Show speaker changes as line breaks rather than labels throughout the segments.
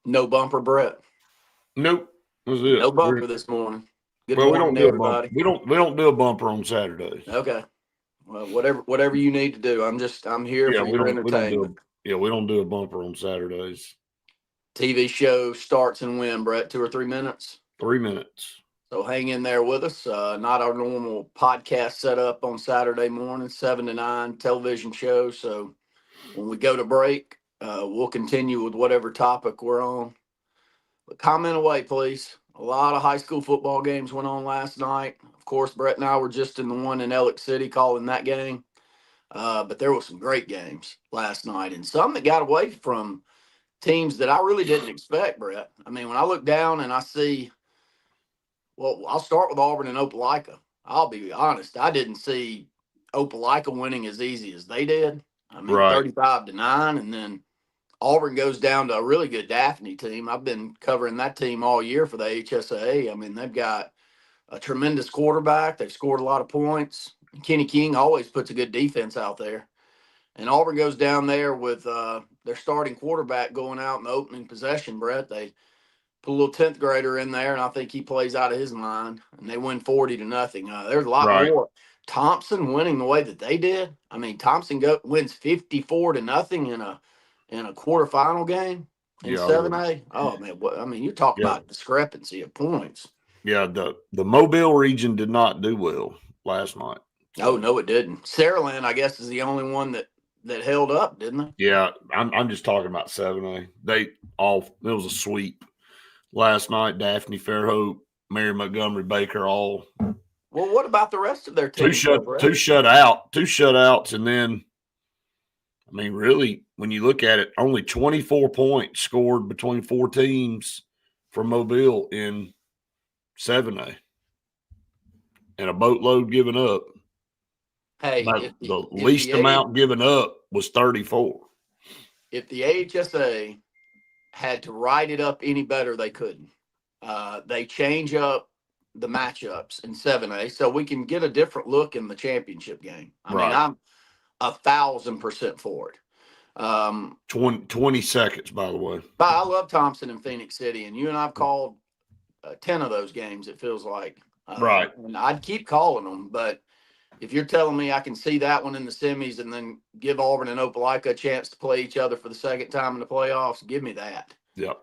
No bumper, Brett.
Nope. That's
No
it.
bumper this morning. Good
Well, we
morning,
don't do a bumper.
everybody.
We don't do a bumper on Saturdays.
Okay. Well, whatever you need to do. I'm here
Yeah,
for your entertainment.
we don't do a bumper on Saturdays.
TV show starts in when, Brett? 2 or 3 minutes.
3 minutes.
So hang in there with us. Not our normal podcast setup on Saturday morning, 7 to 9 television show. So when we go to break, we'll continue with whatever topic we're on. But comment away, please. A lot of high school football games went on last night. Of course, Brett and I were just in the one in Elliott City calling that game. But there were some great games last night and some that got away from teams that I really didn't expect, Brett. I mean, when I look down and I see, well, I'll start with Auburn and Opelika. I'll be honest, I didn't see Opelika winning as easy as they did. I mean,
Right.
35-9, and then Auburn goes down to a really good Daphne team. I've been covering that team all year for the HSA. I mean, they've got a tremendous quarterback. They've scored a lot of points. Kenny King always puts a good defense out there. And Auburn goes down there with their starting quarterback going out in the opening possession, Brett. They put a little 10th grader in there, and I think he plays out of his mind, and they win 40-0. There's a lot more. Thompson winning the way that they did. I mean, Thompson wins 54-0 in a quarterfinal game in 7A. Oh man, I mean, you talk about discrepancy of points.
Yeah, the Mobile region did not do well last night.
Oh no, it didn't. Saraland, I guess, is the only one that held up, didn't they?
Yeah, I'm just talking about 7A. It was a sweep last night. Daphne, Fairhope, Mary Montgomery, Baker, all.
Well, what about the rest of their team?
Two shutouts, and then, I mean, really, when you look at it, only 24 points scored between four teams for Mobile in 7A, and a boatload given up.
Hey,
the least amount given up was 34.
If the AHSA had to write it up any better, they couldn't. They change up the matchups in 7A so we can get a different look in the championship game. I mean, I'm 1,000% for it.
20 seconds, by the way.
But I love Thompson and Phoenix City, and you and I've called 10 of those games, it feels like.
Right.
And I'd keep calling them, but if you're telling me I can see that one in the semis and then give Auburn and Opelika a chance to play each other for the second time in the playoffs, give me that.
Yep.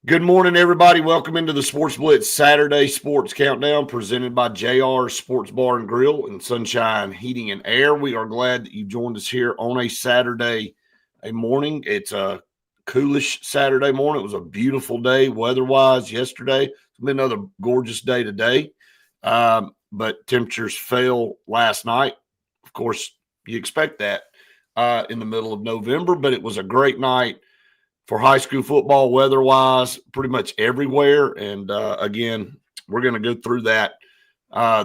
Good morning, everybody. Welcome into the Sports Blitz Saturday Sports Countdown presented by JR Sports Bar and Grill and Sunshine Heating and Air. We are glad that you joined us here on a Saturday morning. It's a coolish Saturday morning. It was a beautiful day weather-wise yesterday. It's been another gorgeous day today. But temperatures fell last night. Of course, you expect that in the middle of November, but it was a great night for high school football weather-wise pretty much everywhere. And, again, we're going to go through that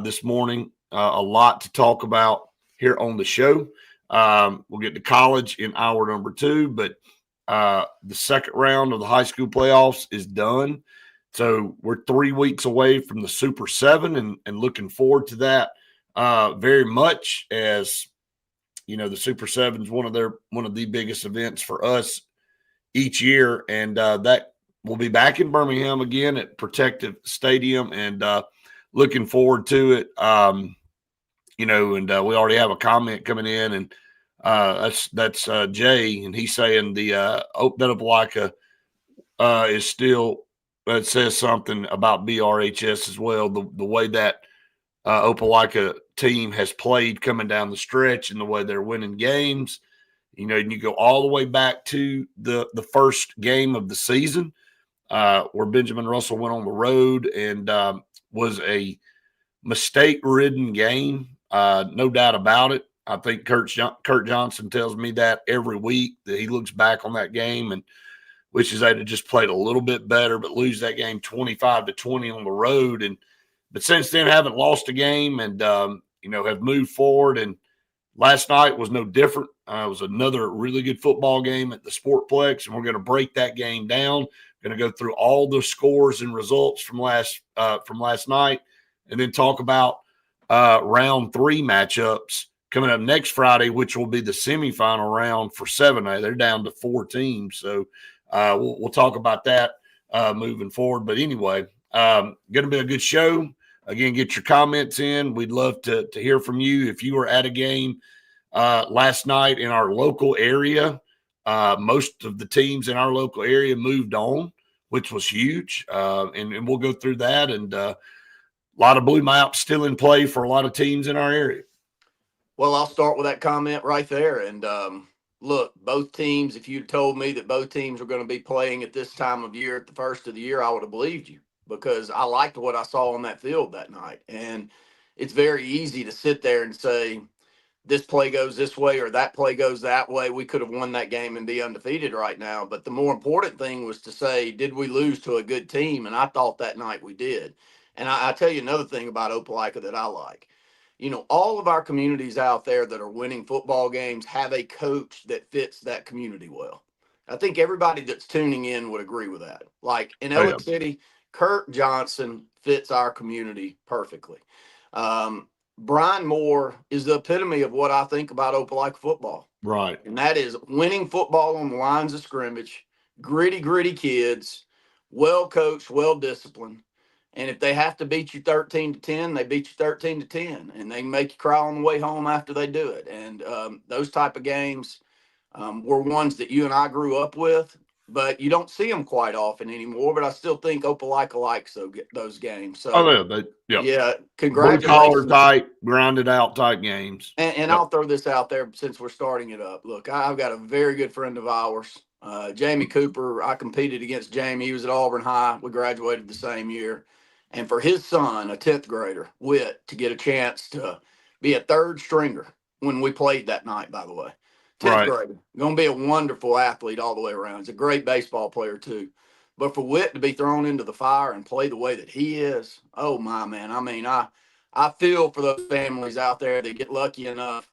this morning. A lot to talk about here on the show. We'll get to college in hour number 2, but the second round of the high school playoffs is done. So we're 3 weeks away from the Super 7 and looking forward to that very much, as you know, the Super 7 is one of the biggest events for us each year, and that will be back in Birmingham again at Protective Stadium, and looking forward to it. We already have a comment coming in, and that's Jay, and he's saying that Opelika is still. It says something about BRHS as well. The way that Opelika team has played coming down the stretch and the way they're winning games. You know, and you go all the way back to the first game of the season where Benjamin Russell went on the road and was a mistake-ridden game, no doubt about it. I think Kurt Johnson tells me that every week, that he looks back on that game and wishes they'd have just played a little bit better, but lose that game 25-20 on the road. But since then, haven't lost a game and, have moved forward. And last night was no different. It was another really good football game at the Sportplex, and we're going to break that game down. Going to go through all the scores and results from last night, and then talk about round 3 matchups coming up next Friday, which will be the semifinal round for 7A. They're down to 4 teams. So we'll talk about that moving forward. But anyway, going to be a good show. Again, get your comments in. We'd love to hear from you. If you were at a game last night in our local area, most of the teams in our local area moved on, which was huge. And we'll go through that. And a lot of blue maps still in play for a lot of teams in our area.
Well, I'll start with that comment right there. And look, both teams, if you'd told me that both teams were going to be playing at this time of year, at the first of the year, I would have believed you, because I liked what I saw on that field that night. And it's very easy to sit there and say, this play goes this way or that play goes that way. We could have won that game and be undefeated right now. But the more important thing was to say, did we lose to a good team? And I thought that night we did. And I tell you another thing about Opelika that I like. You know, all of our communities out there that are winning football games have a coach that fits that community well. I think everybody that's tuning in would agree with that. Like in Elliott City, Kurt Johnson fits our community perfectly. Brian Moore is the epitome of what I think about Opelika football.
Right.
And that is winning football on the lines of scrimmage, gritty kids, well coached, well disciplined. And if they have to beat you 13-10, they beat you 13-10, and they make you cry on the way home after they do it. And those type of games were ones that you and I grew up with, but you don't see them quite often anymore. But I still think Opelika likes those games. So, yeah, congratulations.
Blue collar type, grinded out type games.
And I'll throw this out there since we're starting it up. Look, I've got a very good friend of ours, Jamie Cooper. I competed against Jamie. He was at Auburn High. We graduated the same year. And for his son, a 10th grader, Whit, to get a chance to be a third stringer when we played that night, by the way. 10th grader. Going to be a wonderful athlete all the way around. He's a great baseball player, too. But for Whit to be thrown into the fire and play the way that he is, oh, my man. I mean, I feel for those families out there that get lucky enough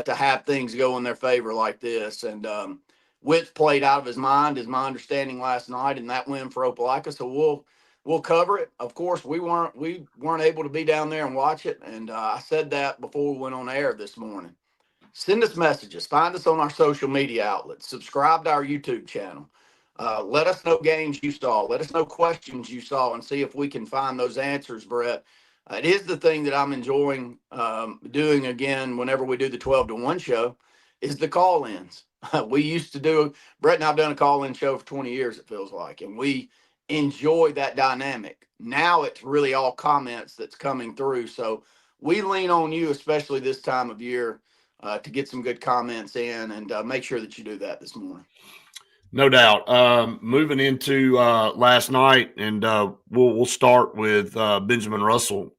to have things go in their favor like this. And Whit played out of his mind, is my understanding last night, in that win for Opelika. So we'll cover it. Of course, we weren't able to be down there and watch it. And I said that before we went on air this morning. Send us messages. Find us on our social media outlets. Subscribe to our YouTube channel. Let us know games you saw. Let us know questions you saw, and see if we can find those answers, Brett. It is the thing that I'm enjoying doing again whenever we do the 12-1 show, is the call-ins. We used to do, Brett and I have done a call-in show for 20 years, it feels like, and we enjoy that dynamic. Now it's really all comments that's coming through. So we lean on you, especially this time of year, to get some good comments in, and make sure that you do that this morning.
No doubt. Moving into last night, and we'll start with Benjamin Russell.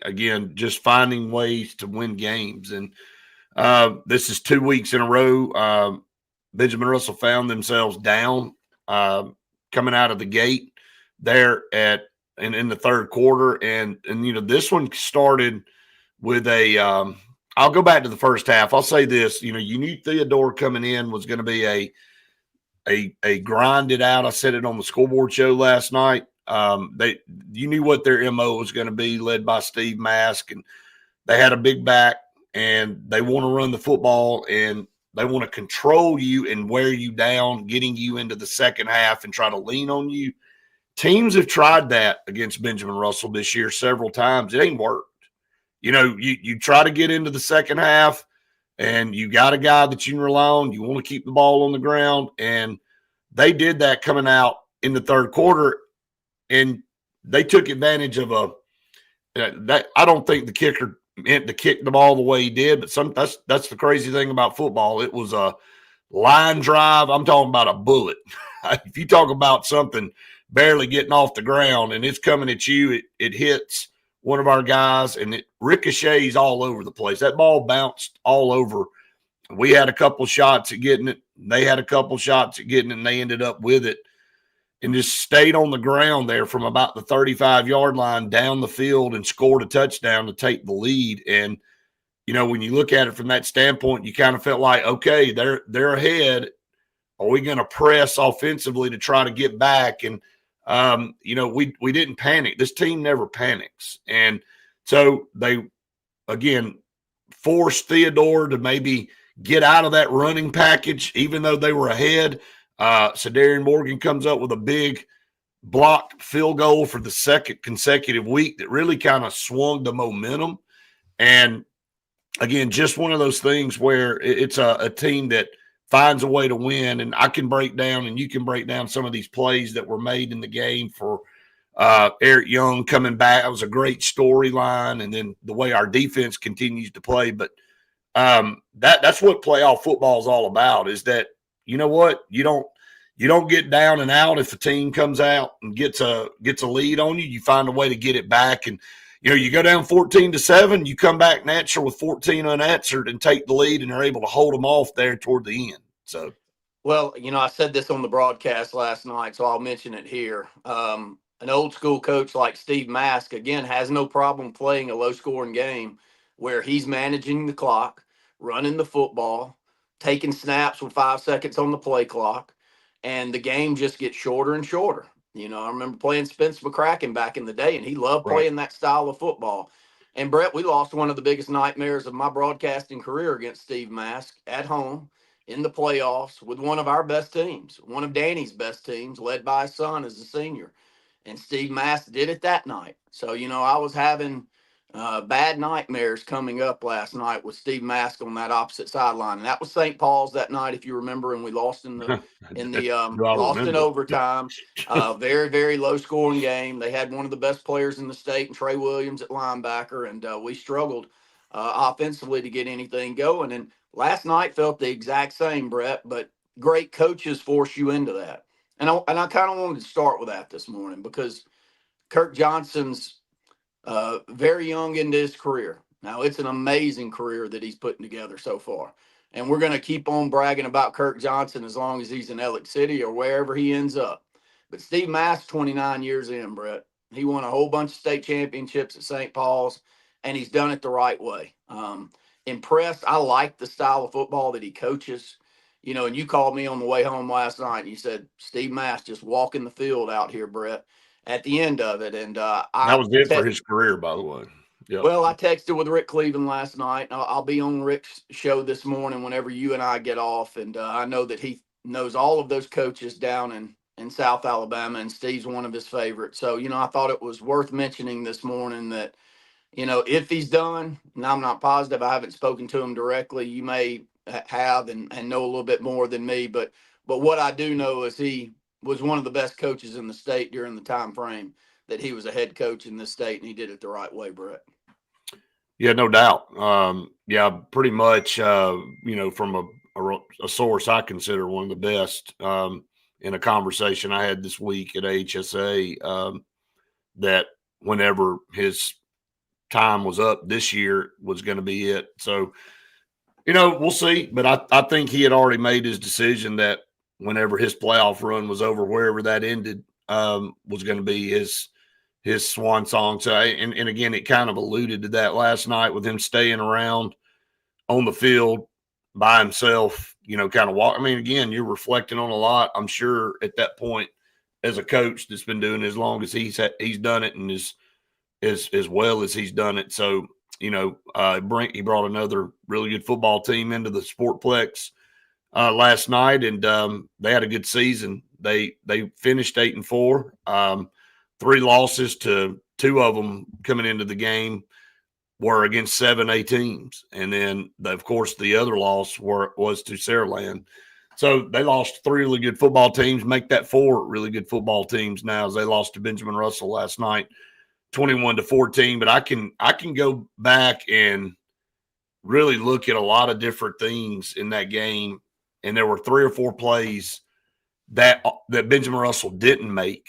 Again, just finding ways to win games. And this is 2 weeks in a row. Benjamin Russell found themselves down coming out of the gate there in the third quarter. And you know, this one started with a I'll go back to the first half. I'll say this, you know, you knew Theodore coming in was going to be a grinded out. I said it on the scoreboard show last night. You knew what their MO was going to be, led by Steve Mask, and they had a big back, and they want to run the football, and they want to control you and wear you down, getting you into the second half and try to lean on you. Teams have tried that against Benjamin Russell this year several times. It ain't worked. You know, you try to get into the second half, and you got a guy that you can rely on. You want to keep the ball on the ground, and they did that coming out in the third quarter, and they took advantage of that. I don't think the kicker meant to kick the ball the way he did, but that's the crazy thing about football. It was a line drive. I'm talking about a bullet. If you talk about something barely getting off the ground and it's coming at you, it hits one of our guys, and it ricochets all over the place. That ball bounced all over. We had a couple shots at getting it. They had a couple shots at getting it, and they ended up with it and just stayed on the ground there from about the 35-yard line down the field and scored a touchdown to take the lead. And, you know, when you look at it from that standpoint, you kind of felt like, okay, they're ahead. Are we going to press offensively to try to get back? And, you know, we didn't panic. This team never panics. And so they, again, forced Theodore to maybe get out of that running package, even though they were ahead. So Darian Morgan comes up with a big blocked field goal for the second consecutive week that really kind of swung the momentum. And again, just one of those things where it's a team that finds a way to win. And I can break down, and you can break down some of these plays that were made in the game for Eric Young coming back. That was a great storyline. And then the way our defense continues to play. But that's what playoff football is all about, is that, you know what, you don't get down and out. If a team comes out and gets a lead on you, you find a way to get it back. And you go down 14-7, you come back natural with 14 unanswered and take the lead, and are able to hold them off there toward the end. So,
well, I said this on the broadcast last night, so I'll mention it here. An old school coach like Steve Mask, again, has no problem playing a low scoring game where he's managing the clock, running the football, taking snaps with 5 seconds on the play clock, and the game just gets shorter and shorter. I remember playing Spence McCracken back in the day, and he loved playing that style of football. And Brett, we lost one of the biggest nightmares of my broadcasting career against Steve Mask at home in the playoffs with one of our best teams, one of Danny's best teams, led by his son as a senior. And Steve Mask did it that night. So, I was having bad nightmares coming up last night with Steve Mask on that opposite sideline. And that was St. Paul's that night, if you remember, and we lost in overtime. Very, very low scoring game. They had one of the best players in the state, and Trey Williams at linebacker, and we struggled offensively to get anything going. And last night felt the exact same, Brett, but great coaches force you into that. And I kind of wanted to start with that this morning because Kirk Johnson's very young into his career. Now, it's an amazing career that he's putting together so far. And we're going to keep on bragging about Kirk Johnson as long as he's in Elliott City or wherever he ends up. But Steve Mask, 29 years in, Brett, he won a whole bunch of state championships at St. Paul's, and he's done it the right way. Impressed. I like the style of football that he coaches. And you called me on the way home last night, and you said, Steve Mask just walking the field out here, Brett, at the end of it. And
that was it for his career, by the way.
Yep. Well, I texted with Rick Cleveland last night. I'll be on Rick's show this morning whenever you and I get off. And I know that he knows all of those coaches down in South Alabama, and Steve's one of his favorites. So, I thought it was worth mentioning this morning that, if he's done, and I'm not positive, I haven't spoken to him directly. You may have and know a little bit more than me, but what I do know is he was one of the best coaches in the state during the time frame that he was a head coach in this state, and he did it the right way, Brett.
Yeah, no doubt. Pretty much, from a source I consider one of the best, in a conversation I had this week at HSA, that whenever his time was up this year was going to be it. So, we'll see. But I think he had already made his decision that whenever his playoff run was over, wherever that ended, was going to be his swan song. So, and again, it kind of alluded to that last night with him staying around on the field by himself, kind of walk. I mean, again, you're reflecting on a lot, I'm sure, at that point as a coach that's been doing it as long as he's done it, and as well as he's done it. So, he brought another really good football team into the Sportplex last night, and they had a good season. They finished 8-4. 3 losses, to 2 of them coming into the game were against 7A teams. And then, of course, the other loss was to Saraland. So they lost 3 really good football teams, make that 4 really good football teams now, as they lost to Benjamin Russell last night, 21-14. But I can go back and really look at a lot of different things in that game. And there were 3 or 4 plays that Benjamin Russell didn't make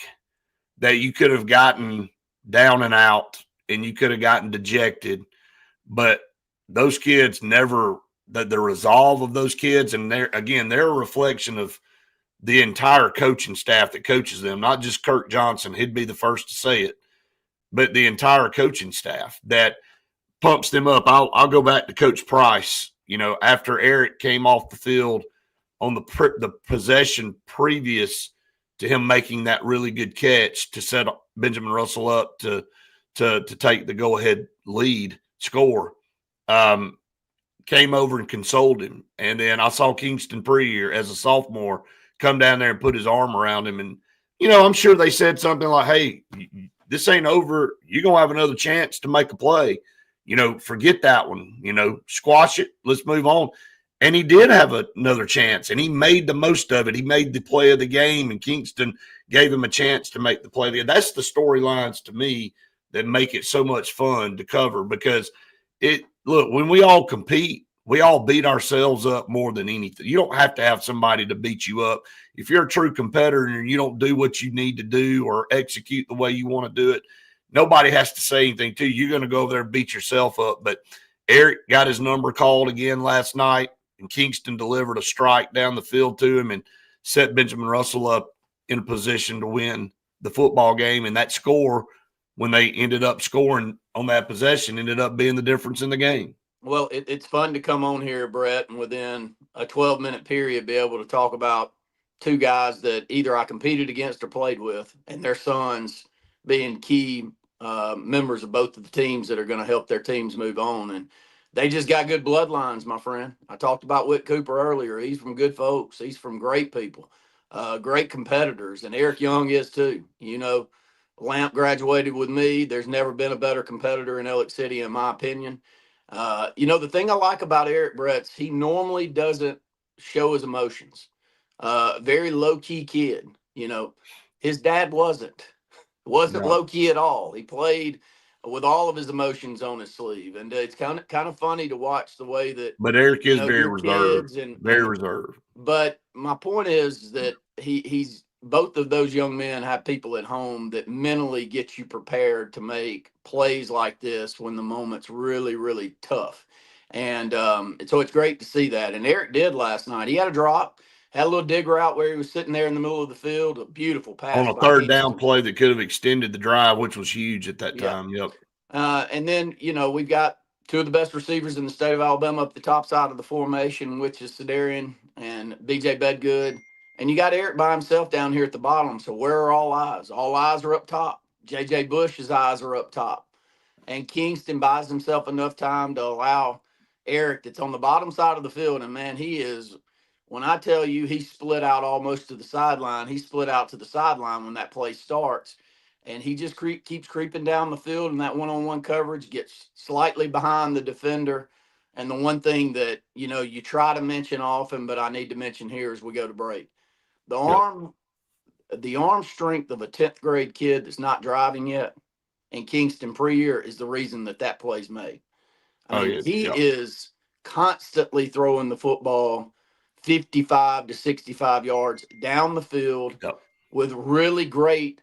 that you could have gotten down and out, and you could have gotten dejected. But those kids never – the resolve of those kids, and they're a reflection of the entire coaching staff that coaches them, not just Kirk Johnson. He'd be the first to say it, but the entire coaching staff that pumps them up. I'll go back to Coach Price. After Eric came off the field on the possession previous to him making that really good catch to set Benjamin Russell up to take the go-ahead lead score. came over and consoled him. And then I saw Kingston Preer as a sophomore come down there and put his arm around him. And, I'm sure they said something like, hey, this ain't over. You're going to have another chance to make a play. Forget that one. Squash it. Let's move on. And he did have another chance, and he made the most of it. He made the play of the game, and Kingston gave him a chance to make the play of the game. That's the storylines to me that make it so much fun to cover, because when we all compete, we all beat ourselves up more than anything. You don't have to have somebody to beat you up. If you're a true competitor and you don't do what you need to do or execute the way you want to do it, nobody has to say anything to you. You're going to go over there and beat yourself up. But Eric got his number called again last night, and Kingston delivered a strike down the field to him and set Benjamin Russell up in a position to win the football game. And that score, when they ended up scoring on that possession, ended up being the difference in the game.
Well, it's fun to come on here, Brett, and within a 12-minute period be able to talk about two guys that either I competed against or played with, and their sons being key members of both of the teams that are going to help their teams move on. And they just got good bloodlines, my friend. I talked about Whit Cooper earlier. He's from good folks. He's from great people, great competitors, and Eric Young is too. Lamp graduated with me. There's never been a better competitor in Elliott City, in my opinion. The thing I like about Eric, Brett, he normally doesn't show his emotions. Very low-key kid. His dad wasn't
No.
low-key at all. He played with all of his emotions on his sleeve, and it's kind of funny to watch the way that.
But Eric is very reserved. Very reserved.
But my point is that he's both of those young men have people at home that mentally get you prepared to make plays like this when the moment's really, really tough. And so it's great to see that. And Eric did last night. He had a drop, had a little dig route where he was sitting there in the middle of the field. A beautiful pass
on a third down play that could have extended the drive, which was huge at that time. Yep.
And then, we've got two of the best receivers in the state of Alabama up the top side of the formation, which is Sedarian and BJ Bedgood. And you got Eric by himself down here at the bottom. So where are all eyes? All eyes are up top. J.J. Bush's eyes are up top. And Kingston buys himself enough time to allow Eric, that's on the bottom side of the field. And, man, he is – when I tell you he split out almost to the sideline, he split out to the sideline when that play starts. And he just keeps creeping down the field, and that one-on-one coverage gets slightly behind the defender. And the one thing that, you try to mention often, but I need to mention here as we go to break. The arm strength of a 10th grade kid that's not driving yet, and Kingston Preer is the reason that play's made. He is constantly throwing the football 55 to 65 yards down the field with really great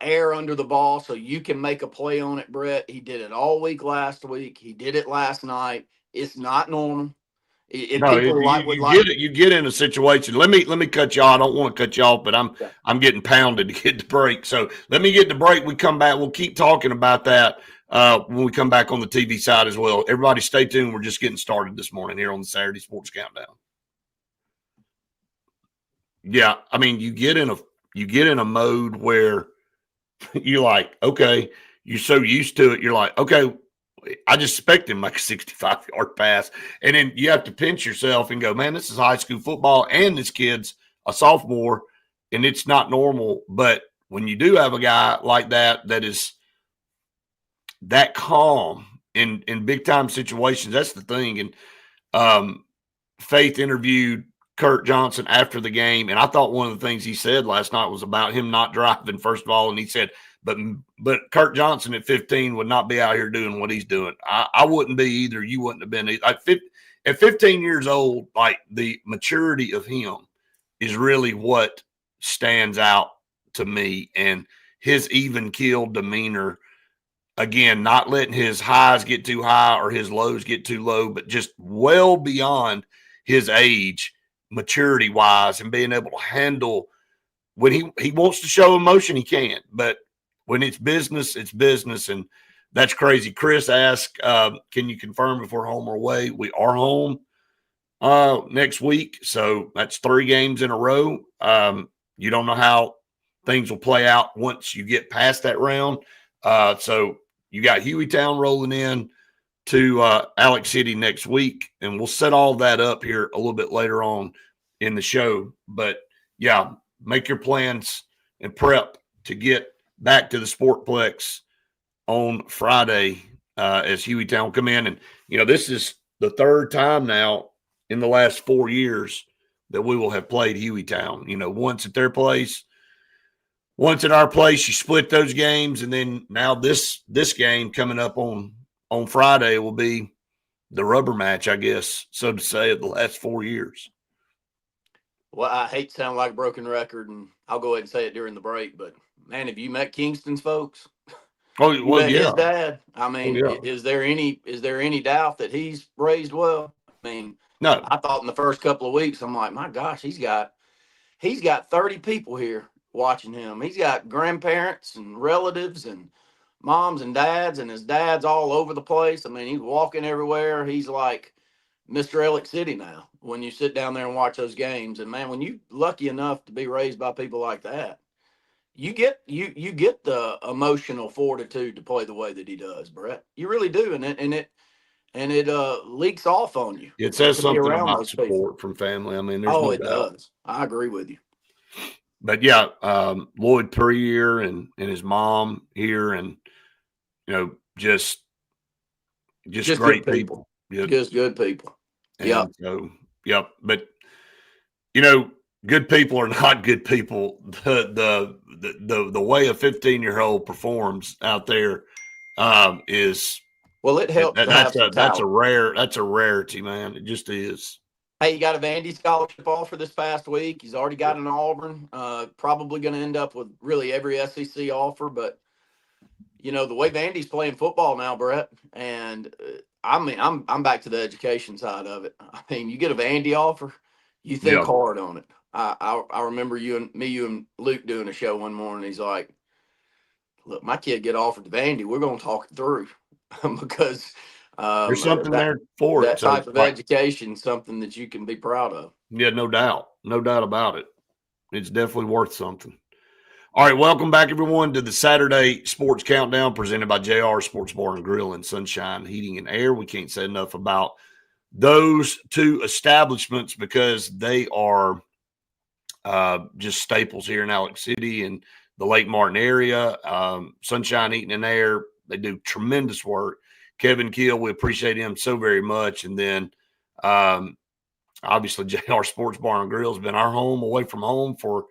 air under the ball, so you can make a play on it, Brett. He did it all week last week. He did it last night. It's not normal. You
get in a situation. Let me cut you off. I don't want to cut you off, but I'm getting pounded to get the break. So let me get the break. We come back. We'll keep talking about that when we come back on the TV side as well. Everybody stay tuned. We're just getting started this morning here on the Saturday Sports Countdown. Yeah, you get in a mode where you're like, okay, you're so used to it. You're like, okay, I just expect him like a 65-yard pass. And then you have to pinch yourself and go, man, this is high school football, and this kid's a sophomore, and it's not normal. But when you do have a guy like that is that calm in big-time situations, that's the thing. And Faith interviewed Kurt Johnson after the game, and I thought one of the things he said last night was about him not driving, first of all, and he said, but Kurt Johnson at 15 would not be out here doing what he's doing. I wouldn't be either. You wouldn't have been. At 15 years old, like, the maturity of him is really what stands out to me, and his even-keeled demeanor, again, not letting his highs get too high or his lows get too low, but just well beyond his age, maturity-wise, and being able to handle when he wants to show emotion, he can, but when it's business, and that's crazy. Chris asked, can you confirm if we're home or away? We are home next week, so that's 3 games in a row. You don't know how things will play out once you get past that round. So you got Hueytown rolling in to Alex City next week, and we'll set all that up here a little bit later on in the show. But yeah, make your plans and prep to get back to the Sportplex on Friday as Hueytown come in. And, this is the third time now in the last 4 years that we will have played Hueytown. Once at their place, once at our place. You split those games, and then now this game coming up on Friday will be the rubber match, I guess, so to say, of the last 4 years.
Well, I hate to sound like a broken record, and I'll go ahead and say it during the break, but man, have you met Kingston's folks?
Oh,
You
well,
met
yeah.
his dad. I mean,
yeah.
is there any doubt that he's raised well? I mean,
No.
I thought in the first couple of weeks, I'm like, my gosh, he's got 30 people here watching him. He's got grandparents and relatives and moms and dads, and his dad's all over the place. I mean, he's walking everywhere. He's like Mr. Alex City now when you sit down there and watch those games. And man, when you're lucky enough to be raised by people like that, you get the emotional fortitude to play the way that he does, Brett. You really do, and it leaks off on you.
It says
to be
something
around
about
those
support
people.
from family. I mean, there's
Oh,
no
it
doubt.
does. I agree with you.
But yeah, Lloyd Perrier and his mom here, and just great
good people.
Yep.
Just good people. Yeah.
So, yep. But good people are not good people. The way a 15-year-old performs out there is
Well, it helps to have some
that's
talent.
a rarity, man. It just is.
Hey, you got a Vandy scholarship offer this past week. He's already got an Auburn. Probably going to end up with really every SEC offer. But the way Vandy's playing football now, Brett, and I mean, I'm back to the education side of it. I mean, you get a Vandy offer, you think hard on it. I remember you and Luke doing a show one morning. He's like, "Look, my kid get offered to Vandy. We're going to talk it through because."
There's something there for
that
it. So,
type of education, something that you can be proud of.
Yeah, no doubt about it. It's definitely worth something. All right, welcome back, everyone, to the Saturday Sports Countdown presented by JR Sports Bar and Grill and Sunshine Heating and Air. We can't say enough about those two establishments because they are just staples here in Alex City and the Lake Martin area. Sunshine Heating and Air, they do tremendous work. Kevin Keel, we appreciate him so very much. And then obviously JR Sports Bar and Grill has been our home away from home for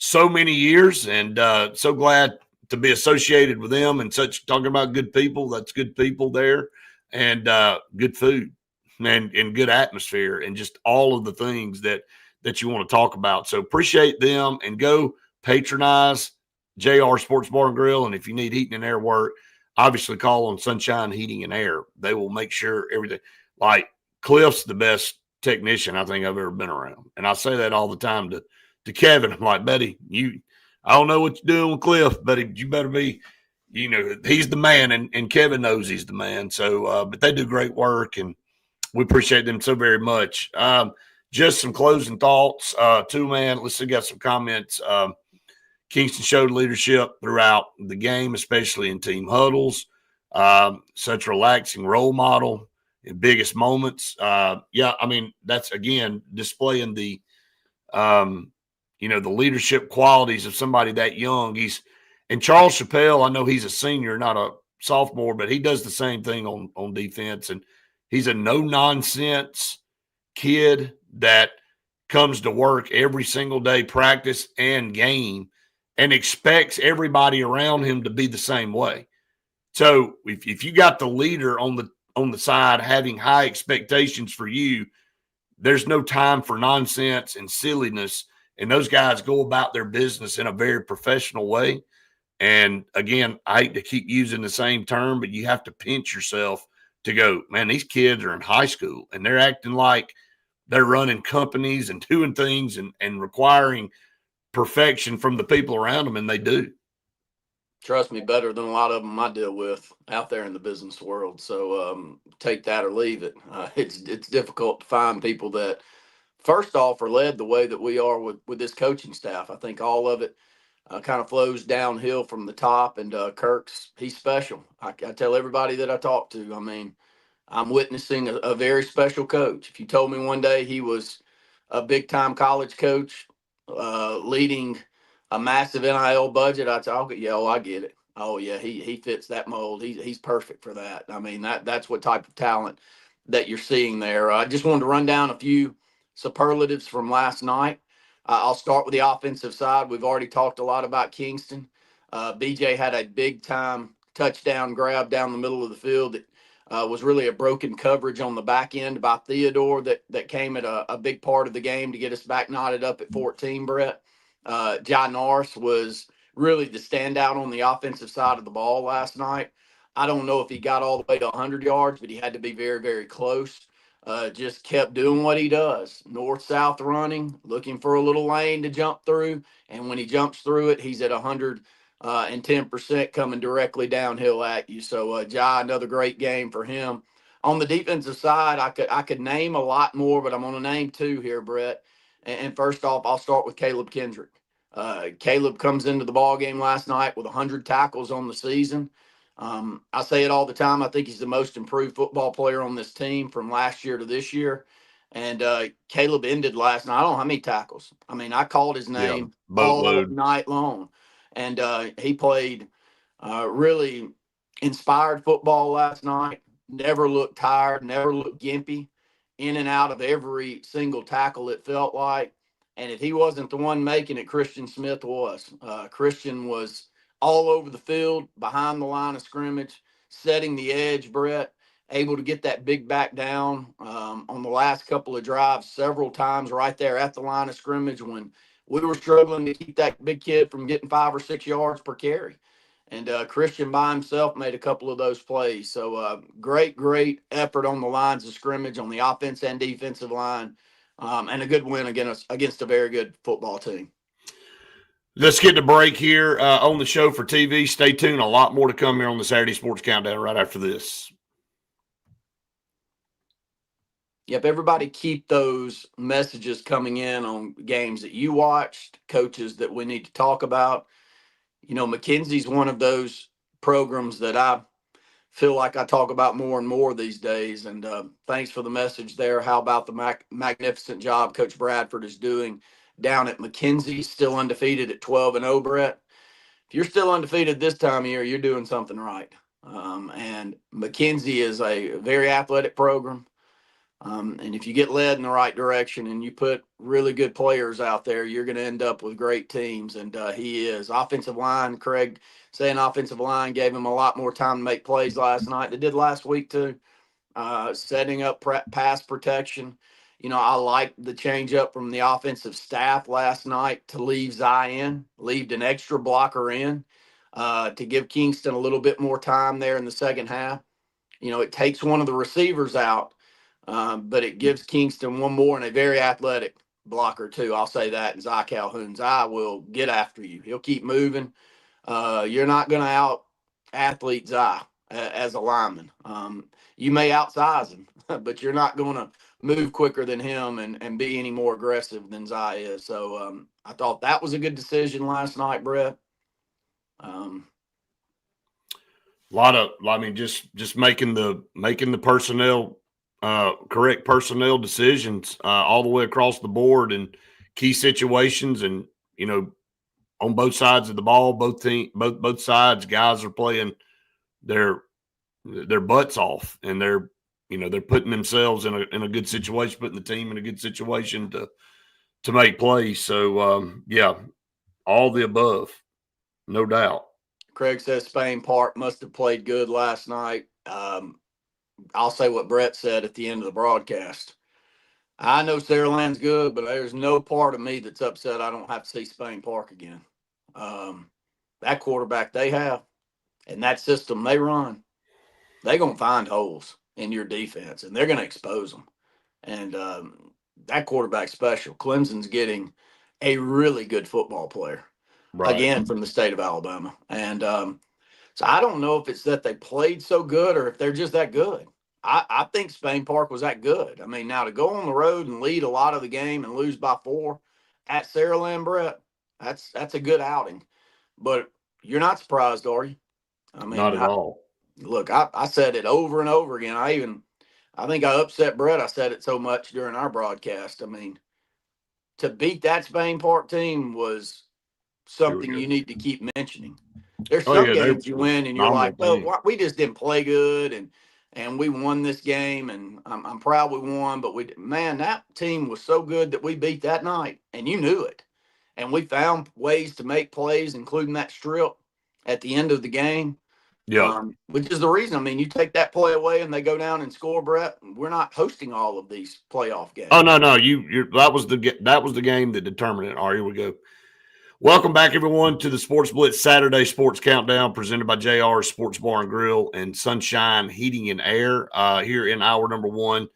so many years, and so glad to be associated with them and talking about good people. That's good people there, and good food, and good atmosphere, and just all of the things that you want to talk about. So appreciate them, and go patronize JR Sports Bar and Grill. And if you need heating and air work, obviously call on Sunshine Heating and Air. They will make sure everything. Like Cliff's the best technician I think I've ever been around, and I say that all the time to Kevin. I'm like, buddy, I don't know what you're doing with Cliff, buddy. You better be, he's the man, and Kevin knows he's the man. So, but they do great work, and we appreciate them so very much. Just some closing thoughts. Let's see, got some comments. Kingston showed leadership throughout the game, especially in team huddles. Such a relaxing role model in biggest moments. I mean, that's, again, displaying the the leadership qualities of somebody that young. And Charles Chappelle, I know he's a senior, not a sophomore, but he does the same thing on defense. And he's a no-nonsense kid that comes to work every single day, practice and game, and expects everybody around him to be the same way. So if you got the leader on the side having high expectations for you, there's no time for nonsense and silliness. And those guys go about their business in a very professional way. And again, I hate to keep using the same term, but you have to pinch yourself to go, man, these kids are in high school and they're acting like they're running companies and doing things and requiring perfection from the people around them. And they do.
Trust me, better than a lot of them I deal with out there in the business world. So take that or leave it. It's difficult to find people that, first off, are led the way that we are with this coaching staff. I think all of it kind of flows downhill from the top. And Kirk's, he's special. I tell everybody that I talk to, I mean, I'm witnessing a very special coach. If you told me one day he was a big time college coach leading a massive NIL budget, I'd say, okay, yeah, oh, I get it. Oh yeah, he fits that mold. He's perfect for that. I mean that's what type of talent that you're seeing there. I just wanted to run down a few superlatives from last night. I'll start with the offensive side. We've already talked a lot about Kingston. BJ had a big time touchdown grab down the middle of the field that was really a broken coverage on the back end by Theodore that came at a big part of the game to get us back knotted up at 14, Brett. Jai Norris was really the standout on the offensive side of the ball last night. I don't know if he got all the way to 100 yards, but he had to be very, very close. Just kept doing what he does, north-south running, looking for a little lane to jump through. And when he jumps through it, he's at 110% coming directly downhill at you. So Jai, another great game for him. On the defensive side, I could name a lot more, but I'm going to name two here, Brett. And first off, I'll start with Caleb Kendrick. Caleb comes into the ball game last night with 100 tackles on the season. I say it all the time. I think he's the most improved football player on this team from last year to this year. And Caleb ended last night. I don't know how many tackles. I mean, I called his name all
Boatload.
night long. And he played really inspired football last night. Never looked tired, never looked gimpy. In and out of every single tackle, it felt like. And if he wasn't the one making it, Christian Smith was. Christian was all over the field, behind the line of scrimmage, setting the edge, Brett, able to get that big back down on the last couple of drives several times right there at the line of scrimmage when we were struggling to keep that big kid from getting 5 or 6 yards per carry. And Christian by himself made a couple of those plays. So great effort on the lines of scrimmage on the offense and defensive line, and a good win against a very good football team.
Let's get the break here on the show for TV. Stay tuned. A lot more to come here on the Saturday Sports Countdown right after this.
Yep, everybody keep those messages coming in on games that you watched, coaches that we need to talk about. You know, McKenzie's one of those programs that I feel like I talk about more and more these days. And thanks for the message there. How about the magnificent job Coach Bradford is doing down at McKenzie, still undefeated at 12-0, Brett. If you're still undefeated this time of year, you're doing something right. And McKenzie is a very athletic program. And if you get led in the right direction and you put really good players out there, you're going to end up with great teams. And he is. Offensive line, Craig saying offensive line gave him a lot more time to make plays last night. They did last week too, setting up pass protection. You know, I like the change up from the offensive staff last night to leave Zion, leave an extra blocker in to give Kingston a little bit more time there in the second half. You know, it takes one of the receivers out. But it gives Kingston one more and a very athletic blocker, too. I'll say that. And Zy Calhoun. Zy will get after you. He'll keep moving. You're not going to out-athlete Zy as a lineman. You may outsize him, but you're not going to move quicker than him and be any more aggressive than Zy is. So I thought that was a good decision last night, Brett.
Just making the personnel correct personnel decisions all the way across the board and key situations, and you know, on both sides of the ball, both sides, guys are playing their butts off, and they're putting themselves in a good situation, putting the team in a good situation to make plays. So yeah, all the above, no doubt.
Craig says Spain Park must have played good last night. I'll say what Brett said at the end of the broadcast. I know Saraland's good, but there's no part of me that's upset I don't have to see Spain Park again. That quarterback they have and that system they run, they're going to find holes in your defense, and they're going to expose them. And that quarterback's special. Clemson's getting a really good football player, again, from the state of Alabama. And so I don't know if it's that they played so good or if they're just that good. I think Spain Park was that good. I mean, now to go on the road and lead a lot of the game and lose by 4 at Saraland, Brett, that's a good outing. But you're not surprised, are you? I mean,
not at all.
Look, I said it over and over again. I even I think I upset Brett. I said it so much during our broadcast. I mean, to beat that Spain Park team was something you need to keep mentioning. There's
Oh
some
yeah, they're
games you win and you're
phenomenal
like, well,
team.
we just didn't play good and we won this game and I'm proud we won. But man, that team was so good that we beat that night and you knew it. And we found ways to make plays, including that strip at the end of the game.
Yeah.
Which is the reason. I mean, you take that play away and they go down and score, Brett. We're not hosting all of these playoff games.
Oh no, you that was the game that determined it. All right, here we go. Welcome back, everyone, to the Sports Blitz Saturday Sports Countdown presented by JR Sports Bar and Grill and Sunshine Heating and Air. Here in hour number 1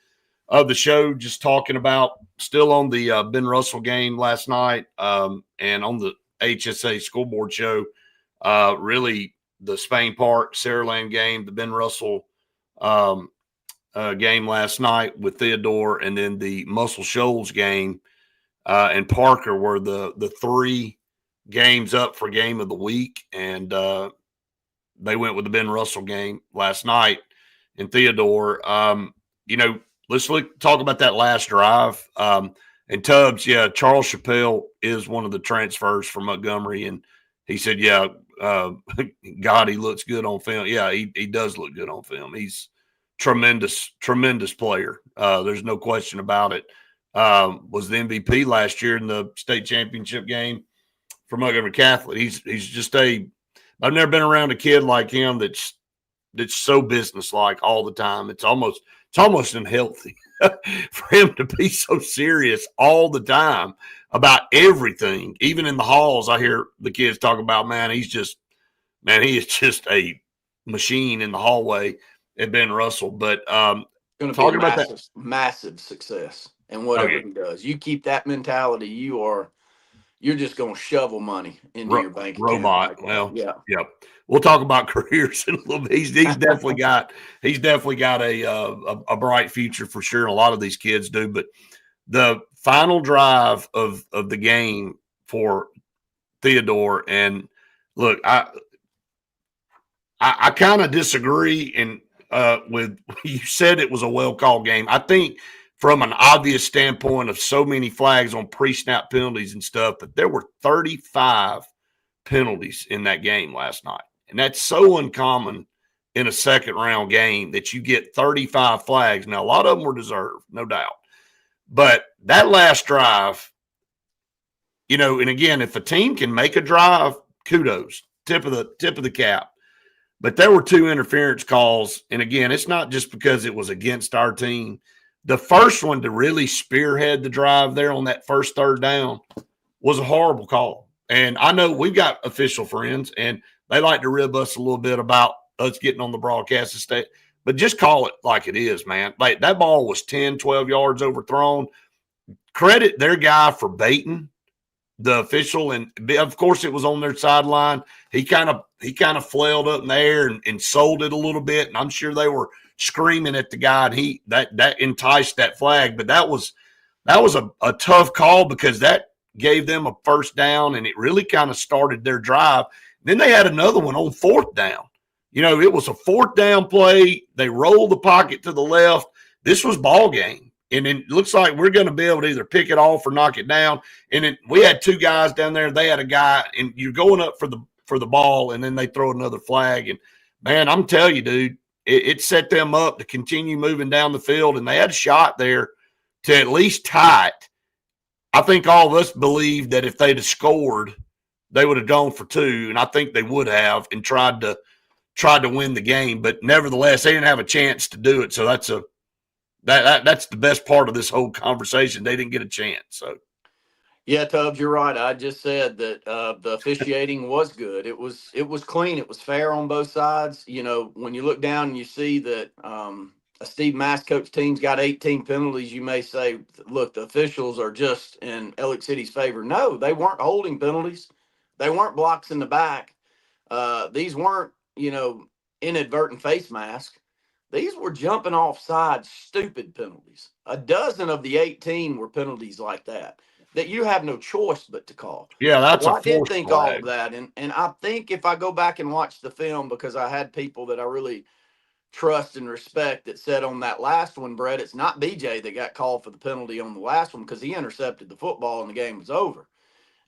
of the show, just talking about still on the Ben Russell game last night and on the HSA scoreboard show. Really, the Spain Park Saraland game, the Ben Russell game last night with Theodore, and then the Muscle Shoals game and Parker were the 3 games up for game of the week, and they went with the Ben Russell game last night in Theodore. Let's talk about that last drive. And Tubbs, yeah, Charles Chappelle is one of the transfers from Montgomery, and he said, yeah, God, he looks good on film. Yeah, he does look good on film. He's tremendous player. There's no question about it. Was the MVP last year in the state championship game for Montgomery Catholic. He's just I've never been around a kid like him that's so businesslike all the time. It's almost unhealthy for him to be so serious all the time about everything. Even in the halls, I hear the kids talk about, he is just a machine in the hallway at Ben Russell. But
going to be a massive success in whatever he does. You keep that mentality, you're just going to shovel money into your bank account.
Robot. Well, yeah. We'll talk about careers in a little bit. He's definitely got a bright future for sure. And a lot of these kids do. But the final drive of the game for Theodore, and look, I kind of disagree. And with you said it was a well called game. I think from an obvious standpoint of so many flags on pre-snap penalties and stuff, that there were 35 penalties in that game last night. And that's so uncommon in a second round game that you get 35 flags. Now, a lot of them were deserved, no doubt. But that last drive, and again, if a team can make a drive, kudos, tip of the cap. But there were 2 interference calls. And again, it's not just because it was against our team. The first one to really spearhead the drive there on that first third down was a horrible call. And I know we've got official friends, and they like to rib us a little bit about us getting on the broadcast estate. But just call it like it is, man. Like, that ball was 10, 12 yards overthrown. Credit their guy for baiting the official, and of course it was on their sideline. He kind of flailed up in the air and sold it a little bit, and I'm sure they were screaming at the guy, and that enticed that flag. But that was a tough call because that gave them a first down, and it really kind of started their drive. Then they had another one on 4th down. It was a 4th down play. They rolled the pocket to the left. This was ball game. And it looks like we're going to be able to either pick it off or knock it down. And we had 2 guys down there. They had a guy, and you're going up for the ball, and then they throw another flag. And, man, I'm telling you, dude, it set them up to continue moving down the field, and they had a shot there to at least tie it. I think all of us believed that if they'd have scored, they would have gone for 2, and I think they would have, and tried to win the game. But nevertheless, they didn't have a chance to do it. So that's the best part of this whole conversation. They didn't get a chance. So,
yeah, Tubbs, you're right. I just said that the officiating was good. It was clean. It was fair on both sides. When you look down and you see that a Steve Maskcoach team's got 18 penalties, you may say, look, the officials are just in Elliott City's favor. No, they weren't holding penalties. They weren't blocks in the back. These weren't, inadvertent face mask. These were jumping offside stupid penalties. A dozen of the 18 were penalties like that you have no choice but to call.
Yeah, that's
I did think all of that. And I think if I go back and watch the film, because I had people that I really trust and respect that said on that last one, Brett, it's not BJ that got called for the penalty on the last one because he intercepted the football and the game was over.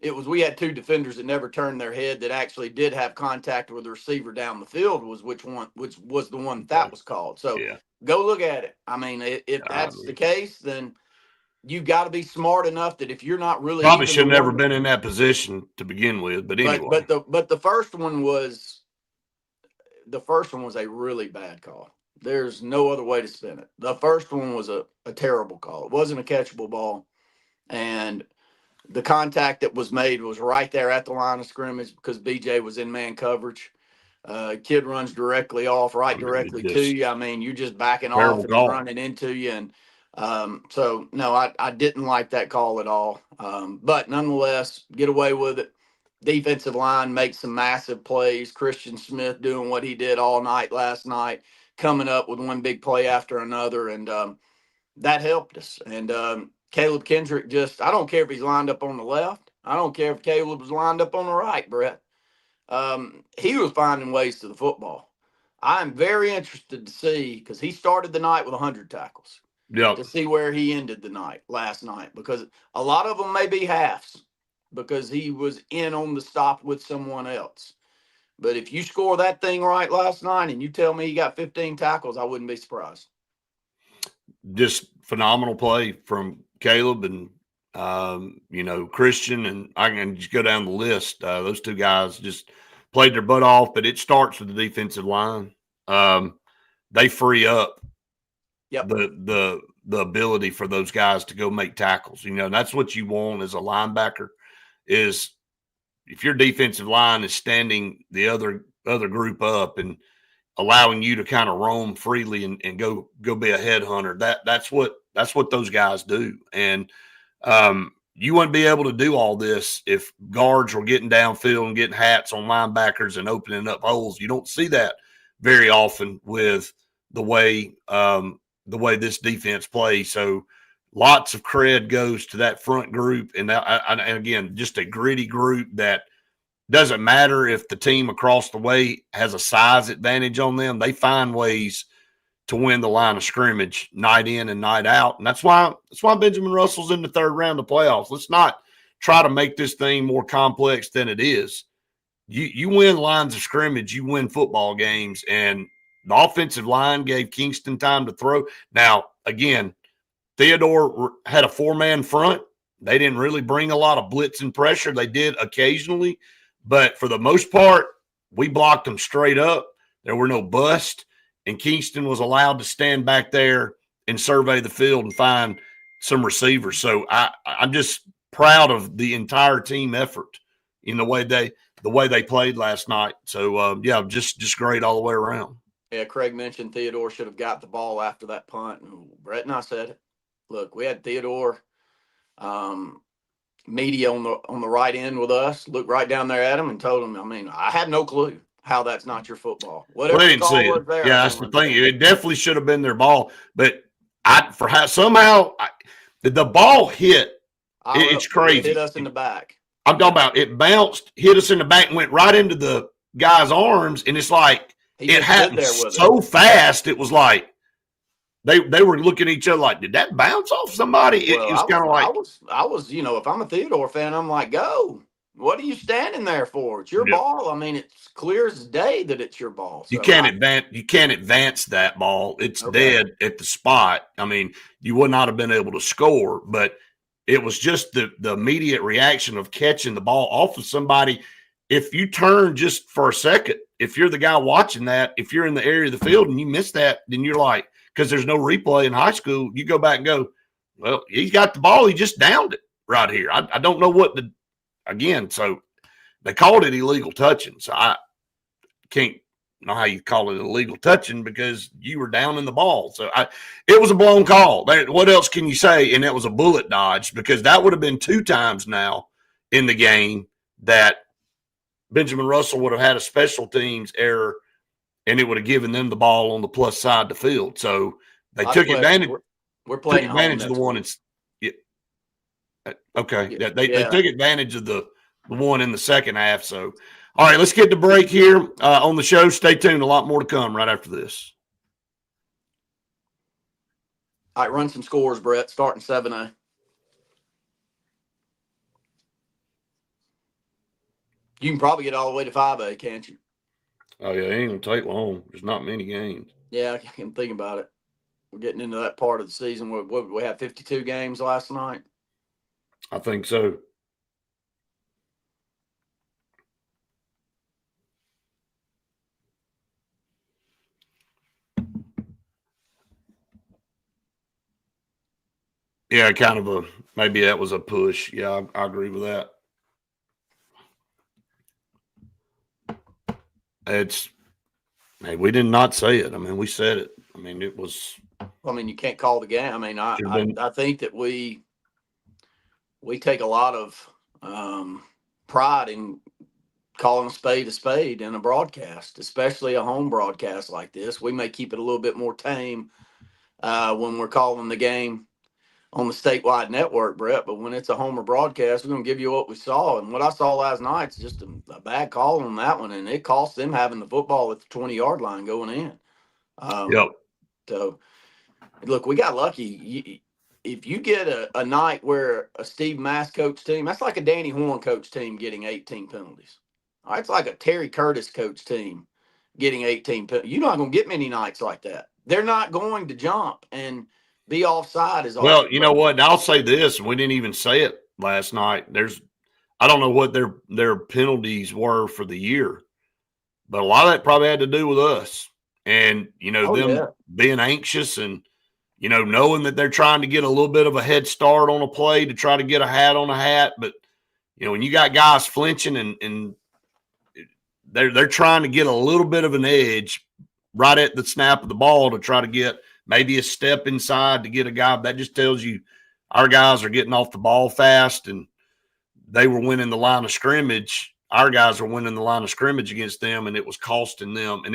It was we had two defenders that never turned their head that actually did have contact with the receiver down the field which was the one that was called. So go look at it. I mean, if that's the case, then you got to be smart enough that if you're not really
probably should have never been in that position to begin with. But anyway,
but the first one was a really bad call. There's no other way to spin it. The first one was a terrible call. It wasn't a catchable ball, and the contact that was made was right there at the line of scrimmage because BJ was in man coverage. Kid runs directly off, directly to you. I mean, you're just backing off and running into you. And so, no, I didn't like that call at all. But nonetheless, get away with it. Defensive line makes some massive plays. Christian Smith doing what he did all night last night, coming up with one big play after another. And that helped us. And Caleb Kendrick I don't care if he's lined up on the left. I don't care if Caleb was lined up on the right, Brett. He was finding ways to the football. I'm very interested to see, because he started the night with 100 tackles.
Yeah.
To see where he ended the night last night, because a lot of them may be halves because he was in on the stop with someone else. But if you score that thing right last night and you tell me he got 15 tackles, I wouldn't be surprised.
Just phenomenal play from Caleb and, Christian, and I can just go down the list. Those two guys just played their butt off, but it starts with the defensive line. They free up the ability for those guys to go make tackles. That's what you want as a linebacker is if your defensive line is standing the other group up and allowing you to kind of roam freely and go be a headhunter. That's what those guys do. And you wouldn't be able to do all this if guards were getting downfield and getting hats on linebackers and opening up holes. You don't see that very often with the way this defense plays. So lots of cred goes to that front group. And again, just a gritty group that doesn't matter if the team across the way has a size advantage on them. They find ways to win the line of scrimmage night in and night out. And that's why Benjamin Russell's in the third round of the playoffs. Let's not try to make this thing more complex than it is. You win lines of scrimmage, you win football games, and the offensive line gave Kingston time to throw. Now, again, Theodore had a four-man front. They didn't really bring a lot of blitz and pressure. They did occasionally, but for the most part, we blocked them straight up. There were no busts, and Kingston was allowed to stand back there and survey the field and find some receivers. So I'm just proud of the entire team effort in the way they played last night. So, just great all the way around.
Yeah, Craig mentioned Theodore should have got the ball after that punt. And Brett and I said it. Look, we had Theodore media on the right end with us, looked right down there at him and told him, I had no clue how that's not your football. Whatever
they didn't see it.
There,
that's the thing. It definitely should have been their ball. But the ball hit. It's crazy.
It hit us in the back.
I'm talking about it bounced, hit us in the back, and went right into the guy's arms. And it's like it happened so fast. It was like they were looking at each other like, did that bounce off somebody? It was kind of like
I was, if I'm a Theodore fan, I'm like, go. What are you standing there for? It's your ball. It's clear as day that it's your ball. So
you can't advance that ball. It's dead at the spot. You would not have been able to score, but it was just the immediate reaction of catching the ball off of somebody. If you turn just for a second, if you're the guy watching that, if you're in the area of the field and you miss that, then you're like, because there's no replay in high school, you go back and go, well, he's got the ball. He just downed it right here. I don't know what so they called it illegal touching. So I can't know how you call it illegal touching because you were down in the ball. So it was a blown call. What else can you say? And it was a bullet dodge because that would have been 2 times now in the game that Benjamin Russell would have had a special teams error and it would have given them the ball on the plus side of the field. So they took advantage.
We're playing
advantage of the one. Okay. Yeah, they took advantage of the one in the second half. So, all right, let's get to break here on the show. Stay tuned. A lot more to come right after this.
All right, run some scores, Brett, starting 7-0. You can probably get all the way to 5-0, can't you?
Oh, yeah, it ain't going to take long. There's not many games.
Yeah, I can think about it. We're getting into that part of the season where we had 52 games last night.
I think so. Yeah, kind of maybe that was a push. Yeah, I agree with that. We did not say it. I mean, we said it. I mean, it was.
I mean, you can't call the game. I mean,
Been,
I think that we take a lot of pride in calling a spade in a broadcast, especially a home broadcast like this. We may keep it a little bit more tame when we're calling the game on the statewide network, Brett. But when it's a homer broadcast, we're going to give you what we saw. And what I saw last night is just a bad call on that one. And it cost them having the football at the 20-yard line going in.
yep.
So, look, we got lucky. If you get a night where a Steve Mass coach team, that's like a Danny Horn coach team getting 18 penalties. All right, it's like a Terry Curtis coach team getting 18 penalties. You're not going to get many nights like that. They're not going to jump and be offside as often.
Well, you know what? And I'll say this: we didn't even say it last night. I don't know what their penalties were for the year, but a lot of that probably had to do with us, and them being anxious and knowing that they're trying to get a little bit of a head start on a play to try to get a hat on a hat. But when you got guys flinching and they're trying to get a little bit of an edge right at the snap of the ball to try to get maybe a step inside to get a guy. That just tells you our guys are getting off the ball fast, and they were winning the line of scrimmage. Our guys were winning the line of scrimmage against them, and it was costing them. And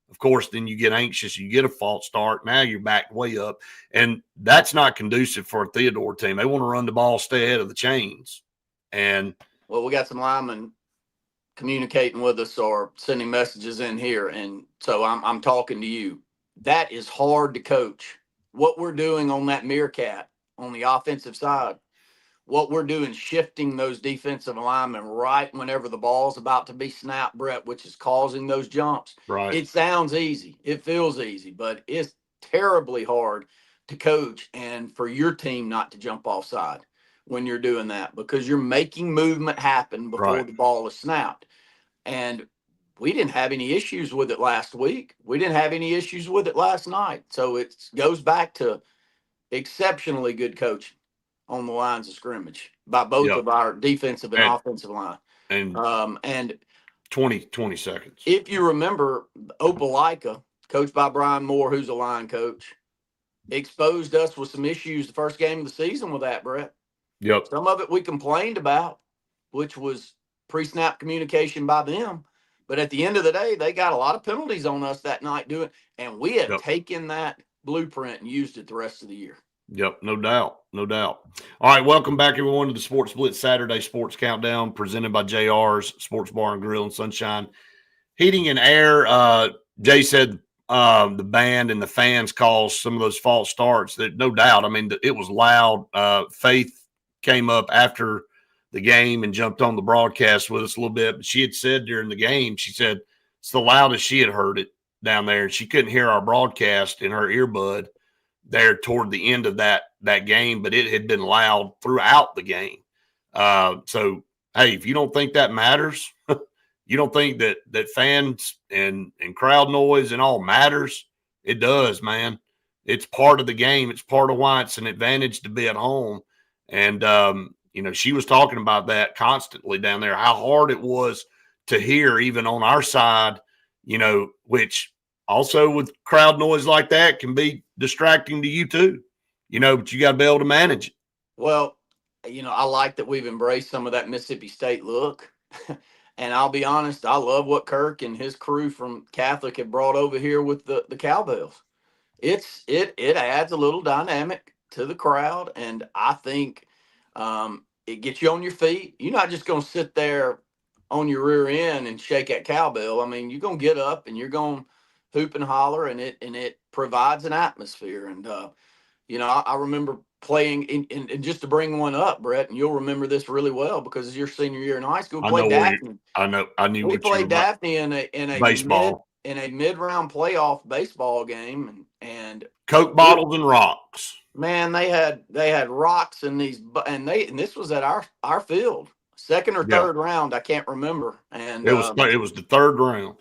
of course, then you get anxious. You get a false start. Now you're backed way up, and that's not conducive for a Theodore team. They want to run the ball, stay ahead of the chains. And
well, we got some linemen communicating with us or sending messages in here, and so I'm talking to you. That is hard to coach. What we're doing on that meerkat on the offensive side, what we're doing, shifting those defensive linemen right whenever the ball's about to be snapped, Brett, which is causing those jumps.
Right.
It sounds easy. It feels easy, but it's terribly hard to coach and for your team not to jump offside when you're doing that, because you're making movement happen before the ball is snapped. And we didn't have any issues with it last week. We didn't have any issues with it last night. So it goes back to exceptionally good coaching on the lines of scrimmage by both of our defensive and offensive line.
And 20 seconds.
If you remember, Opelika, coached by Brian Moore, who's a line coach, exposed us with some issues the first game of the season with that, Brett.
Yep.
Some of it we complained about, which was pre-snap communication by them. But at the end of the day, they got a lot of penalties on us that night doing, and we have taken that blueprint and used it the rest of the year.
Yep, no doubt. No doubt. All right, welcome back, everyone, to the Sports Blitz Saturday Sports Countdown presented by JR's Sports Bar and Grill and Sunshine Heating and Air. Jay said the band and the fans caused some of those false starts. That no doubt. I mean, it was loud. Faith came up after the game and jumped on the broadcast with us a little bit. But she had said during the game, she said it's the loudest she had heard it down there. And she couldn't hear our broadcast in her earbud there toward the end of that game, but it had been loud throughout the game. So, hey, if you don't think that matters, you don't think that fans and crowd noise and all matters, it does, man. It's part of the game. It's part of why it's an advantage to be at home. And, she was talking about that constantly down there, how hard it was to hear even on our side, which also with crowd noise like that can be distracting to you too, but you got to be able to manage it.
Well, I like that we've embraced some of that Mississippi State look. And I'll be honest, I love what Kirk and his crew from Catholic have brought over here with the cowbells. It adds a little dynamic to the crowd, and I think it gets you on your feet. You're not just going to sit there on your rear end and shake that cowbell. I mean, you're going to get up and you're going to hoop and holler, and it provides an atmosphere. And I remember playing and just to bring one up, Brett, and you'll remember this really well because it's your senior year in high school. We
I
played
know where you.
Daphne.
I know. I knew
We
what you were
played
about.
Daphne in a
Baseball,
mid round playoff baseball game, and
Coke
we
bottles and rocks.
man, they had rocks in these, and this was at our field, second or
Yeah,
third round, I can't remember, and
it was the third round.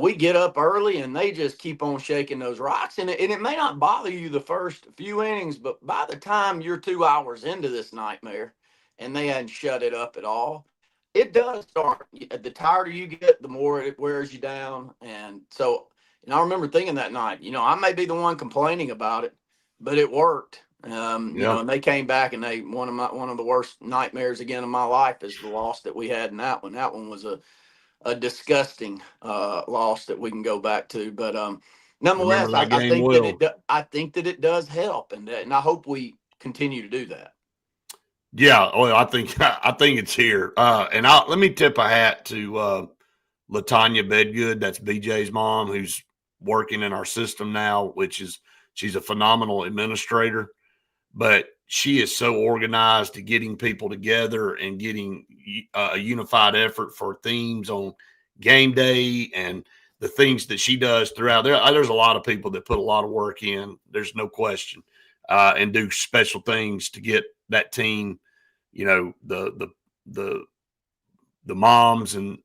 we get up early and they just keep on shaking those rocks, and it may not bother you the first few innings, but by the time you're 2 hours into this nightmare, and they hadn't shut it up at all, it does start. The tighter you get, the more it wears you down, and so. And I remember thinking that night, I may be the one complaining about it, but it worked.
Yeah,
And they came back, and they one of the worst nightmares again of my life is the loss that we had in that one. That one was a disgusting loss that we can go back to. But
remember
nonetheless,
that
I
game
think that
well.
I think that it does help, and I hope we continue to do that.
Yeah, well, I think it's here. And let me tip a hat to Latanya Bedgood. That's BJ's mom, who's working in our system now, she's a phenomenal administrator, but she is so organized to getting people together and getting a unified effort for themes on game day and the things that she does throughout there. There's a lot of people that put a lot of work in. There's no question, and do special things to get that team, the moms and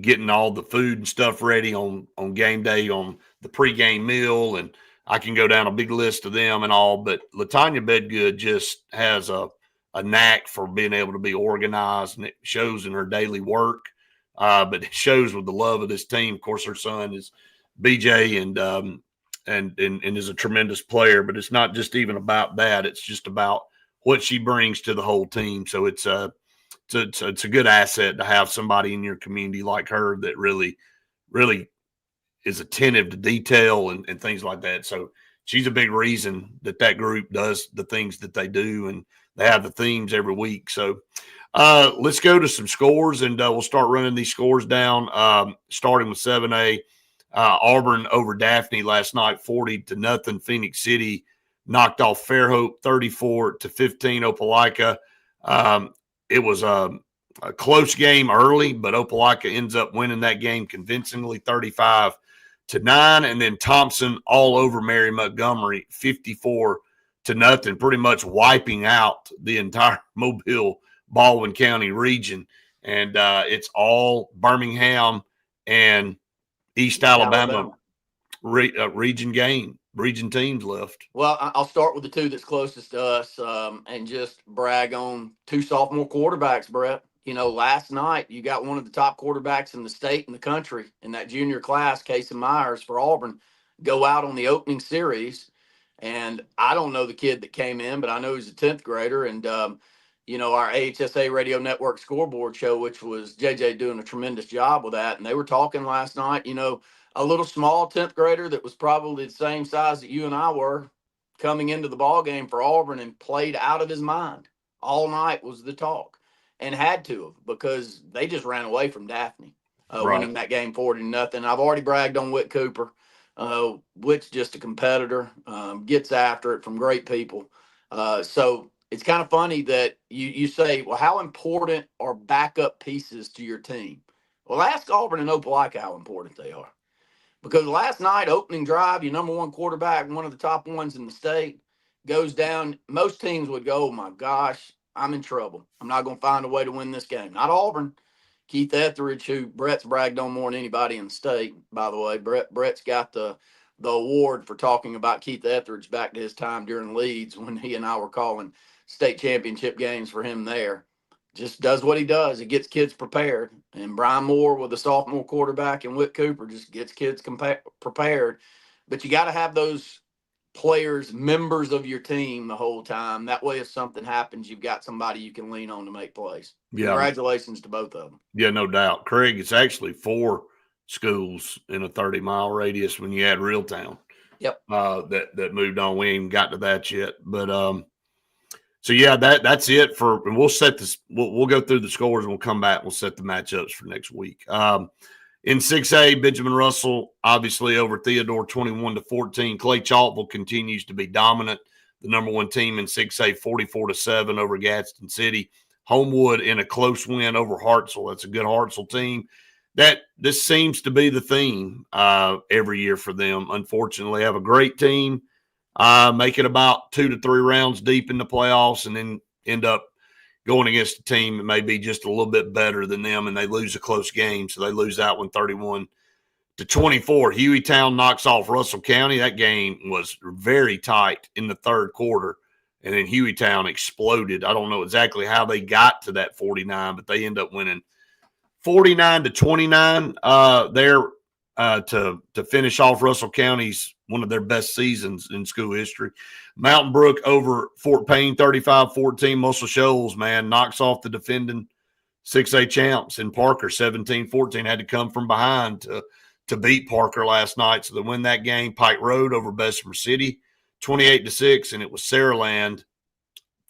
getting all the food and stuff ready on game day, on the pregame meal, and I can go down a big list of them and all. But Latanya Bedgood just has a knack for being able to be organized, and it shows in her daily work. But it shows with the love of this team. Of course, her son is BJ, and is a tremendous player. But it's not just even about that; it's just about what she brings to the whole team. So it's a good asset to have somebody in your community like her that really, really is attentive to detail and things like that. So she's a big reason that group does the things that they do, and they have the themes every week. So let's go to some scores, and we'll start running these scores down, starting with 7A. Auburn over Daphne last night, 40-0. Phoenix City knocked off Fairhope 34-15. Opelika. It was a close game early, but Opelika ends up winning that game convincingly, 35-9. And then Thompson all over Mary Montgomery, 54-0, pretty much wiping out the entire Mobile Baldwin County region. And it's all Birmingham and East Alabama. Region teams left.
Well, I'll start with the two that's closest to us, and just brag on two sophomore quarterbacks, Brett. Last night you got one of the top quarterbacks in the state and the country in that junior class, Casey Myers for Auburn, go out on the opening series. And I don't know the kid that came in, but I know he's a 10th grader. And, our AHSA Radio Network scoreboard show, which was JJ doing a tremendous job with that. And they were talking last night, a little small 10th grader that was probably the same size that you and I were coming into the ball game for Auburn and played out of his mind all night was the talk, and had to have, because they just ran away from Daphne, winning that game 40-0. I've already bragged on Whit Cooper. Whit's just a competitor, gets after it from great people. So it's kind of funny that you say, well, how important are backup pieces to your team? Well, ask Auburn and Opelika how important they are. Because last night, opening drive, your number one quarterback, one of the top ones in the state, goes down. Most teams would go, oh, my gosh, I'm in trouble. I'm not going to find a way to win this game. Not Auburn. Keith Etheridge, who Brett's bragged on more than anybody in the state, by the way. Brett's got the award for talking about Keith Etheridge back to his time during Leeds when he and I were calling state championship games for him there. Just does what he does. He gets kids prepared. And Brian Moore with a sophomore quarterback and Whit Cooper just gets kids prepared. But you got to have those players, members of your team the whole time. That way, if something happens, you've got somebody you can lean on to make plays. Yeah. Congratulations to both of them.
Yeah, no doubt. Craig, it's actually 4 schools in a 30-mile radius when you add Reeltown.
Yep.
That moved on. We ain't even got to that yet. But so yeah, that's it and we'll set this. We'll go through the scores and we'll come back. We'll set the matchups for next week. In 6A, Benjamin Russell, obviously over Theodore 21-14. Clay Chalkville continues to be dominant. The number one team in 6A, 44-7 over Gadsden City. Homewood in a close win over Hartselle. That's a good Hartselle team. This seems to be the theme every year for them. Unfortunately, they have a great team, make it about 2 to 3 rounds deep in the playoffs, and then end up going against a team that may be just a little bit better than them, and they lose a close game. So they lose that one 31-24. Hueytown knocks off Russell County. That game was very tight in the third quarter, and then Hueytown exploded. I don't know exactly how they got to that 49, but they end up winning 49-29 there to finish off Russell County's one of their best seasons in school history. Mountain Brook over Fort Payne 35-14. Muscle Shoals, man, knocks off the defending 6A champs in Parker 17-14. Had to come from behind to beat Parker last night. So they win that game. Pike Road over Bessemer City 28-6, and it was Saraland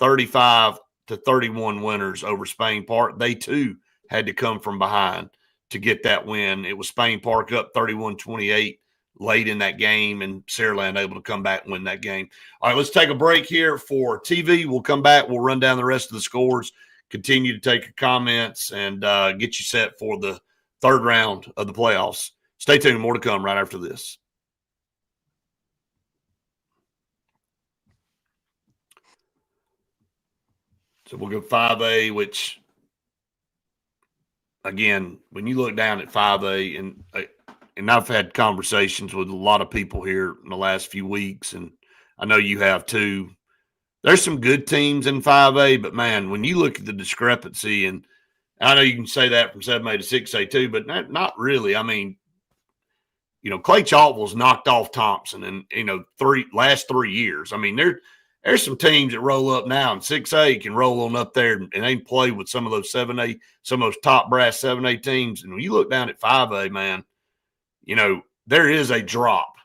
35-31 winners over Spain Park. They too had to come from behind to get that win. It was Spain Park up 31-28 late in that game, and Saraland able to come back and win that game. All right, let's take a break here for TV. We'll come back. We'll run down the rest of the scores, continue to take your comments, and get you set for the third round of the playoffs. Stay tuned. More to come right after this. So we'll go 5A, which, again, when you look down at 5A, and I've had conversations with a lot of people here in the last few weeks, and I know you have too. There's some good teams in 5A, but, man, when you look at the discrepancy, and I know you can say that from 7A to 6A too, but not really. I mean, Clay Chalkville's knocked off Thompson in, last 3 years. I mean, there's some teams that roll up now, and 6A can roll on up there and they play with some of those 7A, some of those top brass 7A teams. And when you look down at 5A, man, there is a drop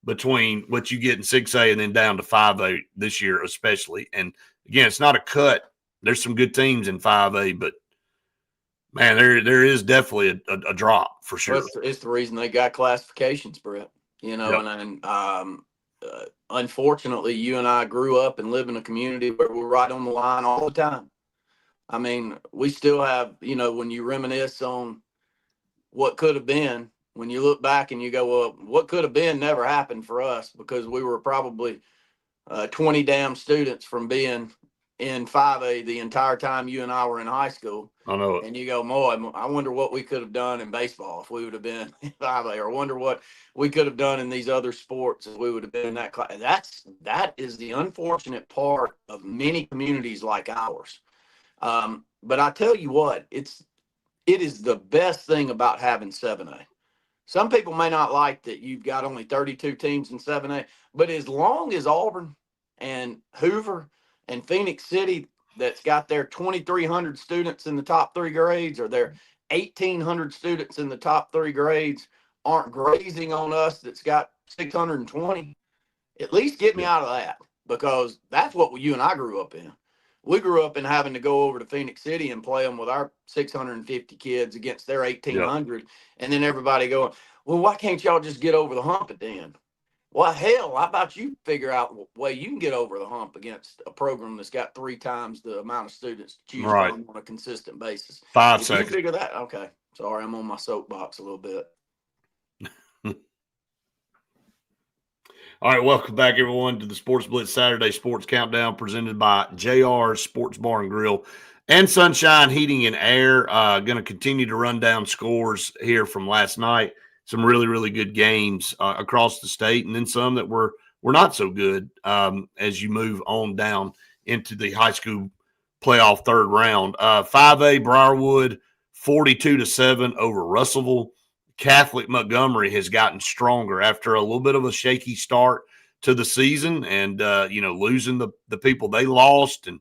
between what you get in 6A and then down to 5A this year especially. And, again, it's not a cut. There's some good teams in 5A, but, man, there is definitely a drop for sure.
It's the reason they got classifications, Brett.
Yep.
And unfortunately, you and I grew up and live in a community where we're right on the line all the time. I mean, we still have, when you reminisce on what could have been, when you look back and you go, well, what could have been never happened for us because we were probably 20 damn students from being in 5A the entire time you and I were in high school.
I know it.
And you go, boy, I wonder what we could have done in baseball if we would have been in 5A, or wonder what we could have done in these other sports if we would have been in that class. That is the unfortunate part of many communities like ours. But I tell you what, it is the best thing about having 7A. Some people may not like that you've got only 32 teams in 7A, but as long as Auburn and Hoover and Phoenix City, that's got their 2,300 students in the top 3 grades, or their 1,800 students in the top 3 grades, aren't grazing on us that's got 620, at least get me out of that, because that's what you and I grew up in. We grew up in having to go over to Phoenix City and play them with our 650 kids against their 1,800. Yep. And then everybody going, well, why can't y'all just get over the hump at the end? Well, hell, how about you figure out a way you can get over the hump against a program that's got 3 times the amount of students to choose from on a consistent basis?
5 seconds.
You figure that? Okay. Sorry, I'm on my soapbox a little bit.
All right, welcome back, everyone, to the Sports Blitz Saturday Sports Countdown presented by JR Sports Bar and Grill and Sunshine Heating and Air. Going to continue to run down scores here from last night. Some really, really good games across the state, and then some that were not so good as you move on down into the high school playoff third round. 5A Briarwood 42-7 over Russellville. Catholic Montgomery has gotten stronger after a little bit of a shaky start to the season, and losing the people they lost, and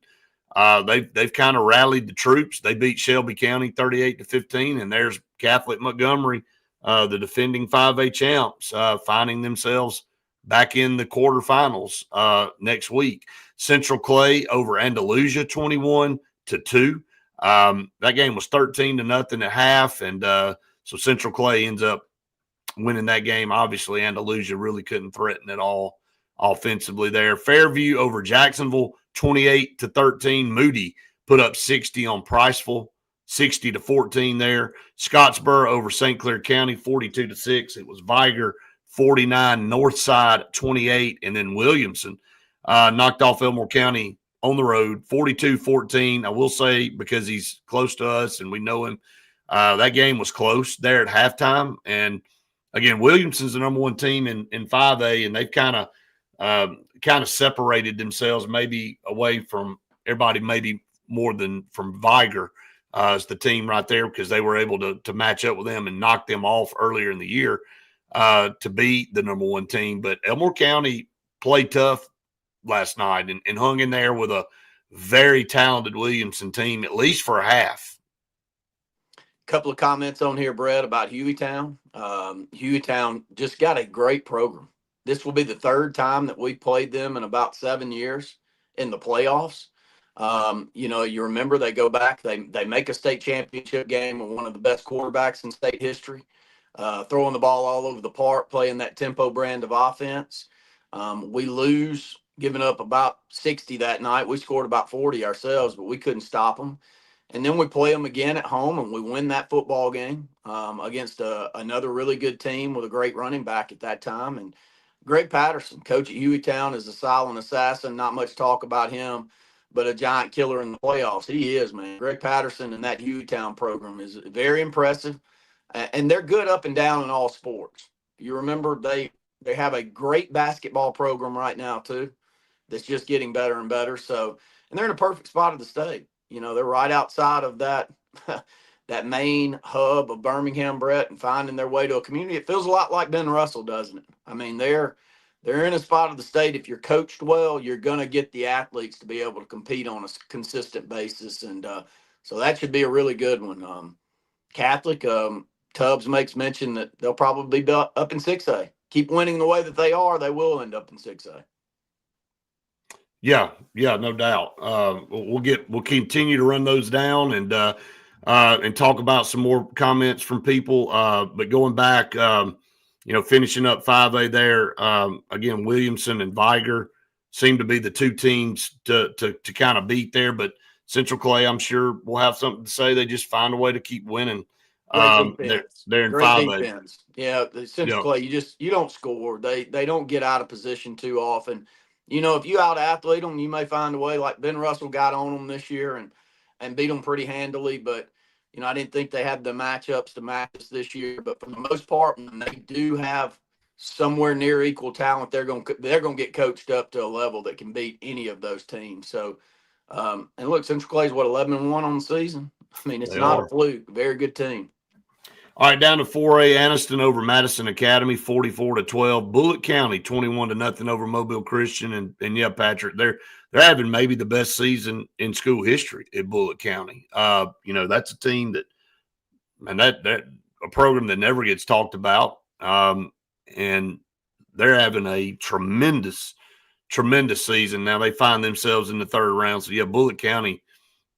they've kind of rallied the troops. They beat Shelby County 38-15, and there's Catholic Montgomery, the defending 5A champs, finding themselves back in the quarterfinals next week. Central Clay over Andalusia 21-2. That game was 13-0 at half, and So Central Clay ends up winning that game. Obviously, Andalusia really couldn't threaten at all offensively there. Fairview over Jacksonville, 28-13. Moody put up 60 on Priceville, 60-14 there. Scottsboro over St. Clair County, 42-6. It was Viger, 49. Northside, 28. And then Williamson knocked off Elmore County on the road, 42-14. I will say, because he's close to us and we know him, that game was close there at halftime. And again, Williamson's the number one team in 5A, and they've kind of separated themselves maybe away from everybody, maybe more than from Viger as the team right there, because they were able to match up with them and knock them off earlier in the year to beat the number one team. But Elmore County played tough last night and hung in there with a very talented Williamson team, at least for a half.
Couple of comments on here, Brett, about Hueytown. Hueytown just got a great program. This will be the third time that we played them in about 7 years in the playoffs. You remember they go back, they make a state championship game with one of the best quarterbacks in state history, throwing the ball all over the park, playing that tempo brand of offense. We lose, giving up about 60 that night. We scored about 40 ourselves, but we couldn't stop them. And then we play them again at home, and we win that football game against another really good team with a great running back at that time. And Greg Patterson, coach at Hueytown, is a silent assassin. Not much talk about him, but a giant killer in the playoffs. He is, man. Greg Patterson and that Hueytown program is very impressive, and they're good up and down in all sports. You remember they have a great basketball program right now too that's just getting better and better. So, and they're in a perfect spot of the state. They're right outside of that that main hub of Birmingham, Brett, and finding their way to a community. It feels a lot like Ben Russell, doesn't it? I mean, they're in a spot of the state. If you're coached well, you're going to get the athletes to be able to compete on a consistent basis. And so that should be a really good one. Catholic, Tubbs makes mention that they'll probably be up in 6A. Keep winning the way that they are, they will end up in 6A.
Yeah, no doubt. We'll continue to run those down and talk about some more comments from people. But going back, finishing up 5A there, again, Williamson and Viger seem to be the two teams to kind of beat there. But Central Clay, I'm sure, will have something to say. They just find a way to keep winning. They're in 5A.
Defense. Yeah, the Central Clay, you don't score. They don't get out of position too often. If you out-athlete them, you may find a way, like Ben Russell got on them this year and beat them pretty handily. But, I didn't think they had the matchups to match us this year. But for the most part, when they do have somewhere near equal talent, they're going to get coached up to a level that can beat any of those teams. So, and look, Central Clay's, 11-1 on the season? I mean, it's not a fluke. Very good team.
All right, down to 4A, Anniston over Madison Academy, 44-12. Bullitt County, 21-0 over Mobile Christian. And yeah, Patrick, they're having maybe the best season in school history at Bullitt County. That's a team that a program that never gets talked about. And they're having a tremendous season. Now they find themselves in the third round. So yeah, Bullitt County,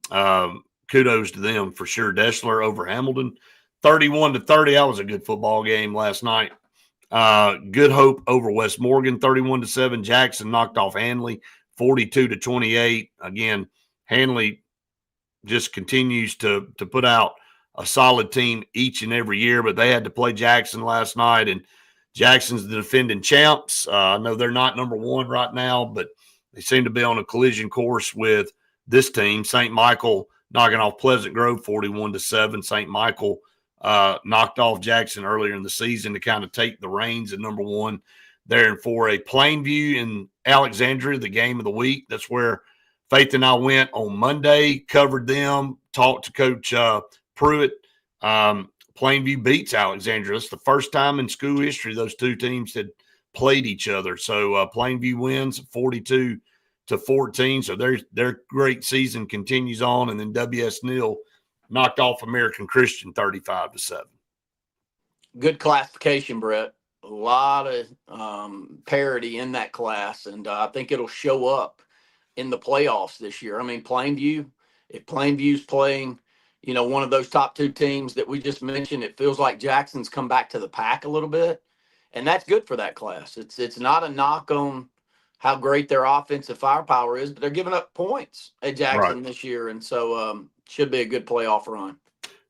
kudos to them for sure. Deshler over Hamilton, 31-30. That was a good football game last night. Good Hope over West Morgan, 31-7. Jackson knocked off Hanley, 42-28. Again, Hanley just continues to put out a solid team each and every year, but they had to play Jackson last night, and Jackson's the defending champs. I know they're not number one right now, but they seem to be on a collision course with this team. St. Michael knocking off Pleasant Grove, 41-7. St. Michael knocked off Jackson earlier in the season to kind of take the reins at number one there in 4A. Plainview and Alexandria, the game of the week. That's where Faith and I went on Monday, covered them, talked to Coach Pruitt. Plainview beats Alexandria. It's the first time in school history those two teams had played each other. So Plainview wins 42-14. So their great season continues on. And then W.S. Neal knocked off American Christian 35-7.
Good classification, Brett. A lot of parity in that class, and I think it'll show up in the playoffs this year. I mean, if Plainview's playing, one of those top two teams that we just mentioned. It feels like Jackson's come back to the pack a little bit, and that's good for that class. It's not a knock on how great their offensive firepower is, but they're giving up points at Jackson this year, and so should be a good playoff run.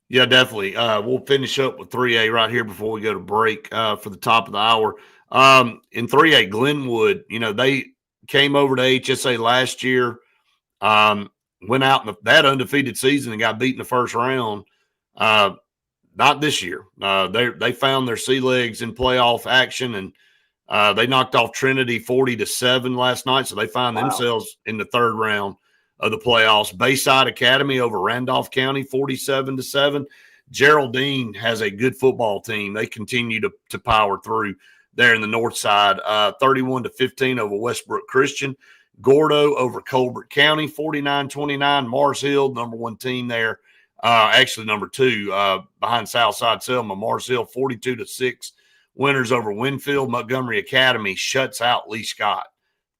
Yeah, definitely. We'll finish up with 3A right here before we go to break for the top of the hour. In 3A, Glenwood, they came over to HSA last year, went out in that undefeated season and got beat in the first round. Not this year. They found their sea legs in playoff action, and they knocked off Trinity 40-7 last night, so they find themselves in the third round of the playoffs. Bayside Academy over Randolph County 47-7. Geraldine has a good football team. They continue to power through there in the north side. 31-15 over Westbrook Christian. Gordo over Colbert County 49-29. Mars Hill, number one team there. Actually number two behind Southside Selma. Mars Hill 42-6. Winners over Winfield. Montgomery Academy shuts out Lee Scott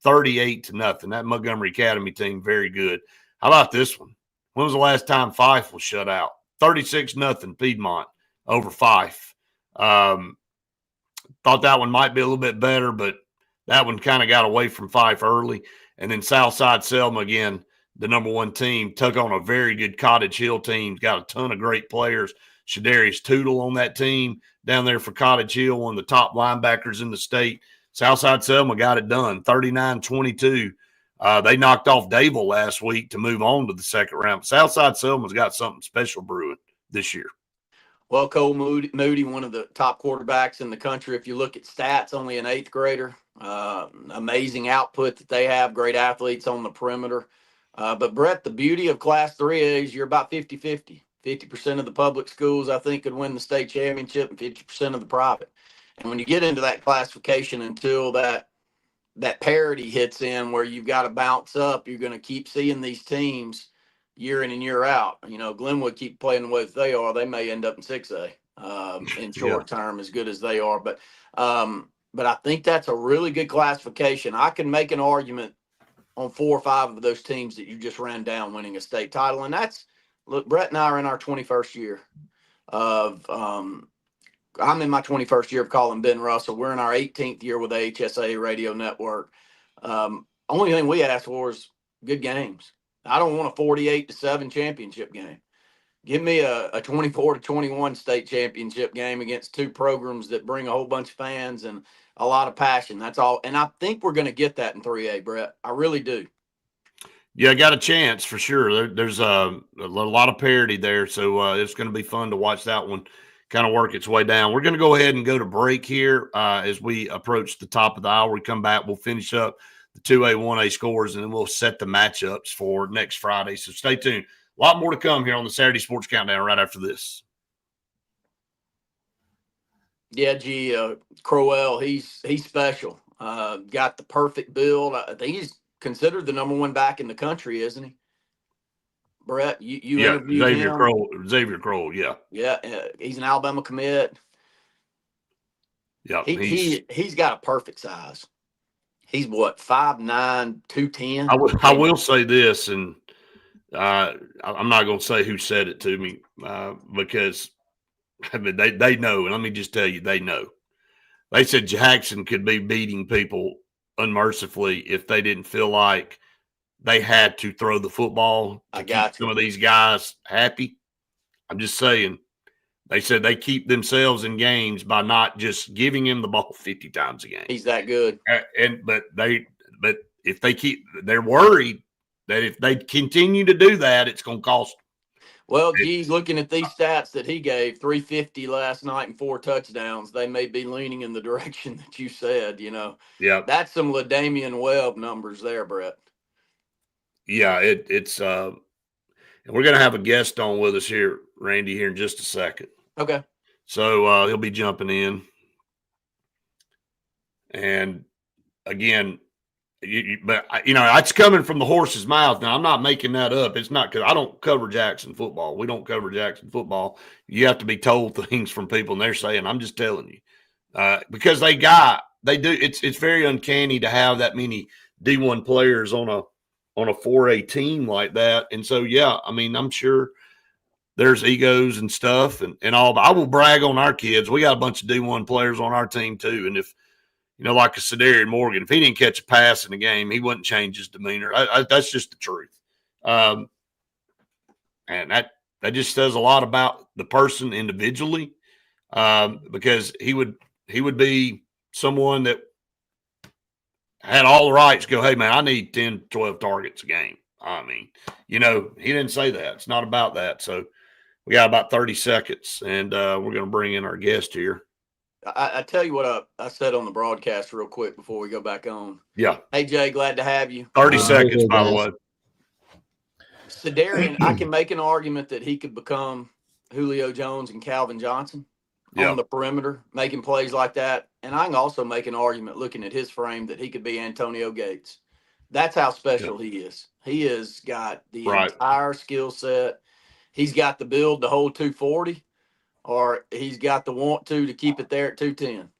38-0. That Montgomery Academy team, very good. How about this one? When was the last time Fife was shut out? 36-0 Piedmont over Fife. Thought that one might be a little bit better, but that one kind of got away from Fife early. And then Southside Selma, again, the number one team, took on a very good Cottage Hill team. Got a ton of great players. Shadarius Tootle on that team down there for Cottage Hill, one of the top linebackers in the state. Southside Selma got it done, 39-22. They knocked off Dable last week to move on to the second round. Southside Selma's got something special brewing this year.
Well, Cole Moody, one of the top quarterbacks in the country. If you look at stats, only an eighth grader. Amazing output that they have, great athletes on the perimeter. But, Brett, the beauty of Class 3A is you're about 50-50. 50% of the public schools, I think, could win the state championship and 50% of the private. And when you get into that classification until that parity hits in where you've got to bounce up, you're going to keep seeing these teams year in and year out. Glenwood keep playing the way that they are. They may end up in 6A in short term, as good as they are. But I think that's a really good classification. I can make an argument on 4 or 5 of those teams that you just ran down winning a state title. And look, Brett and I are in our 21st year of I'm in my 21st year of calling Ben Russell. We're in our 18th year with the HSA radio network. Only thing we ask for is good games. I don't want a 48-7 championship game. Give me a 24-21 state championship game against two programs that bring a whole bunch of fans and a lot of passion. That's all. And I think we're going to get that in 3A, Brett. I really do.
Yeah, I got a chance for sure. There's a lot of parity there, so it's going to be fun to watch that one kind of work its way down. We're going to go ahead and go to break here as we approach the top of the hour. We come back, we'll finish up the 2A, 1A scores, and then we'll set the matchups for next Friday. So stay tuned. A lot more to come here on the Saturday Sports Countdown right after this.
Yeah, Crowell, he's special. Got the perfect build. I think he's considered the number one back in the country, isn't he? Brett, you interviewed him.
Xavier Crowell, yeah.
Yeah, he's an Alabama commit.
Yeah,
he's got a perfect size. He's what, 5'9", 210?
I will say this, and I'm not going to say who said it to me because they know, and let me just tell you, they know. They said Jackson could be beating people unmercifully if they didn't feel like they had to throw the football to keep some of these guys happy. I'm just saying. They said they keep themselves in games by not just giving him the ball 50 times a game.
He's that good.
But if they they're worried that if they continue to do that, it's going to cost them.
Well, geez, looking at these stats that he gave, 350 last night and 4 touchdowns, they may be leaning in the direction that you said,
Yeah.
That's some LaDamian Webb numbers there, Brett.
Yeah, it's and we're going to have a guest on with us here, Randy, here in just a second.
Okay.
So he'll be jumping in. And again, it's coming from the horse's mouth. Now, I'm not making that up. It's not because I don't cover Jackson football. We don't cover Jackson football. You have to be told things from people, and they're saying, I'm just telling you. Because they do. It's very uncanny to have that many D1 players on a 4A team like that. And so, yeah, I mean, I'm sure there's egos and stuff and all. But I will brag on our kids. We got a bunch of D1 players on our team too. And if, like a Cedarian Morgan, if he didn't catch a pass in the game, he wouldn't change his demeanor. That's just the truth. And that just says a lot about the person individually, because he would be someone that had all the rights to go, hey, man, I need 10, 12 targets a game. I mean, he didn't say that. It's not about that. So we got about 30 seconds, and we're going to bring in our guest here.
I tell you what I said on the broadcast real quick before we go back on.
Yeah.
Hey, Jay, glad to have you.
30 seconds, by the way.
Cedarian, I can make an argument that he could become Julio Jones and Calvin Johnson on the perimeter, making plays like that. And I can also make an argument looking at his frame that he could be Antonio Gates. That's how special he is. He has got the entire skill set. He's got the build to hold 240, or he's got the want to keep it there at 210.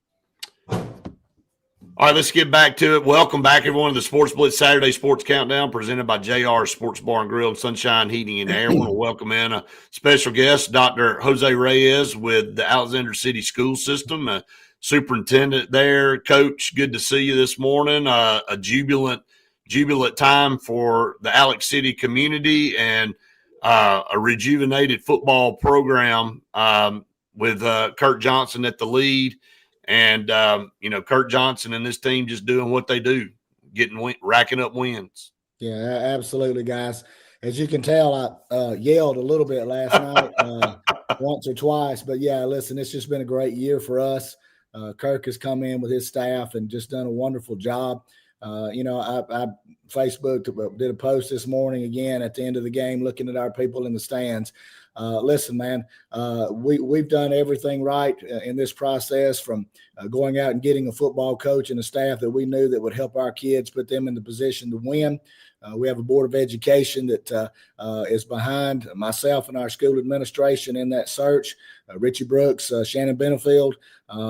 All right, let's get back to it. Welcome back, everyone, to the Sports Blitz Saturday Sports Countdown presented by JR Sports Bar and Grill and Sunshine Heating and Air. I want to welcome in a special guest, Dr. Jose Reyes with the Alexander City School System, a superintendent there. Coach, good to see you this morning. A jubilant time for the Alex City community and a rejuvenated football program with Kirk Johnson at the lead. And, Kirk Johnson and this team just doing what they do, racking up wins.
Yeah, absolutely, guys. As you can tell, I yelled a little bit last night, once or twice. But, yeah, listen, it's just been a great year for us. Kirk has come in with his staff and just done a wonderful job. I Facebook did a post this morning again at the end of the game looking at our people in the stands. Listen, man, we've done everything right in this process, from going out and getting a football coach and a staff that we knew that would help our kids, put them in the position to win. We have a board of education that is behind myself and our school administration in that search. Richie Brooks, Shannon Benefield.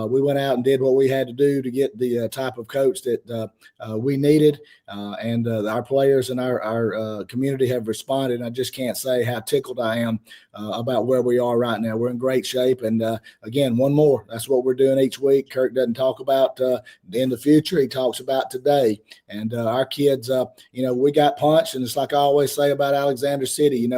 We went out and did what we had to do to get the type of coach that we needed. And our players and our community have responded. I just can't say how tickled I am about where we are right now. We're in great shape. And again, one more. That's what we're doing each week. Kirk doesn't talk about in the future. He talks about today. And our kids, we got punched. And it's like I always say about Alexander City,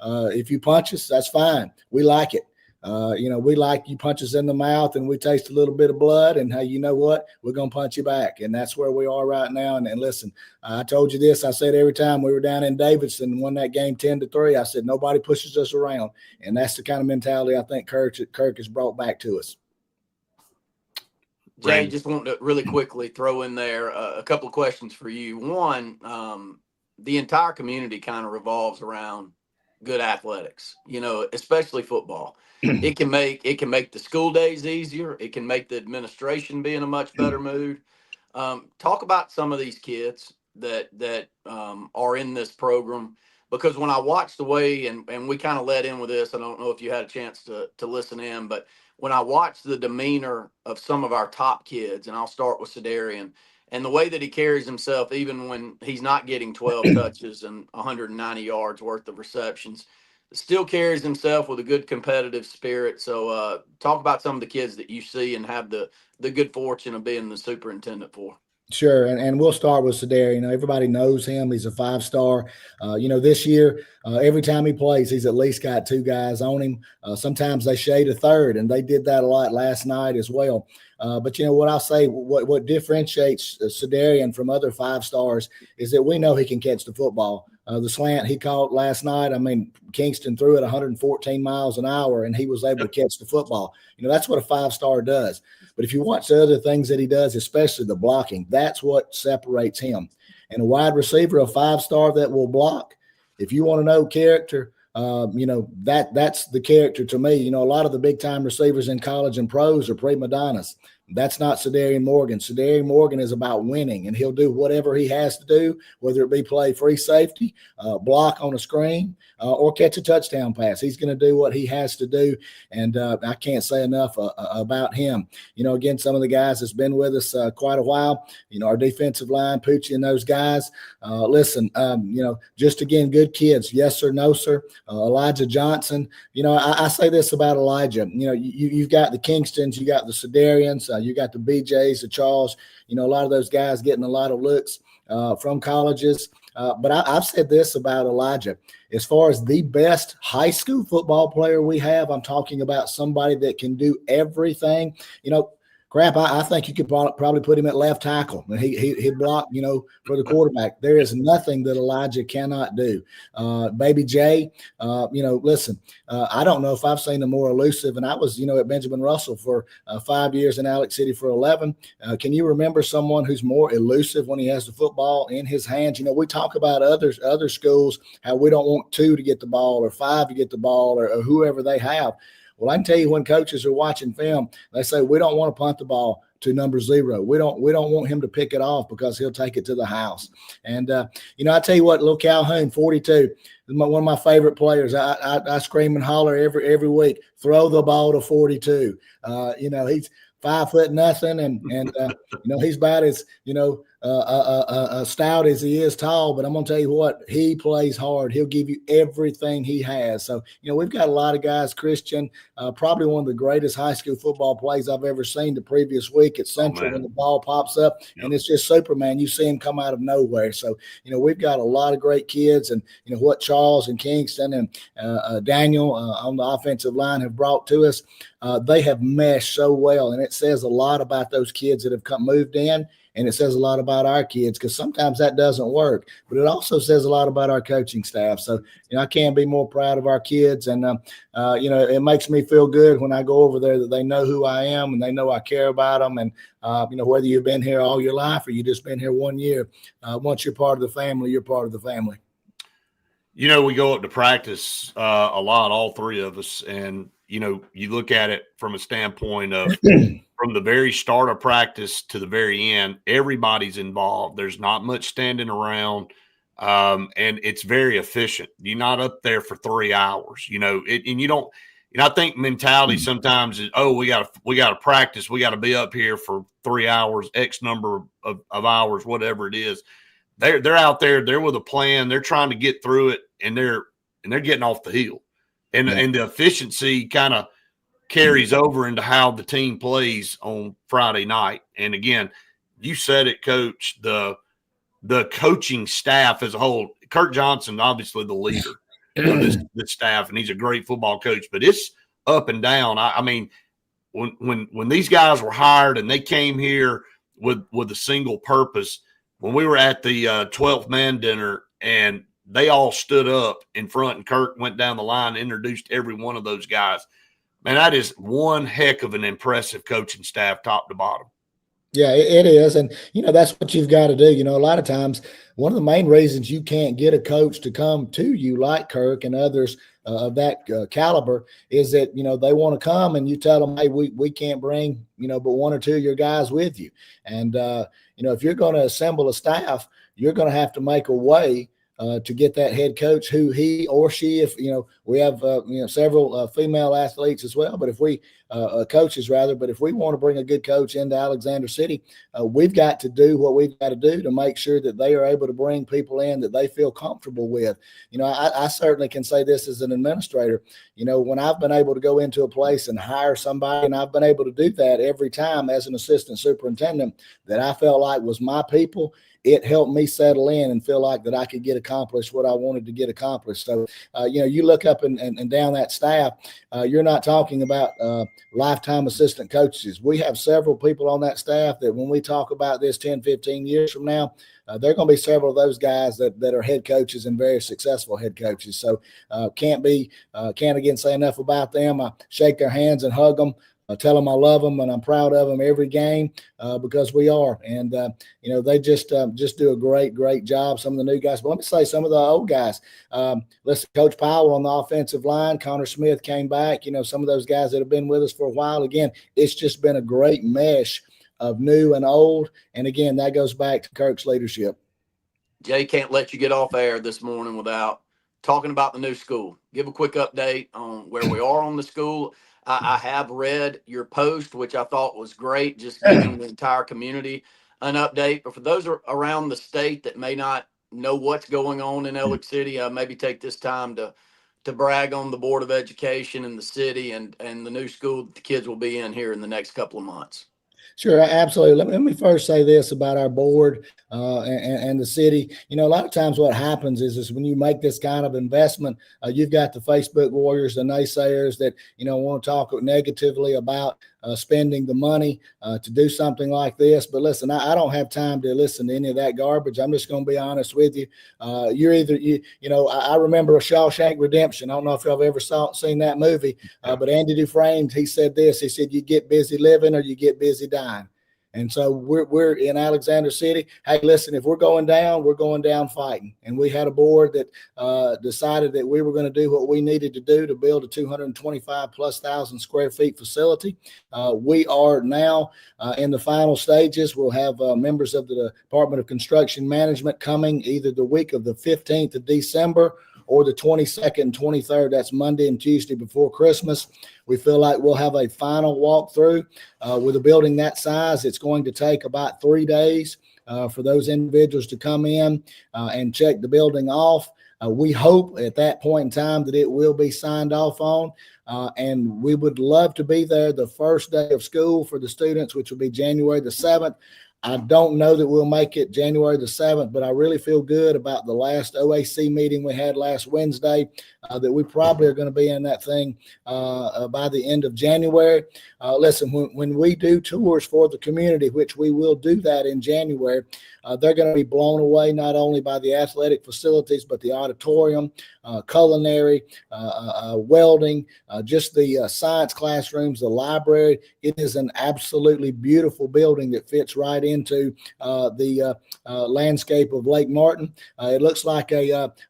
if you punch us, that's fine. We like it. We like you punch us in the mouth and we taste a little bit of blood, and hey, you know what? We're going to punch you back. And that's where we are right now. And listen, I told you this, I said every time we were down in Davidson and won that game 10-3, I said, nobody pushes us around. And that's the kind of mentality I think Kirk has brought back to us.
Jay, just want to really quickly throw in there a couple of questions for you. One, the entire community kind of revolves around good athletics, especially football. It can make the school days easier. It can make the administration be in a much better mood. Talk about some of these kids that are in this program, because when I watched the way, and we kind of led in with this, I don't know if you had a chance to listen in, but when I watched the demeanor of some of our top kids, and I'll start with Cedarian, and the way that he carries himself, even when he's not getting 12 touches and 190 yards worth of receptions, still carries himself with a good competitive spirit. So talk about some of the kids that you see and have the good fortune of being the superintendent for.
Sure, and we'll start with Cedarian. Everybody knows him. He's a 5-star. This year, every time he plays, he's at least got 2 guys on him. Sometimes they shade a third, and they did that a lot last night as well. But what I'll say, what differentiates Cedarian from other 5-stars is that we know he can catch the football. The slant he caught last night, Kingston threw it 114 miles an hour, and he was able to catch the football. That's what a 5-star does. But if you watch the other things that he does, especially the blocking, that's what separates him. And a wide receiver, a 5-star that will block, if you want to know character, that's the character to me. A lot of the big-time receivers in college and pros are prima donnas. That's not Cedarian Morgan. Cedarian Morgan is about winning, and he'll do whatever he has to do, whether it be play free safety, block on a screen, or catch a touchdown pass. He's going to do what he has to do, and I can't say enough about him. Again, some of the guys that's been with us quite a while, our defensive line, Poochie and those guys, listen, just again, good kids. Yes, sir, no, sir. Elijah Johnson. I say this about Elijah. You've got the Kingstons, you got the Cedarians, you got the BJs, the Charles. A lot of those guys getting a lot of looks from colleges. But I've said this about Elijah. As far as the best high school football player we have, I'm talking about somebody that can do everything. I think you could probably put him at left tackle. He'd block, for the quarterback. There is nothing that Elijah cannot do. Baby Jay, listen, I don't know if I've seen a more elusive, and I was, at Benjamin Russell for 5 years and Alex City for 11. Can you remember someone who's more elusive when he has the football in his hands? We talk about other schools, how we don't want 2 to get the ball or 5 to get the ball or whoever they have. Well, I can tell you when coaches are watching film, they say we don't want to punt the ball to number 0. We don't want him to pick it off because he'll take it to the house. And I tell you what, little Calhoun, 42, one of my favorite players. I scream and holler every week. Throw the ball to 42. He's 5 foot nothing, and he's about as stout as he is tall. But I'm gonna tell you what, he plays hard. He'll give you everything he has. So we've got a lot of guys. Christian, probably one of the greatest high school football plays I've ever seen. The previous week at Central, when the ball pops up, and it's just Superman. You see him come out of nowhere. So we've got a lot of great kids, and what Charles and Kingston and Daniel on the offensive line have brought to us. They have meshed so well, and it says a lot about those kids that have moved in, and it says a lot about our kids, because sometimes that doesn't work, but it also says a lot about our coaching staff. So, I can't be more proud of our kids, and it makes me feel good when I go over there that they know who I am and they know I care about them. And whether you've been here all your life or you just been here 1 year, once you're part of the family, you're part of the family.
We go up to practice a lot, all 3 of us, and you look at it from a standpoint of from the very start of practice to the very end, everybody's involved. There's not much standing around, and it's very efficient. You're not up there for 3 hours, and you don't. I think mentality sometimes is, we got to practice. We got to be up here for 3 hours, X number of hours, whatever it is. They're out there. They're with a plan. They're trying to get through it, and they're getting off the hill. And the efficiency kind of carries over into how the team plays on Friday night. And again, you said it, Coach, the coaching staff as a whole. Kirk Johnson, obviously the leader of this staff, and he's a great football coach, but it's up and down. I mean, when these guys were hired and they came here with a single purpose, when we were at the 12th man dinner and they all stood up in front and Kirk went down the line and introduced every one of those guys. Man, that is one heck of an impressive coaching staff, top to bottom.
Yeah, it is. And, that's what you've got to do. A lot of times, one of the main reasons you can't get a coach to come to you like Kirk and others of that caliber is that, they want to come and you tell them, hey, we can't bring, but 1 or 2 of your guys with you. And, if you're going to assemble a staff, you're going to have to make a way to get that head coach who he or she, if we have several female athletes as well, but if we coaches rather, but if we want to bring a good coach into Alexander City, we've got to do what we've got to do to make sure that they are able to bring people in that they feel comfortable with. I certainly can say this as an administrator. When I've been able to go into a place and hire somebody, and I've been able to do that every time as an assistant superintendent that I felt like was my people, it helped me settle in and feel like that I could get accomplished what I wanted to get accomplished. So, you look up and down that staff, you're not talking about lifetime assistant coaches. We have several people on that staff that when we talk about this 10, 15 years from now, there are going to be several of those guys that are head coaches and very successful head coaches. So can't again say enough about them. I shake their hands and hug them. tell them I love them and I'm proud of them every game because we are. And, they just do a great job. Some of the new guys, but let me say some of the old guys. Listen, Coach Powell on the offensive line, Connor Smith came back, some of those guys that have been with us for a while. Again, it's just been a great mesh of new and old. And again, that goes back to Kirk's leadership.
Jay, can't let you get off air this morning without talking about the new school. Give a quick update on where we are on the school. I have read your post, which I thought was great, just giving the entire community an update. But for those around the state that may not know what's going on in Elliott City, maybe take this time to brag on the Board of Education and the city and the new school that the kids will be in here in the next couple of months.
Sure, absolutely. Let me first say this about our board and the city. A lot of times what happens is when you make this kind of investment, you've got the Facebook warriors, the naysayers that, want to talk negatively about spending the money to do something like this. But listen, I don't have time to listen to any of that garbage. I'm just going to be honest with you. You're either, I remember a Shawshank Redemption. I don't know if y'all have ever seen that movie, but Andy Dufresne, he said this. He said, you get busy living or you get busy dying. And so we're in Alexander City. Hey, listen, if we're going down fighting. And we had a board that decided that we were going to do what we needed to do to build a 225,000+ square feet facility. We are now in the final stages. We'll have members of the Department of Construction Management coming either the week of the 15th of December or the 22nd and 23rd. That's Monday and Tuesday before Christmas. We feel like we'll have a final walkthrough with a building that size. It's going to take about 3 days for those individuals to come in and check the building off. We hope at that point in time that it will be signed off on. And we would love to be there the first day of school for the students, which will be January the 7th. I don't know that we'll make it January the 7th, but I really feel good about the last OAC meeting we had last Wednesday, that we probably are going to be in that thing by the end of January. Listen, when we do tours for the community, which we will do that in January, they're going to be blown away not only by the athletic facilities, but the auditorium, culinary, welding, just the science classrooms, the library. It is an absolutely beautiful building that fits right into the landscape of Lake Martin. It looks like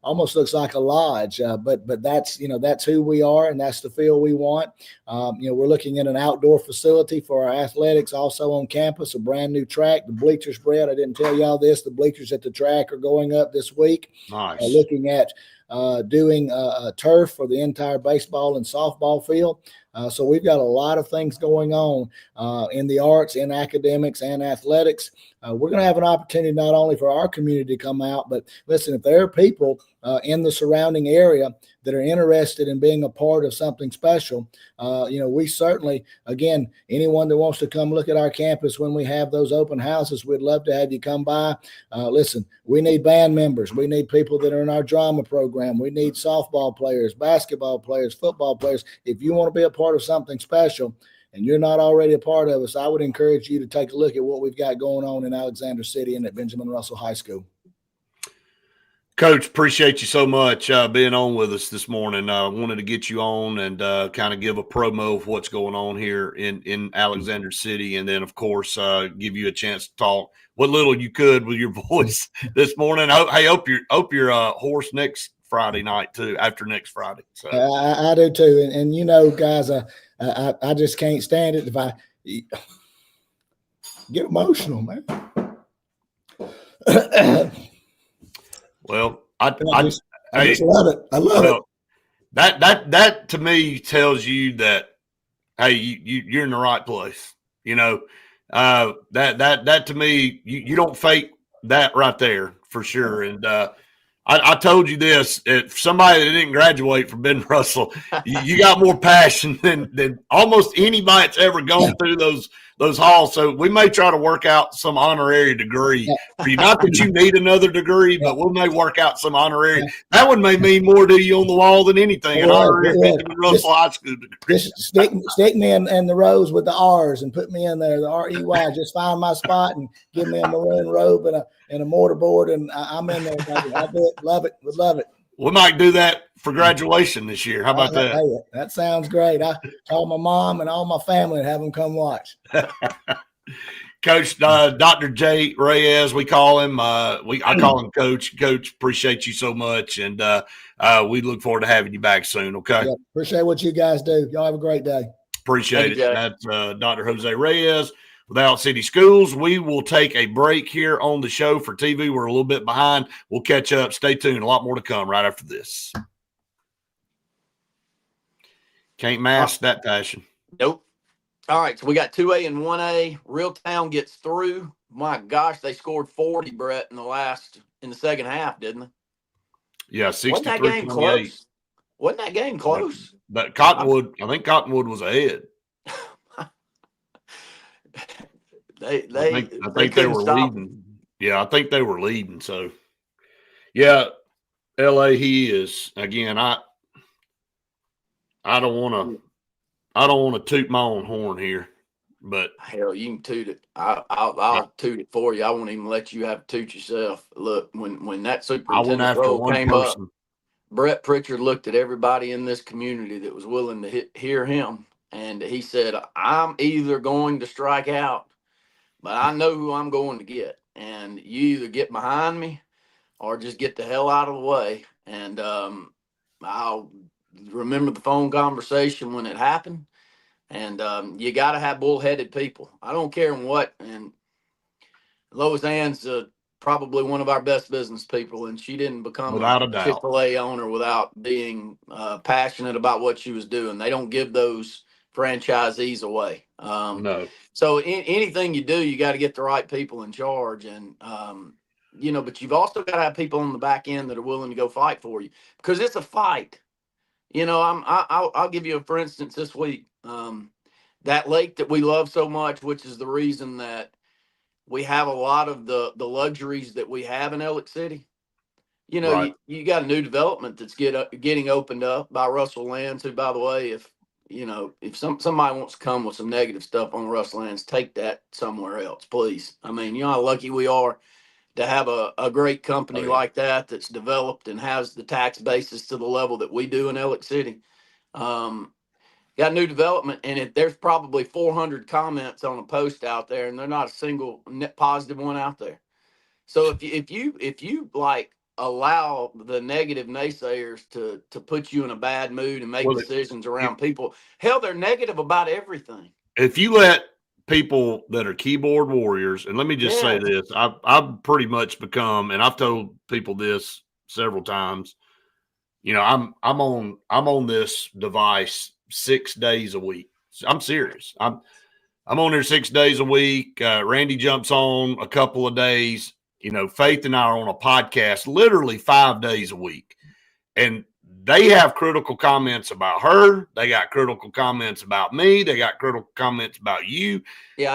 almost looks like a lodge, but that's that's who we are and that's the feel we want. We're looking at an outdoor facility for our athletics, also on campus, a brand new track. The bleachers, Brett, I didn't tell y'all this. The bleachers at the track are going up this week.
Nice.
Looking at doing a turf for the entire baseball and softball field. So we've got a lot of things going on in the arts, in academics, and athletics. We're going to have an opportunity not only for our community to come out, but listen, if there are people in the surrounding area that are interested in being a part of something special, we certainly, again, anyone that wants to come look at our campus when we have those open houses, we'd love to have you come by. Listen, we need band members. We need people that are in our drama program. We need softball players, basketball players, football players. If you want to be a part of something special, and you're not already a part of us, I would encourage you to take a look at what we've got going on in Alexander City and at Benjamin Russell High School.
Coach, appreciate you so much being on with us this morning. Wanted to get you on and kind of give a promo of what's going on here in Alexander City, and then, of course, give you a chance to talk what little you could with your voice this morning. I hope you're hoarse next Friday night too, after next Friday. So
I do too, and guys, I just can't stand it if I get emotional, man.
Well, I
just love it. I love it.
That to me tells you that, hey, you're in the right place. That to me, you don't fake that right there for sure. And I told you this: if somebody that didn't graduate from Ben Russell, you got more passion than almost anybody that's ever gone through those halls. So we may try to work out some honorary degree for you. Not that you need another degree, but we may work out some honorary. That one may mean more to you on the wall than anything. An honorary Benjamin Russell High School degree.
Just stick me in the rows with the R's and put me in there, the REY. Just find my spot and give me a maroon robe and a mortarboard, and I'm in there. I love it. Would love it.
We might do that for graduation this year. How about that?
Hey, that sounds great. I call my mom and all my family and have them come watch.
Coach Dr. Jay Reyes, we call him. I call him Coach. Coach, appreciate you so much, and we look forward to having you back soon. Okay.
Yeah, appreciate what you guys do. Y'all have a great day.
Appreciate it. That's Dr. Jose Reyes with Allen City Schools. We will take a break here on the show for TV. We're a little bit behind. We'll catch up. Stay tuned. A lot more to come right after this. Can't mask that passion.
Nope. All right, so we got 2A and 1A. Reeltown gets through. My gosh, they scored 40, Brett, in the second half, didn't they?
Yeah, 63-28.
Wasn't that game close? Wasn't that game close?
But Cottonwood, I think Cottonwood was ahead.
I
think they were leading. Yeah, I think they were leading. So, yeah, LA, he is again. I don't want to toot my own horn here, but
hell, you can toot it. I'll toot it for you. I won't even let you have to toot yourself. Look, when that superintendent role came up, Brett Pritchard looked at everybody in this community that was willing to hear him, and he said, "I'm either going to strike out, but I know who I'm going to get, and you either get behind me or just get the hell out of the way." And I'll remember the phone conversation when it happened. And you got to have bullheaded people. I don't care what. And Lois Ann's probably one of our best business people, and she didn't become
without
a Chick-fil-A owner without being passionate about what she was doing. They don't give those franchisees away.
No.
So anything you do, you got to get the right people in charge. And, but you've also got to have people on the back end that are willing to go fight for you, because it's a fight. I'll give you for instance, this week, that lake that we love so much, which is the reason that we have a lot of the luxuries that we have in Elliott City.
Right.
You got a new development that's getting opened up by Russell Lands, who, by the way, if somebody wants to come with some negative stuff on Russell Lands, take that somewhere else, please. I mean, you know how lucky we are to have a great company like that that's developed and has the tax basis to the level that we do in Elliott City. Got new development, and there's probably 400 comments on a post out there, and there's not a single positive one out there. So if you like allow the negative naysayers to put you in a bad mood and make decisions around people, hell, they're negative about everything.
If you let people that are keyboard warriors, and let me just say this, I've pretty much become, and I've told people this several times, I'm on this device 6 days a week. I'm serious. I'm on there 6 days a week. Randy jumps on a couple of days. Faith and I are on a podcast literally 5 days a week. And they have critical comments about her. They got critical comments about me. They got critical comments about you.
Yeah,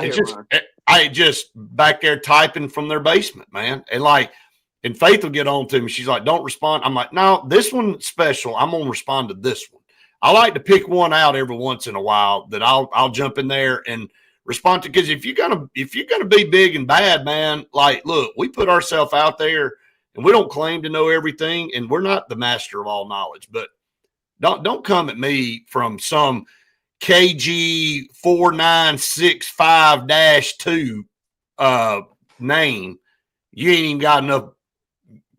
I just back there typing from their basement, man. And Faith will get on to me. She's like, "Don't respond." I'm like, "No, this one's special. I'm gonna respond to this one." I like to pick one out every once in a while that I'll jump in there and respond to, because if you're gonna be big and bad, man, like, look, we put ourselves out there and we don't claim to know everything, and we're not the master of all knowledge. But don't come at me from some KG 4965-2 name. You ain't even got enough,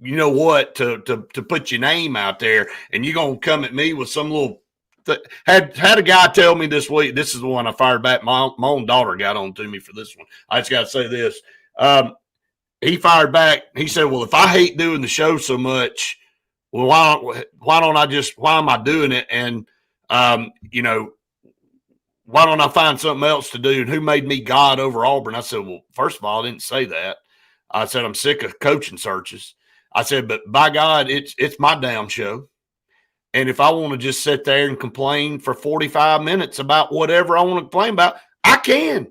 to put your name out there, and you're gonna come at me with some little. Had a guy tell me this week. This is the one I fired back. My own daughter got on to me for this one. I just got to say this. He fired back. He said, "Well, if I hate doing the show so much, well, why am I doing it? And why don't I find something else to do? And who made me God over Auburn?" I said, "Well, first of all, I didn't say that. I said I'm sick of coaching searches. I said, but by God, it's my damn show. And if I want to just sit there and complain for 45 minutes about whatever I want to complain about, I can.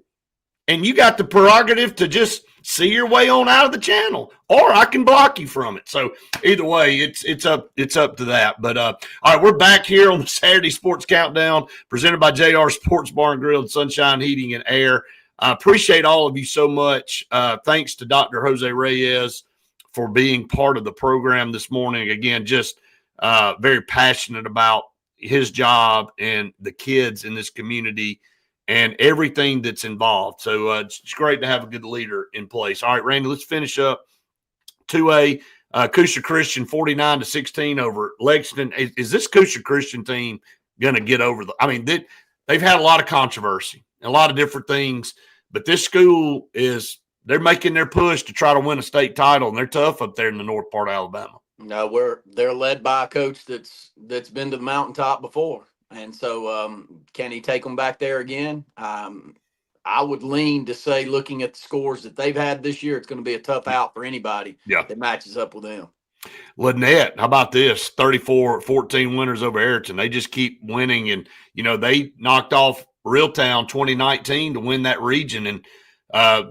And you got the prerogative to just see your way on out of the channel, or I can block you from it. So either way, it's up to that. But all right, we're back here on the Saturday Sports Countdown, presented by JR Sports Bar and Grill and Sunshine Heating and Air. I appreciate all of you so much. Thanks to Dr. Jose Reyes for being part of the program this morning. Again, just very passionate about his job and the kids in this community and everything that's involved. So it's great to have a good leader in place. All right, Randy, let's finish up 2A. Coosa Christian 49-16 over Lexington. Is this Coosa Christian team going to get over I mean, they've had a lot of controversy and a lot of different things, but this school they're making their push to try to win a state title, and they're tough up there in the north part of Alabama.
No, they're led by a coach that's been to the mountaintop before, and so can he take them back there again? I would lean to say, looking at the scores that they've had this year, it's going to be a tough out for anybody that matches up with them.
Lynette, how about this? 34-14 winners over Ayrton. They just keep winning, and they knocked off Reeltown 2019 to win that region. And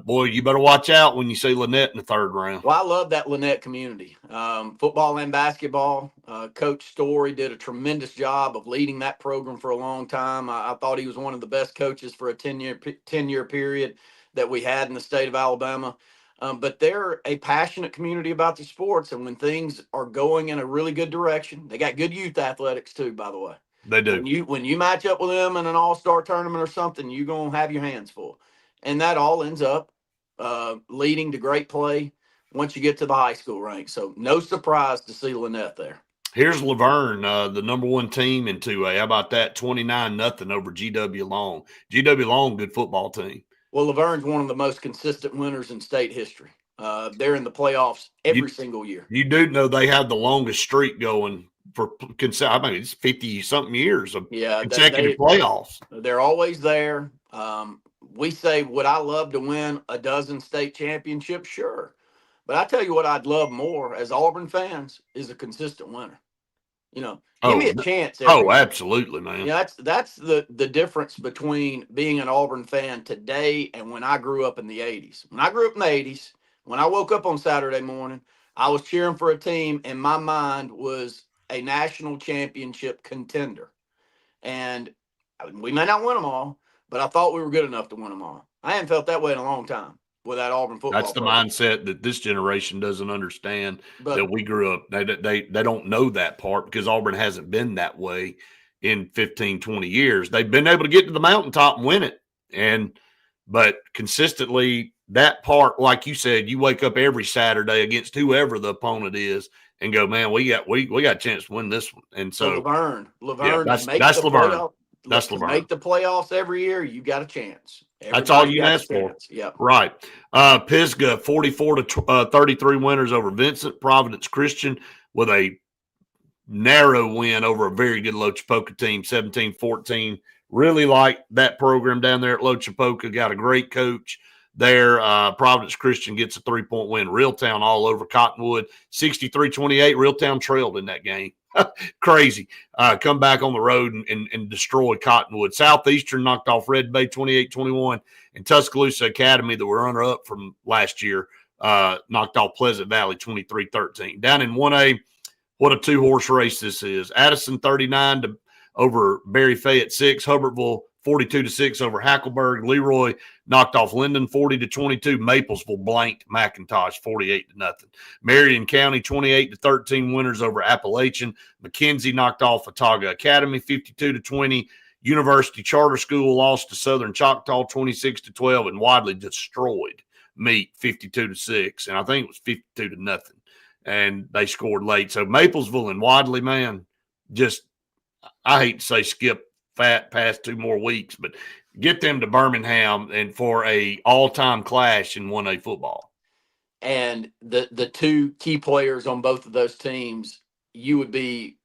boy, you better watch out when you see Lynette in the third round.
Well, I love that Lynette community, football and basketball. Coach Story did a tremendous job of leading that program for a long time. I thought he was one of the best coaches for a 10-year period that we had in the state of Alabama. But they're a passionate community about the sports, and when things are going in a really good direction, they got good youth athletics too, by the way.
They do.
When you match up with them in an all-star tournament or something, you're going to have your hands full. And that all ends up leading to great play once you get to the high school ranks. So no surprise to see Lynette there.
Here's Laverne, the number one team in 2A. How about that? 29-0 over GW Long. GW Long, good football team.
Well, Laverne's one of the most consistent winners in state history. They're in the playoffs every single year.
You do know they have the longest streak going for it's 50-something years of consecutive playoffs.
They're always there. We say, would I love to win a dozen state championships? Sure. But I tell you what I'd love more as Auburn fans is a consistent winner. Give me a chance.
Absolutely, man.
That's the difference between being an Auburn fan today and when I grew up in the 80s. When I grew up in the 80s, when I woke up on Saturday morning, I was cheering for a team, and my mind was a national championship contender. And we may not win them all, but I thought we were good enough to win them all. I haven't felt that way in a long time with that Auburn football.
That's the mindset that this generation doesn't understand, that we grew up. They don't know that part because Auburn hasn't been that way in 15, 20 years. They've been able to get to the mountaintop and win it. But consistently, that part, like you said, you wake up every Saturday against whoever the opponent is and go, man, we got a chance to win this one. And so
Laverne,
that's Laverne.
That's Laverne. Make the playoffs every year, you got a chance.
That's all you ask for.
Yeah.
Right. Pisgah, 44-33 winners over Vincent. Providence Christian with a narrow win over a very good Lochapoka team, 17-14. Really like that program down there at Lochapoka. Got a great coach there. Providence Christian gets a 3-point win. Reeltown all over Cottonwood, 63-28. Reeltown trailed in that game. Crazy. Come back on the road and destroy Cottonwood. Southeastern knocked off Red Bay 28-21, and Tuscaloosa Academy, that were runner-up from last year, knocked off Pleasant Valley 23-13. Down in 1A, what a two-horse race this is. Addison 39 over Berry Fayette 6. Hubbartville 42-6 over Hackleburg. Leroy knocked off Linden 40-22. Maplesville blanked McIntosh 48-0. Marion County 28-13 winners over Appalachian. McKenzie knocked off Watauga Academy 52-20. University Charter School lost to Southern Choctaw 26-12, and Wadley destroyed Meade 52-6, and I think it was 52-0. And they scored late. So Maplesville and Wadley, man, just I hate to say skip past 2 more weeks, but get them to Birmingham and for a all-time clash in 1A football.
And the two key players on both of those teams, you would be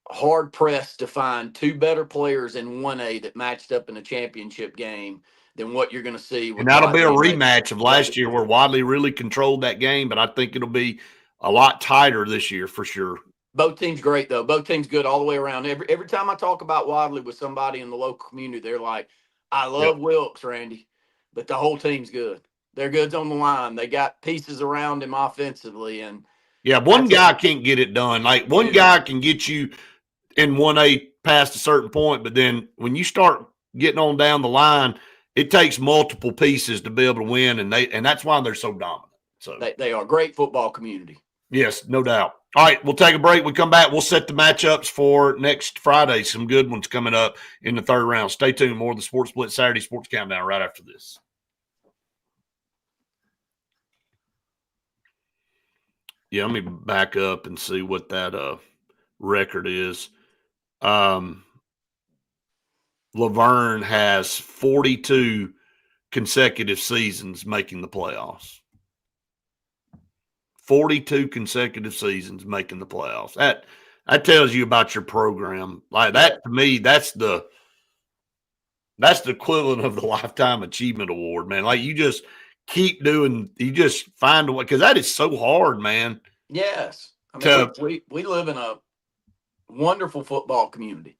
hard-pressed to find 2 better players in 1A that matched up in a championship game than what you're going to see.
And that'll be a rematch of last year where Wadley really controlled that game, but I think it'll be a lot tighter this year for sure.
Both teams great, though. Both teams good all the way around. Every time I talk about Wadley with somebody in the local community, they're like, I love Wilkes, Randy, but the whole team's good. They're good on the line. They got pieces around him offensively. And
one guy can't get it done. Like one guy can get you in 1A past a certain point, but then when you start getting on down the line, it takes multiple pieces to be able to win, and that's why they're so dominant. So
they are a great football community.
Yes, no doubt. All right, we'll take a break. We come back. We'll set the matchups for next Friday. Some good ones coming up in the third round. Stay tuned. More of the Sports Blitz Saturday Sports Countdown right after this. Yeah, let me back up and see what that record is. Laverne has 42 consecutive seasons making the playoffs. 42 consecutive seasons making the playoffs. That tells you about your program. Like that to me, that's the equivalent of the Lifetime Achievement Award, man. Like you just keep doing, you just find a way, because that is so hard, man.
Yes. I mean, we live in a wonderful football community.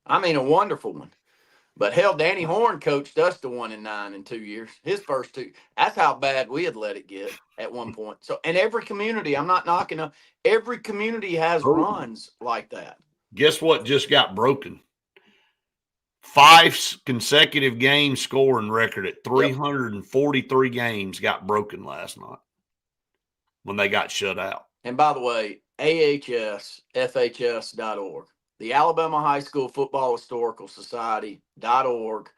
I mean, a wonderful one. But hell, Danny Horn coached us to 1-9 in 2 years. His first two. That's how bad we had let it get at one point. So, and every community, I'm not knocking up. Every community has runs like that.
Guess what just got broken? 5 consecutive game scoring record at 343 games got broken last night when they got shut out.
And by the way, AHSFHS.org. The Alabama High School Football Historical Society.org.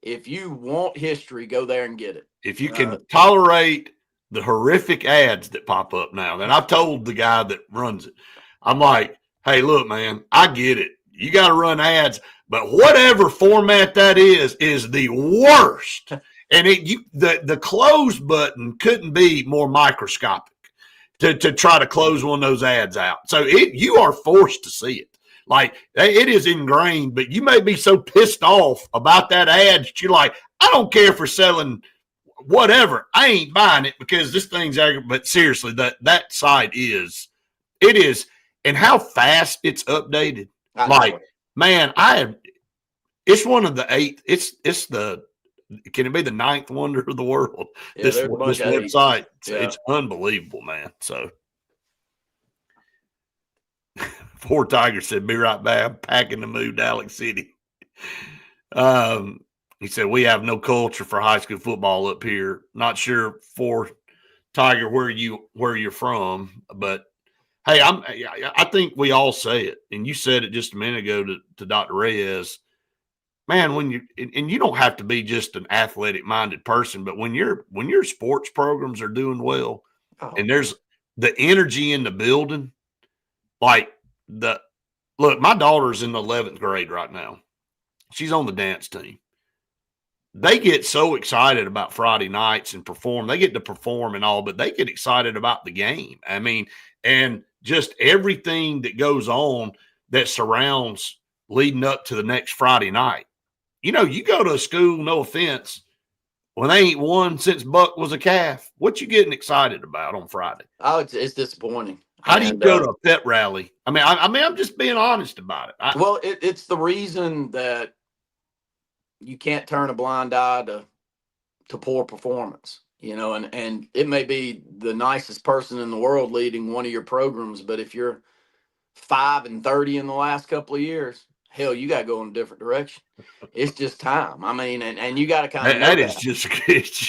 If you want history, go there and get it.
If you can tolerate the horrific ads that pop up now, then I've told the guy that runs it, I'm like, hey, look, man, I get it. You got to run ads, but whatever format that is the worst. And the close button couldn't be more microscopic to try to close one of those ads out. So you are forced to see it. Like, it is ingrained, but you may be so pissed off about that ad that you're like, I don't care for selling whatever. I ain't buying it because this thing's – but seriously, that site is – it is – and how fast it's updated. Like, man, it's one of the 8 – it's the – can it be the 9th wonder of the world?
Yeah,
this website.
Yeah.
It's unbelievable, man. So – Poor Tiger said, be right back. I'm packing to move to Alex City. He said, we have no culture for high school football up here. Not sure for Tiger where you're from, but hey, I think we all say it. And you said it just a minute ago to Dr. Reyes. Man, when you don't have to be just an athletic minded person, but when your sports programs are doing well and there's the energy in the building, like, look, my daughter's in the 11th grade right now. She's on the dance team. They get so excited about Friday nights and perform. They get to perform and all, but they get excited about the game. I mean, and just everything that goes on that surrounds leading up to the next Friday night. You know, you go to a school, no offense, when they ain't won since Buck was a calf, what you getting excited about on Friday?
Oh, it's disappointing.
How do you go to a pet rally? I mean, I'm just being honest about it.
Well, it's the reason that you can't turn a blind eye to poor performance, you know, and it may be the nicest person in the world leading one of your programs, but if you're 5-30 in the last couple of years, hell, you got to go in a different direction. It's just time. I mean, and you got to kind of know
it's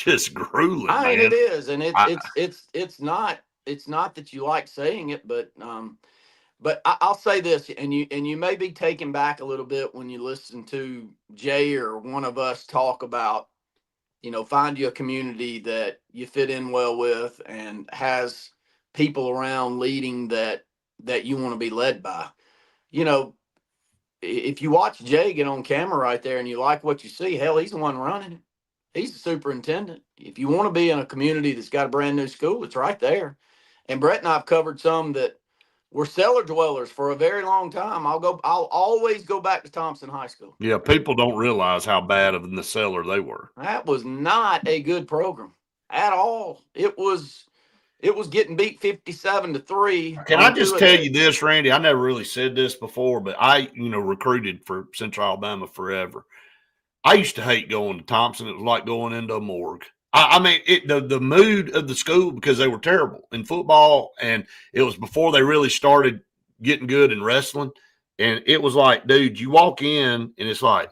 just grueling.
I mean,
man.
it is, and it's not that you like saying it, but I'll say this, and you may be taken back a little bit when you listen to Jay or one of us talk about, you know, find you a community that you fit in well with and has people around leading that you want to be led by. You know, if you watch Jay get on camera right there and you like what you see, hell, he's the one running it. He's the superintendent. If you want to be in a community that's got a brand new school, it's right there. And Brett and I've covered some that were cellar dwellers for a very long time. I'll always go back to Thompson High School.
Yeah, people don't realize how bad of in the cellar they were.
That was not a good program at all. It was getting beat 57-3.
Can I just tell you this, Randy? I never really said this before, but I, recruited for Central Alabama forever. I used to hate going to Thompson. It was like going into a morgue. I mean, the mood of the school, because they were terrible in football, and it was before they really started getting good in wrestling. And it was like, dude, you walk in, and it's like,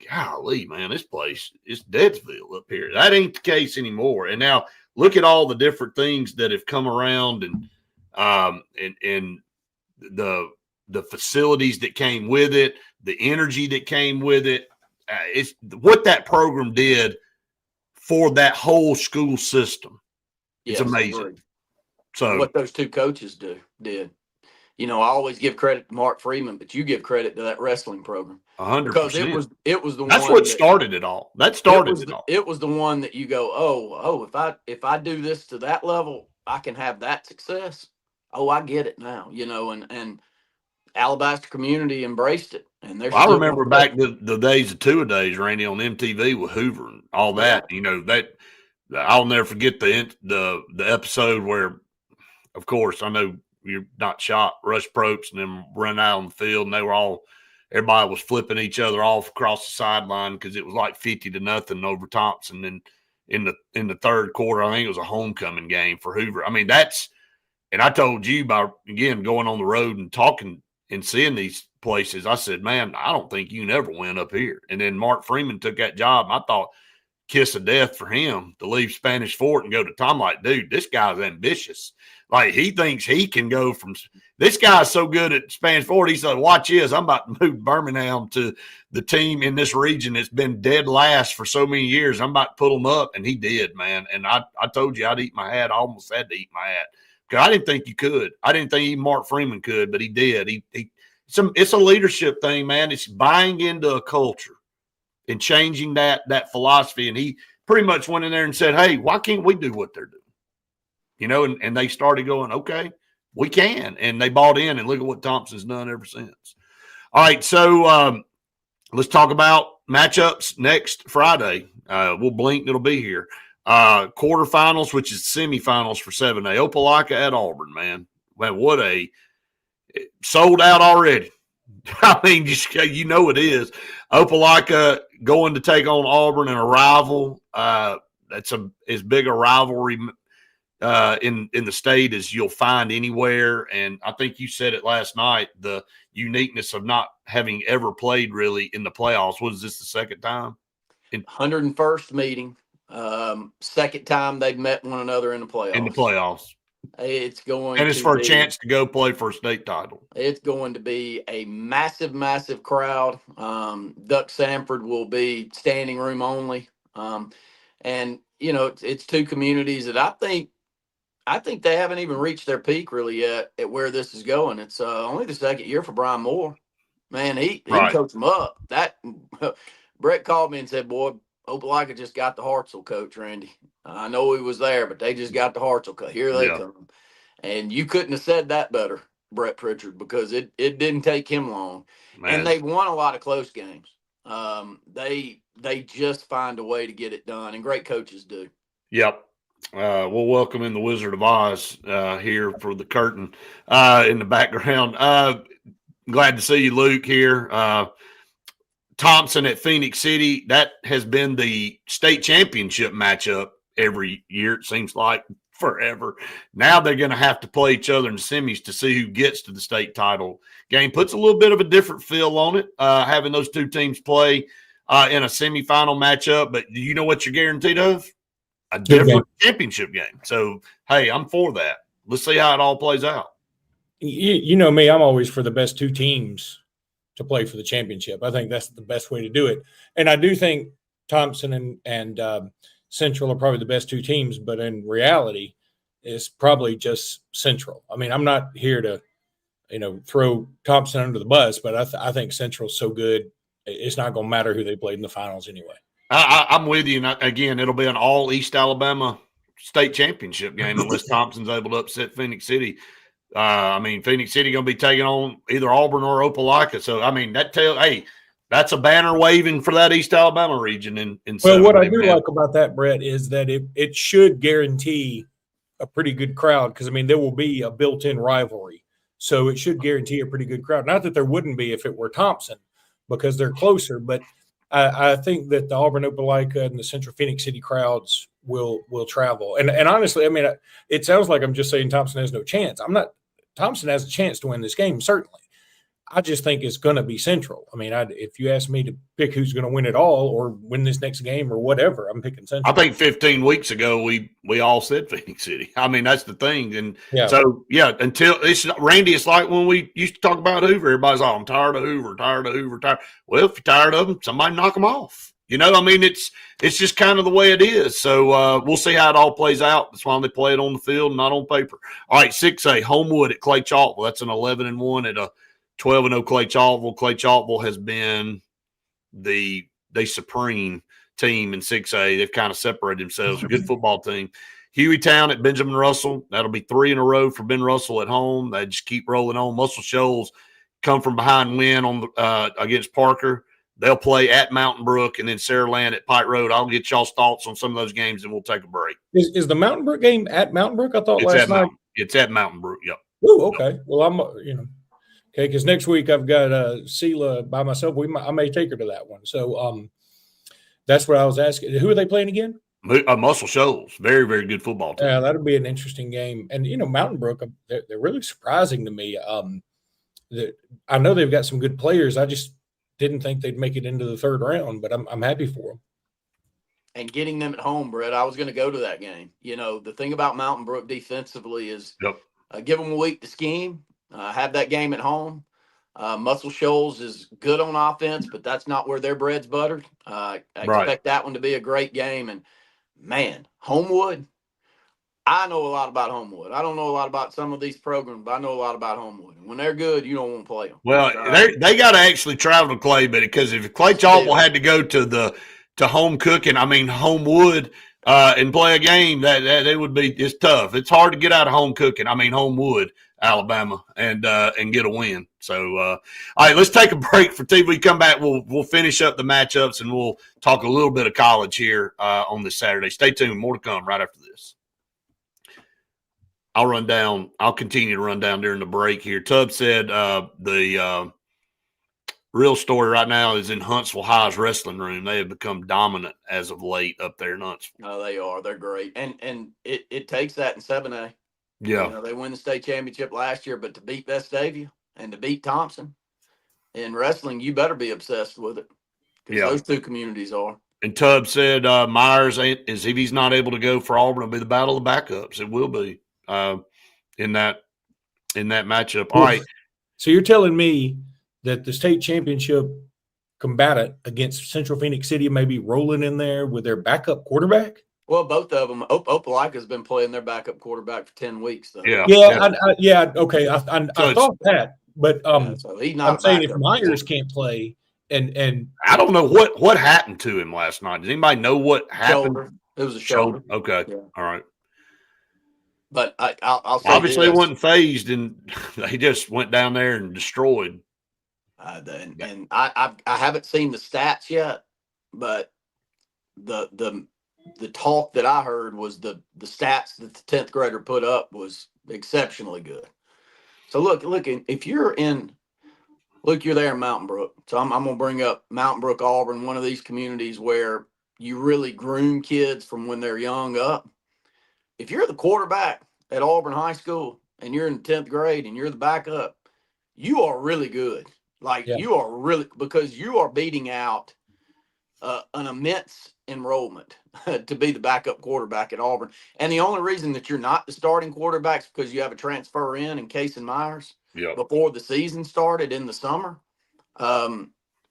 golly, man, this place is Deadsville up here. That ain't the case anymore. And now look at all the different things that have come around. And and the facilities that came with it, the energy that came with it. It's what that program did for that whole school system. It's amazing.
Agreed.
So
what those two coaches did. I always give credit to Mark Freeman, but you give credit to that wrestling program
100%.
because it was the
That's
one
what started it all. That started it all.
It was the one that you go, if I do this to that level, I can have that success. Oh, I get it now, and Alabaster community embraced it. And
I remember back the days of two-a-days, Randy, on MTV with Hoover and all that.
Yeah.
That I'll never forget the episode where, of course, I know you're not shot, Rush Probst and them run out on the field, and everybody was flipping each other off across the sideline because it was like 50-0 over Thompson. And in the third quarter, I think it was a homecoming game for Hoover. I mean, and I told you about, again, going on the road and talking and seeing these places, I said, man, I don't think you can ever win up here. And then Mark Freeman took that job. I thought, kiss of death for him to leave Spanish Fort and go to Tom. Like, dude, this guy's ambitious. Like, he thinks he can go from – this guy's so good at Spanish Fort. He said, watch this. I'm about to move Birmingham to the team in this region that's been dead last for so many years. I'm about to put them up. And he did, man. And I told you I'd eat my hat. I almost had to eat my hat because I didn't think you could. I didn't think even Mark Freeman could, but he did. It's a leadership thing, man. It's buying into a culture and changing that philosophy. And he pretty much went in there and said, hey, why can't we do what they're doing? And they started going, okay, we can. And they bought in, and look at what Thompson's done ever since. All right, so let's talk about matchups next Friday. We'll blink and it'll be here. Quarterfinals, which is semifinals for 7A. Opelika at Auburn, man. Man, what a sold out already. I mean, it is. Opelika going to take on Auburn in a rival. That's as big a rivalry in the state as you'll find anywhere. And I think you said it last night, the uniqueness of not having ever played really in the playoffs. Was this the second time?
101st meeting. Second time they've met one another in the playoffs. It's
for a chance to go play for a state title.
It's going to be a massive, massive crowd. Duck Sanford will be standing room only. And it's two communities that I think they haven't even reached their peak really yet at where this is going. It's only the second year for Brian Moore. Man, he coached them up. That Brett called me and said, boy, Opelika just got the Hartzell coach, Randy. I know he was there, but they just got the Hartzell coach. Here they come. And you couldn't have said that better, Brett Pritchard, because it didn't take him long. Man. And they won a lot of close games. They just find a way to get it done, and great coaches do.
Yep. We'll welcome in the Wizard of Oz here for the curtain in the background. Glad to see you, Luke, here. Thompson at Phoenix City, that has been the state championship matchup every year, it seems like forever. Now they're going to have to play each other in semis to see who gets to the state title game. Puts a little bit of a different feel on it, having those two teams play in a semifinal matchup. But do you know what you're guaranteed of? A different championship game. So, hey, I'm for that. Let's see how it all plays out.
You know me, I'm always for the best two teams to play for the championship. I think that's the best way to do it. And I do think Thompson and Central are probably the best two teams, but in reality, it's probably just Central. I mean, I'm not here to, throw Thompson under the bus, but I think Central's so good, it's not going to matter who they played in the finals anyway.
I'm with you. And again, it'll be an all East Alabama state championship game unless Thompson's able to upset Phoenix City. Phoenix City going to be taking on either Auburn or Opelika. So, that's a banner waving for that East Alabama region.
Well, what I do like about that, Brett, is that it should guarantee a pretty good crowd because, there will be a built-in rivalry. So it should guarantee a pretty good crowd. Not that there wouldn't be if it were Thompson because they're closer, but I think that the Auburn, Opelika, and the Central Phoenix City crowds will travel. And honestly, it sounds like I'm just saying Thompson has no chance. I'm not. Thompson has a chance to win this game, certainly. I just think it's going to be Central. I mean, if you ask me to pick who's going to win it all or win this next game or whatever, I'm picking Central.
I think 15 weeks ago we all said Phoenix City. I mean, that's the thing. And so until it's Randy, it's like when we used to talk about Hoover. Everybody's like, I'm tired of Hoover, tired. Well, if you're tired of them, somebody knock them off. You know, I mean, it's just kind of the way it is. So we'll see how it all plays out. That's why they play it on the field, not on paper. All right, 6A, Homewood at Clay Chalkville. That's an 11-1 at a 12-0 Clay Chalkville. Clay Chalkville has been the supreme team in 6A. They've kind of separated themselves. A good football team. Hueytown at Benjamin Russell. That'll be 3 in a row for Ben Russell at home. They just keep rolling on. Muscle Shoals come from behind win on against Parker. They'll play at Mountain Brook and then Saraland at Pike Road. I'll get y'all's thoughts on some of those games and we'll take a break.
Is the Mountain Brook game at Mountain Brook? I thought
It's
last night.
It's at Mountain Brook. Yep.
Oh, okay. Well, I'm okay, because next week I've got Sela by myself. I may take her to that one. So that's what I was asking. Who are they playing again?
Muscle Shoals. Very, very good football team.
Yeah, that'll be an interesting game. And Mountain Brook, they're really surprising to me. I know they've got some good players. I just didn't think they'd make it into the third round, but I'm happy for them.
And getting them at home, Brett, I was going to go to that game. You know, the thing about Mountain Brook defensively is give them a week to scheme, have that game at home. Muscle Shoals is good on offense, but that's not where their bread's buttered. I expect that one to be a great game. And, man, Homewood, I know a lot about Homewood. I don't know a lot about some of these programs, but I know a lot about Homewood. And when they're good, you don't want to play them.
Well, they got to actually travel to Clay, because if Clay Chalkville had to go to home cooking, I mean Homewood, and play a game, that it would be, it's tough. It's hard to get out of home cooking. I mean Homewood, Alabama, and get a win. So all right, let's take a break for TV. Come back, we'll finish up the matchups and we'll talk a little bit of college here on this Saturday. Stay tuned, more to come right after this. I'll continue to run down during the break here. Tubbs said the real story right now is in Huntsville High's wrestling room. They have become dominant as of late up there in Huntsville.
No, they are. They're great. And it takes that in 7A.
Yeah.
You know, they win the state championship last year, but to beat Vestavia and to beat Thompson in wrestling, you better be obsessed with it. Because those two communities are.
And Tubbs said Myers if he's not able to go for Auburn, it'll be the battle of the backups. It will be. In that matchup. All right.
So you're telling me that the state championship combatant against Central Phoenix City may be rolling in there with their backup quarterback?
Well, both of them. Opelika's been playing their backup quarterback for 10 weeks, though.
Yeah.
Okay. I thought that, but
so he's not.
I'm saying if Myers can't play, and
I don't know what happened to him last night. Does anybody know what happened?
Shoulder. It was a shoulder.
Okay.
Yeah.
All right.
But I'll say
obviously
this.
He wasn't phased, and they just went down there and destroyed.
And I haven't seen the stats yet, but the talk that I heard was the stats that the 10th grader put up was exceptionally good. So look, if you're you're there in Mountain Brook. So I'm going to bring up Mountain Brook, Auburn, one of these communities where you really groom kids from when they're young up. If you're the quarterback at Auburn High School and you're in 10th grade and you're the backup, you are really good. You are really, because you are beating out an immense enrollment to be the backup quarterback at Auburn. And the only reason that you're not the starting quarterback is because you have a transfer in Casey Myers before the season started in the summer.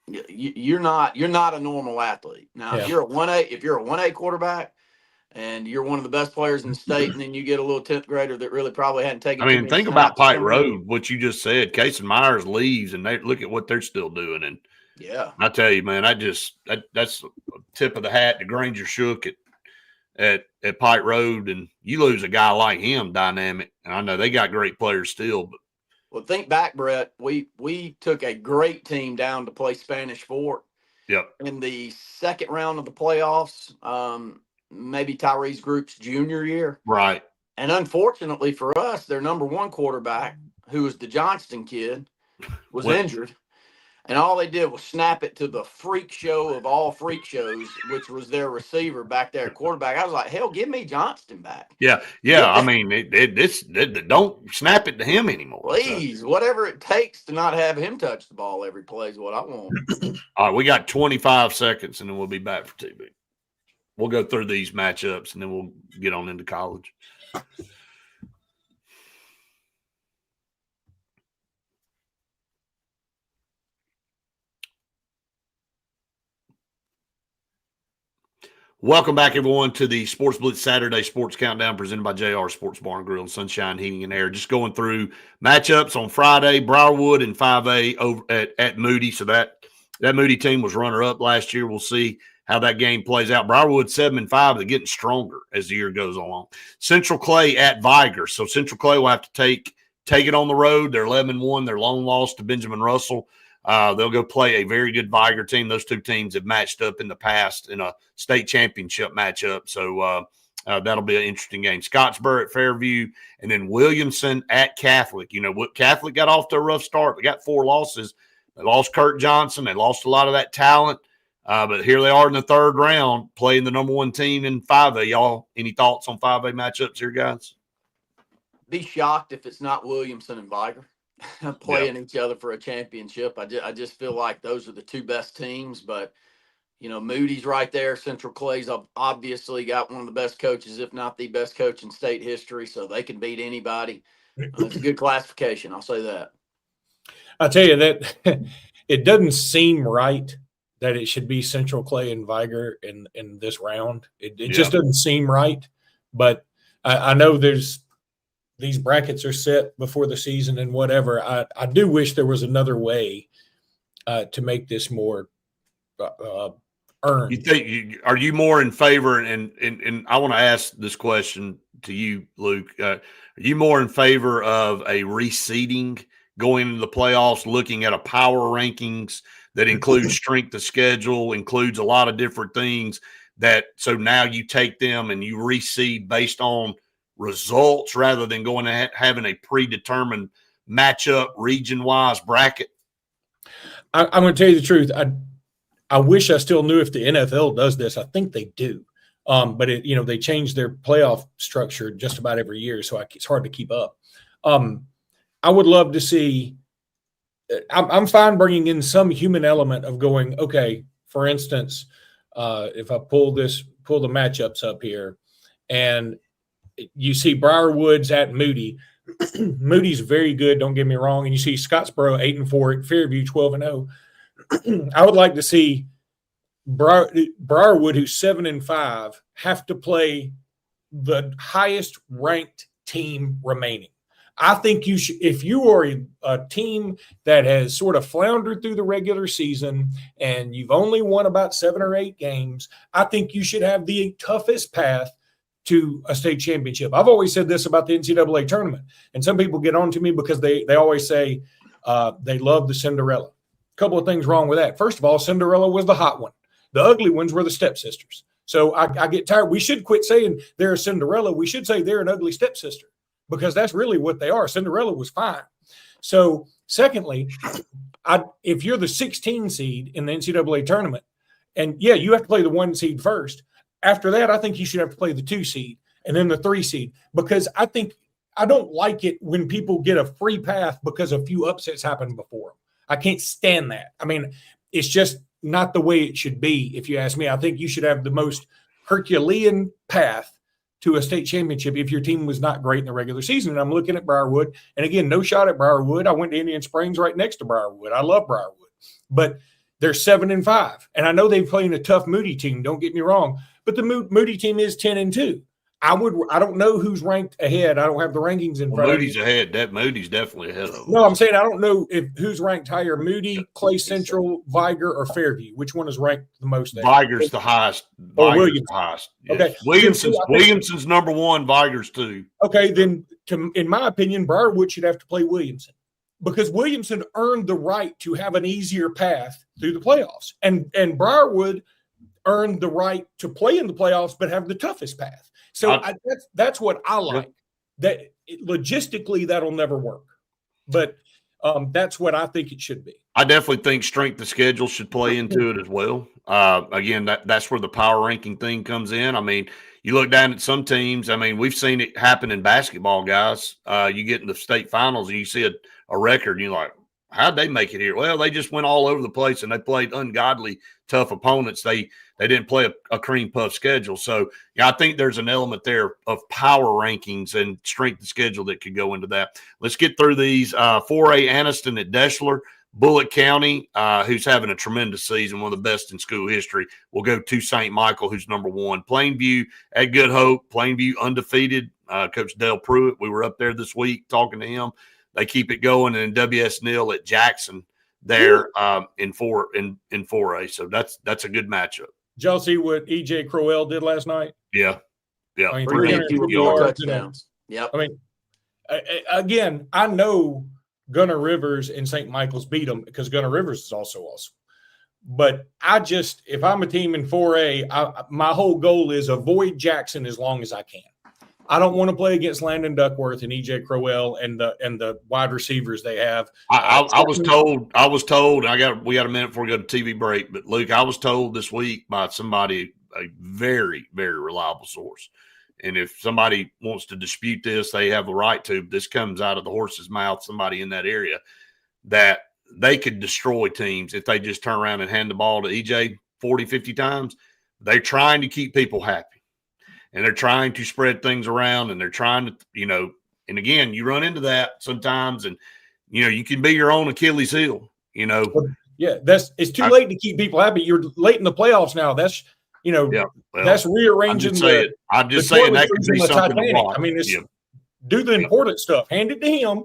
You're not a normal athlete. Now, if you're a 1A quarterback, and you're one of the best players in the state, and then you get a little 10th grader that really probably hadn't taken.
I mean, think about Pike Road, what you just said. Casey Myers leaves, and they look at what they're still doing. And I tell you, man, that's the tip of the hat to Granger Shook at Pike Road, and you lose a guy like him, dynamic. And I know they got great players still, but.
Well, think back, Brett. We took a great team down to play Spanish Fort.
Yep.
In the second round of the playoffs. Maybe Tyrese Group's junior year.
Right.
And unfortunately for us, their number one quarterback, who was the Johnston kid, was injured. and all they did was snap it to the freak show of all freak shows, which was their receiver back there, quarterback. I was like, hell, give me Johnston back.
Yeah. I mean, don't snap it to him anymore.
Please, whatever it takes to not have him touch the ball every play is what I want.
All right, we got 25 seconds, and then we'll be back for TV. We'll go through these matchups, and then we'll get on into college. Welcome back, everyone, to the Sports Blitz Saturday Sports Countdown presented by JR Sports Bar and Grill and Sunshine Heating and Air. Just going through matchups on Friday, Briarwood and 5A over at Moody. So that Moody team was runner-up last year. We'll see how that game plays out. Briarwood 7-5. They're getting stronger as the year goes along. Central Clay at Viger. So Central Clay will have to take it on the road. They're 11-1. They're long loss to Benjamin Russell. They'll go play a very good Viger team. Those two teams have matched up in the past in a state championship matchup. So that'll be an interesting game. Scottsboro at Fairview, and then Williamson at Catholic. You know, what Catholic got off to a rough start. They got 4 losses. They lost Kurt Johnson. They lost a lot of that talent. But here they are in the third round playing the number 1 team in 5A. Y'all, any thoughts on 5A matchups here, guys?
Be shocked if it's not Williamson and Viger playing each other for a championship. I just feel like those are the 2 best teams, but you know, Moody's right there. Central Clay's obviously got one of the best coaches, if not the best coach in state history, so they can beat anybody. It's a good classification, I'll say that.
I'll tell you that it doesn't seem right that it should be Central Clay and Viger in this round. It just doesn't seem right, but I know these brackets are set before the season and whatever. I do wish there was another way to make this more earned.
Are you more in favor? And I want to ask this question to you, Luke. Are you more in favor of a reseeding going into the playoffs, looking at a power rankings that includes strength of schedule, includes a lot of different things so now you take them and you reseed based on results rather than going to having a predetermined matchup region-wise bracket?
I'm going to tell you the truth. I wish I still knew if the NFL does this. I think they do, but they change their playoff structure just about every year, so it's hard to keep up. I would love to see. I'm fine bringing in some human element of going. Okay, for instance, if I pull the matchups up here, and you see Briarwood's at Moody. Moody's very good, don't get me wrong. And you see Scottsboro 8-4 at Fairview 12-0. I would like to see Briarwood, who's 7-5, have to play the highest ranked team remaining. I think you should, if you are a team that has sort of floundered through the regular season and you've only won about 7 or 8 games, I think you should have the toughest path to a state championship. I've always said this about the NCAA tournament, and some people get on to me because they always say they love the Cinderella. A couple of things wrong with that. First of all, Cinderella was the hot one. The ugly ones were the stepsisters. So I get tired. We should quit saying they're a Cinderella. We should say they're an ugly stepsister, because that's really what they are. Cinderella was fine. So secondly, if you're the 16 seed in the NCAA tournament, and you have to play the 1 seed first. After that, I think you should have to play the 2 seed and then the 3 seed, because I don't like it when people get a free path because a few upsets happened before them. I can't stand that. I mean, it's just not the way it should be, if you ask me. I think you should have the most Herculean path to a state championship if your team was not great in the regular season. And I'm looking at Briarwood, and again, no shot at Briarwood. I went to Indian Springs right next to Briarwood. I love Briarwood, but they're 7-5, and I know they're playing a tough Moody team. Don't get me wrong, but the Moody team is 10-2. I don't know who's ranked ahead. I don't have the rankings in front of me.
Moody's ahead. That Moody's definitely ahead of them.
No, I'm saying I don't know who's ranked higher: Moody, Clay Central, Viger, or Fairview. Which one is ranked the most?
Viger's the highest.
Williams.
The highest. Yes.
Okay.
Williamson's number 1. Viger's 2.
Okay, then in my opinion, Briarwood should have to play Williamson, because Williamson earned the right to have an easier path through the playoffs, and Briarwood earned the right to play in the playoffs but have the toughest path. So that's what I like. That logistically that'll never work, but That's what I think it should be.
I definitely think strength of schedule should play into it as well. Again, that's where the power ranking thing comes in. I mean, you look down at some teams. I mean, we've seen it happen in basketball, guys. You get in the state finals and you see a record, and you're like, how'd they make it here? Well, they just went all over the place and they played ungodly tough opponents. They didn't play a cream puff schedule. So, yeah, I think there's an element there of power rankings and strength of schedule that could go into that. Let's get through these. 4A Anniston at Deschler. Bullitt County, who's having a tremendous season, one of the best in school history, will go to St. Michael, who's number 1. Plainview at Good Hope. Plainview undefeated. Coach Dale Pruitt, we were up there this week talking to him. They keep it going. And W.S. Neal at Jackson there in 4A. So that's a good matchup.
Did y'all see what E.J. Crowell did last night?
Yeah.
I mean,
354
yards.
touchdowns. Yep.
I mean, again, I know Gunner Rivers and St. Michael's beat them because Gunner Rivers is also awesome. But if I'm a team in 4A, my whole goal is avoid Jackson as long as I can. I don't want to play against Landon Duckworth and E.J. Crowell and the wide receivers they have.
I was told. We got a minute before we go to TV break, but Luke, I was told this week by somebody, a very, very reliable source. And if somebody wants to dispute this, they have a right to. This comes out of the horse's mouth, somebody in that area, that they could destroy teams if they just turn around and hand the ball to EJ 40, 50 times. They're trying to keep people happy. And they're trying to spread things around, and they're trying to, and again, you run into that sometimes, and, you can be your own Achilles heel,
Yeah, it's too late to keep people happy. You're late in the playoffs now. That's, that's rearranging
I'm just saying that could be something to watch.
I mean, do the important stuff. Hand it to him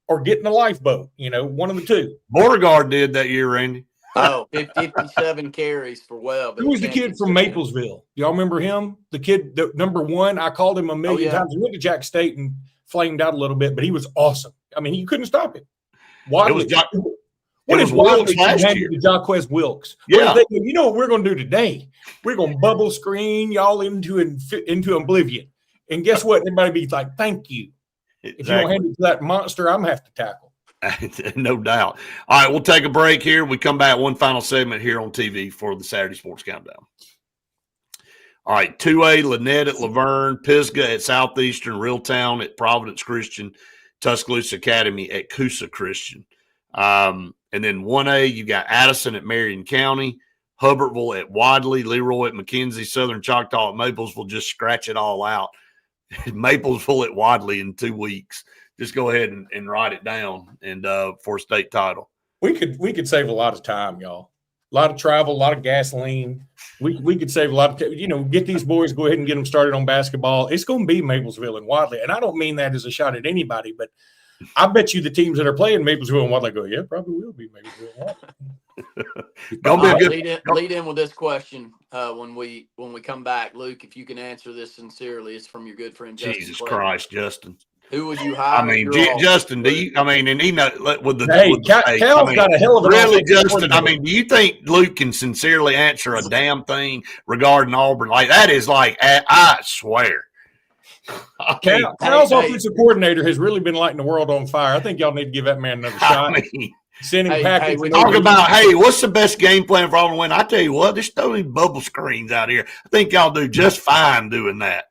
or get in the lifeboat, one of the two.
Beauregard did that year, Randy.
Oh, 57 carries for Webb.
Who was the kid from Maplesville? Y'all remember him? The kid, number 1. I called him a million times. He went to Jack State and flamed out a little bit, but he was awesome. I mean, you couldn't stop him. Wadley, what is Wadley handed to Jaquez Wilkes?
Yeah.
You know what we're going to do today? We're going to bubble screen y'all into oblivion. And guess what? Everybody be like, thank you. Exactly. If you don't hand it to that monster, I'm going to have to tackle.
No doubt. All right, we'll take a break here. We come back, one final segment here on TV for the Saturday Sports Countdown. All right, 2A, Lynette at Laverne, Pisgah at Southeastern, Reeltown at Providence Christian, Tuscaloosa Academy at Coosa Christian. And then 1A, you got Addison at Marion County, Hubbartville at Wadley, Leroy at McKenzie, Southern Choctaw at Maplesville. Just scratch it all out. Maplesville at Wadley in 2 weeks. Just go ahead and write it down and for a state title.
We could save a lot of time, y'all. A lot of travel, a lot of gasoline. We could save a lot of get these boys, go ahead and get them started on basketball. It's going to be Maplesville and Wadley. And I don't mean that as a shot at anybody, but I bet you the teams that are playing Maplesville and Wadley go, yeah, probably will be Maplesville and Wadley.
Lead in with this question when we come back. Luke, if you can answer this sincerely, it's from your good friend Justin.
Jesus Christ, Justin.
Who would you hire?
I mean, Justin, and he know with the
Cal's got a hell of an
really, Justin. I mean, do you think Luke can sincerely answer a damn thing regarding Auburn? Like that is like, I swear.
Cal's offensive coordinator has really been lighting the world on fire. I think y'all need to give that man another shot. Send him packets.
Talk about, what's the best game plan for Auburn to win? I tell you what, just throw these bubble screens out here. I think y'all do just fine doing that.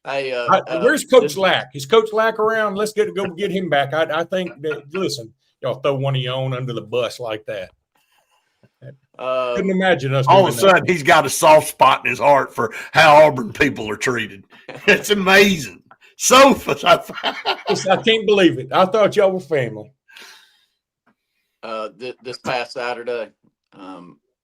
Hey,
where's Coach Lack? Is Coach Lack around? Let's go get him back. I think that, listen, y'all throw one of your own under the bus like that. Couldn't imagine us.
All of a sudden, he's got a soft spot in his heart for how Auburn people are treated. It's amazing. Sofas.
I can't believe it. I thought y'all were family.
This past Saturday,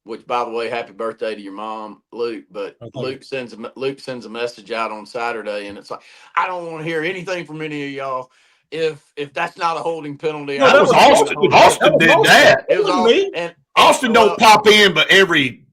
which, by the way, happy birthday to your mom, Luke. But Luke sends a message out on Saturday, and it's like, I don't want to hear anything from any of y'all if that's not a holding penalty.
No, that was Austin. Austin did that.
It was
me.
And
Austin don't pop in, but every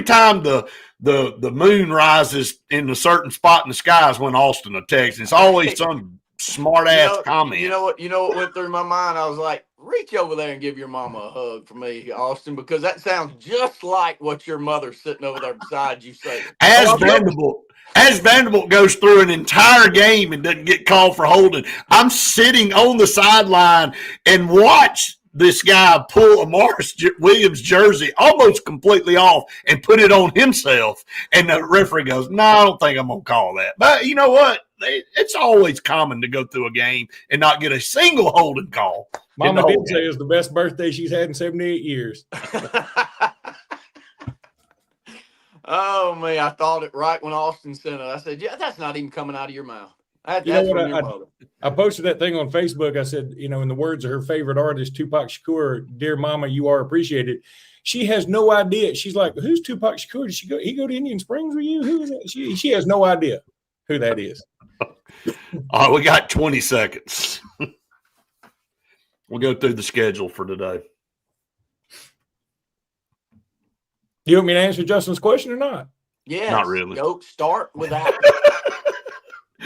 time the moon rises in a certain spot in the sky is when Austin will text. It's always some smart ass comment.
You know what went through my mind? I was like, reach over there and give your mama a hug for me, Austin, because that sounds just like what your mother's sitting over there beside you saying.
As Vanderbilt as Vanderbilt goes through an entire game and doesn't get called for holding, I'm sitting on the sideline and watch this guy pull a Morris Williams jersey almost completely off and put it on himself. And the referee goes, no, I don't think I'm going to call that. But you know what? It's always common to go through a game and not get a single holding call.
Mama did say it was the best birthday she's had in 78 years.
Oh, man, I thought it right when Austin said it. I said, yeah, that's not even coming out of your mouth. That's
You know what,
from your mother.
I posted that thing on Facebook. I said, you know, in the words of her favorite artist, Tupac Shakur, "Dear Mama, you are appreciated." She has no idea. She's like, "Who's Tupac Shakur? Did he go to Indian Springs with you? Who is that?" She has no idea who that is.
All right, we got 20 seconds. We'll go through the schedule for today.
Do you want me to answer Justin's question or not?
Yeah,
Not really.
Go start with that.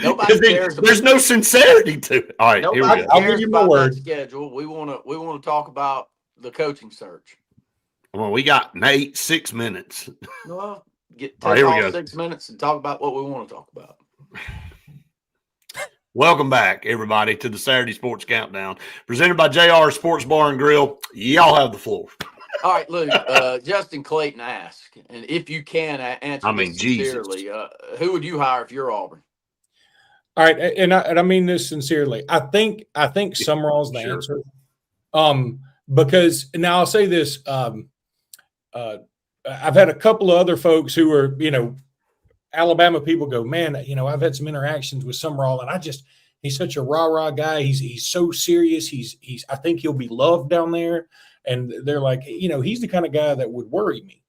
Nobody cares.
There's no sincerity to it. All right, here we
Nobody
go.
I'll give
cares
you my
about
word.
that schedule. We want to talk about the coaching search.
Well, we got Nate 6 minutes.
Well,
All right,
take
here we
all
go.
6 minutes and talk about what we want to talk about.
Welcome back, everybody, to the Saturday Sports Countdown, presented by JR Sports Bar and Grill. Y'all have the floor.
All right, Luke. Justin Clayton asked, and if you can answer this sincerely, who would you hire if you're Auburn?
All right, and I mean this sincerely. I think Summerall's the
Sure.
answer. Because now I'll say this. I've had a couple of other folks who are, you know, Alabama people go, man, you know, I've had some interactions with Summerall, and he's such a rah-rah guy. He's so serious. I think he'll be loved down there. And they're like, you know, he's the kind of guy that would worry me.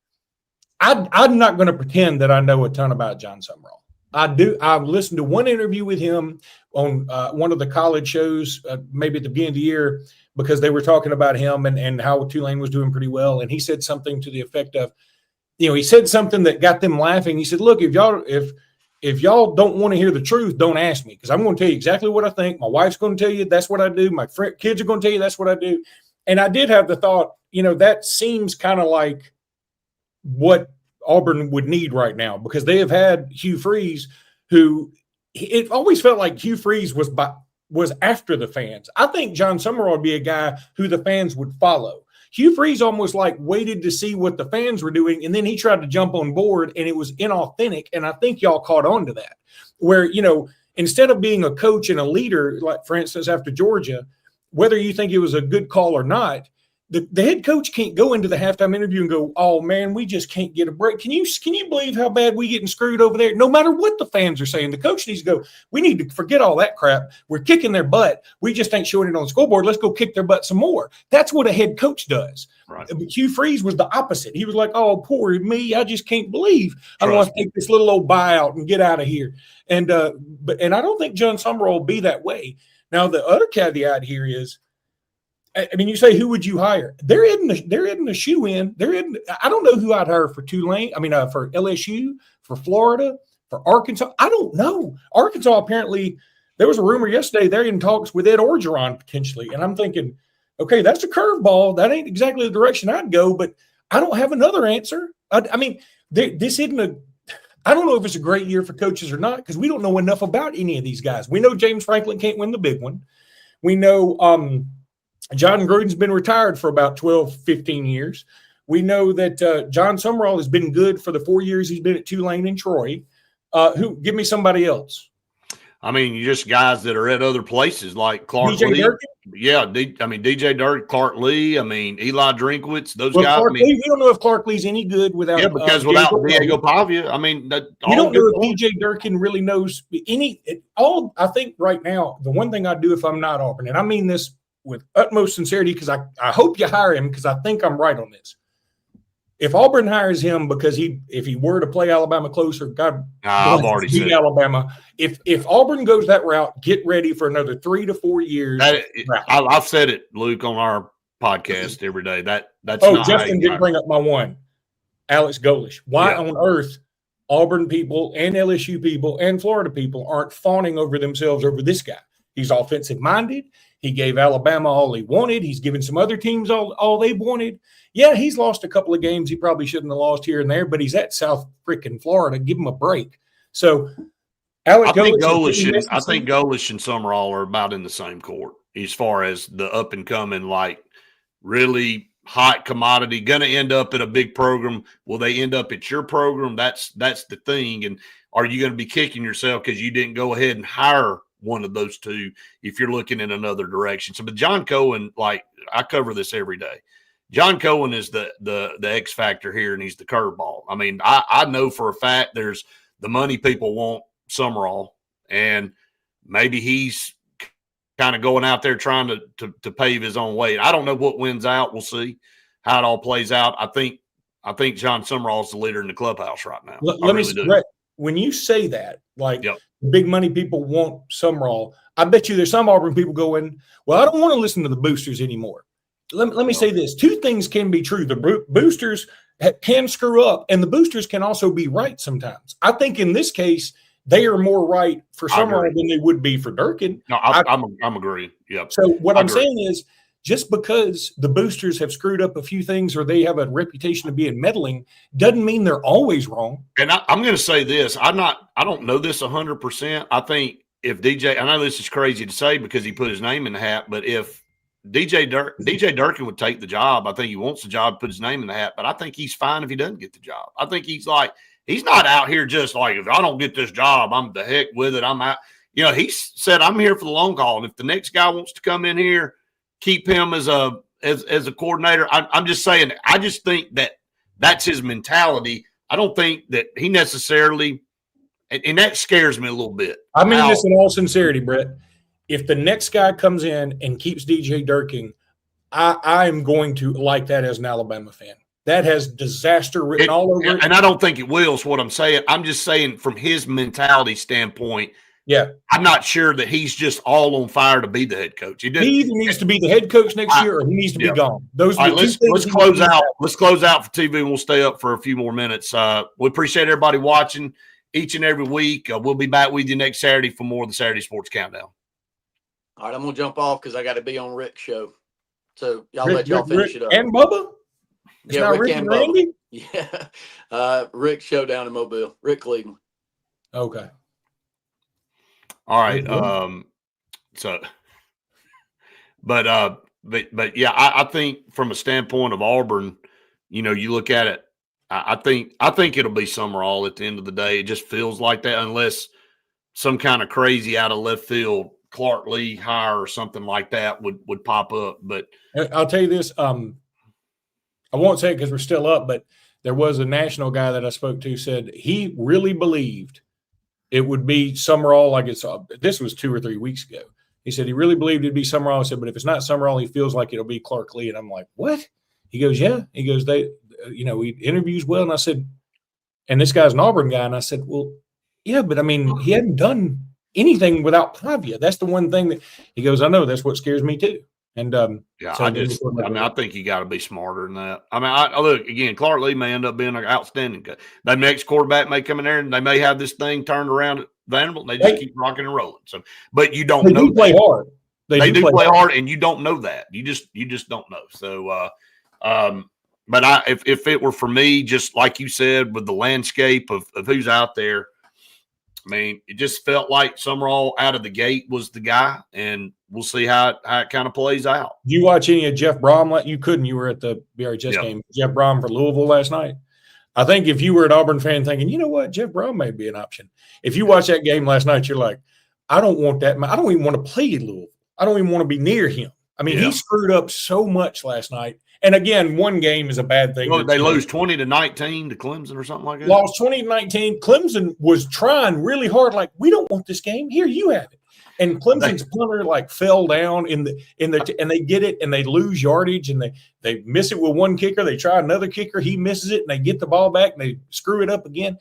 I'm not going to pretend that I know a ton about John Summerall. I do. I've listened to one interview with him on one of the college shows, maybe at the beginning of the year, because they were talking about him and how Tulane was doing pretty well. And he said something to the effect of, you know, he said something that got them laughing. He said, look, if y'all don't want to hear the truth, don't ask me, because I'm going to tell you exactly what I think. My wife's going to tell you that's what I do. My kids are going to tell you that's what I do. And I did have the thought, you know, that seems kind of like what Auburn would need right now, because they have had Hugh Freeze, who it always felt like Hugh Freeze was after the fans. I think John Summerall would be a guy who the fans would follow. Hugh Freeze almost like waited to see what the fans were doing, and then he tried to jump on board, and it was inauthentic. And I think y'all caught on to that, where, you know, instead of being a coach and a leader, like for instance after Georgia, whether you think it was a good call or not, the head coach can't go into the halftime interview and go, oh man, we just can't get a break. Can you believe how bad we getting screwed over there? No matter what the fans are saying, the coach needs to go, we need to forget all that crap. We're kicking their butt. We just ain't showing it on the scoreboard. Let's go kick their butt some more. That's what a head coach does.
Right.
But Hugh Freeze was the opposite. He was like, oh, poor me. I just can't believe I'm going to take this little old buyout and get out of here. And I don't think John Summerall will be that way. Now, the other caveat here is, I mean, you say, who would you hire? They're in the shoe in. I don't know who I'd hire for Tulane. I mean, for LSU, for Florida, for Arkansas. I don't know. Arkansas, apparently, there was a rumor yesterday they're in talks with Ed Orgeron potentially. And I'm thinking, okay, that's a curveball. That ain't exactly the direction I'd go, but I don't have another answer. I mean, this isn't I don't know if it's a great year for coaches or not, because we don't know enough about any of these guys. We know James Franklin can't win the big one. We know John Gruden's been retired for about 12, 15 years. We know that John Summerall has been good for the 4 years he's been at Tulane and Troy. Give me somebody else.
I mean, you just guys that are at other places like Clark
DJ
Lee.
Durkin?
Yeah, DJ Durkin, Clark Lee. I mean, Eli Drinkwitz. Those
Well,
guys.
Clark
I mean,
Lee, we don't know if Clark Lee's any good without.
yeah, because without Diego Pavia, I mean,
we don't know if DJ Durkin really knows all. I think right now, the one thing I'd do if I'm not Auburn, and I mean this with utmost sincerity, because I hope you hire him, because I think I'm right on this. If Auburn hires him because if he were to play Alabama closer, God,
I've already said
Alabama. If Auburn goes that route, get ready for another 3 to 4 years.
I've said it, Luke, on our podcast every day. That's
not Justin didn't bring up my one, Alex Golish. Why on earth Auburn people and LSU people and Florida people aren't fawning over themselves over this guy? He's offensive minded. He gave Alabama all he wanted. He's given some other teams all they wanted. Yeah, he's lost a couple of games he probably shouldn't have lost here and there, but he's at South freaking Florida. Give him a break. So Alec
I think
Golesh,
Golish and Summerall are about in the same court as far as the up and coming, like really hot commodity, going to end up at a big program. Will they end up at your program? That's the thing. And are you going to be kicking yourself because you didn't go ahead and hire one of those two if you're looking in another direction? So, but John Cohen, like I cover this every day. John Cohen is the X factor here, and he's the curveball. I mean, I know for a fact there's the money people want Summerall, and maybe he's kind of going out there trying to pave his own way. I don't know what wins out. We'll see how it all plays out. I think John Summerall is the leader in the clubhouse right now.
Let me say, Brett, when you say that, like big money people want Summerall, I bet you there's some Auburn people going, well, I don't want to listen to the boosters anymore. Let me say this. Two things can be true. The boosters can screw up, and the boosters can also be right sometimes. I think in this case, they are more right for Summerall than they would be for Durkin.
No, I'm agreeing. Yeah.
So what I'm saying is, just because the boosters have screwed up a few things or they have a reputation of being meddling doesn't mean they're always wrong.
And I'm going to say this. I don't know this 100%. I think if I know this is crazy to say because he put his name in the hat, but if DJ Durkin would take the job, I think he wants the job, put his name in the hat, but I think he's fine if he doesn't get the job. I think he's not out here just like, if I don't get this job, I'm the heck with it. I'm out. You know, he said, I'm here for the long haul. And if the next guy wants to come in here, keep him as a coordinator. I'm just saying, I just think that's his mentality. I don't think that he necessarily, and that scares me a little bit.
I mean this in all sincerity, Brett. If the next guy comes in and keeps DJ Durkin, I am going to like that as an Alabama fan. That has disaster written all over it.
And I don't think it will is what I'm saying. I'm just saying from his mentality standpoint, I'm not sure that he's just all on fire to be the head coach. He
either needs to be the head coach next year or he needs to be gone. Those are the two things.
Let's close out. Let's close out for TV and we'll stay up for a few more minutes. We appreciate everybody watching each and every week. We'll be back with you next Saturday for more of the Saturday Sports Countdown.
All right, I'm going to jump off because I got to be on Rick's show. So let y'all finish it up.
And Bubba?
Rick and Randy? Yeah. Rick's show down in Mobile. Rick Cleveland.
Okay.
All right. But yeah, I think from a standpoint of Auburn, you know, you look at it, I think it'll be Summerall at the end of the day. It just feels like that unless some kind of crazy out of left field Clark Lee hire or something like that would pop up. But
I'll tell you this, I won't say it because we're still up, but there was a national guy that I spoke to said he really believed it would be Summerall. This was 2 or 3 weeks ago. He said he really believed it'd be Summerall. I said, but if it's not Summerall, he feels like it'll be Clark Lee. And I'm like, what? He goes, yeah. He goes, he interviews well. And I said, and this guy's an Auburn guy. And I said, well, yeah, but I mean, he hadn't done anything without Pavia. That's the one thing that he goes, I know that's what scares me too. And
I think you got to be smarter than that. I mean, look again. Clark Lee may end up being an outstanding guy. The next quarterback may come in there and they may have this thing turned around at Vanderbilt. And they just keep rocking and rolling. So, but you don't know.
They play hard.
They do play hard, and you don't know that. You just don't know. So, but if it were for me, just like you said, with the landscape of who's out there, I mean, it just felt like Summerall out of the gate was the guy, and we'll see how it kind of plays out.
Did you watch any of Jeff Brom? You couldn't. You were at the BRHS game. Jeff Brom for Louisville last night. I think if you were an Auburn fan thinking, you know what, Jeff Brom may be an option. If you watch that game last night, you're like, I don't want that. I don't even want to play Louisville. I don't even want to be near him. I mean, he screwed up so much last night. And again, one game is a bad thing.
Well, they lose 20-19 to Clemson or something like that.
Lost 20-19. Clemson was trying really hard, like, we don't want this game. Here, you have it. And Clemson's punter fell down and they get it and they lose yardage and they miss it with one kicker. They try another kicker, he misses it, and they get the ball back and they screw it up again.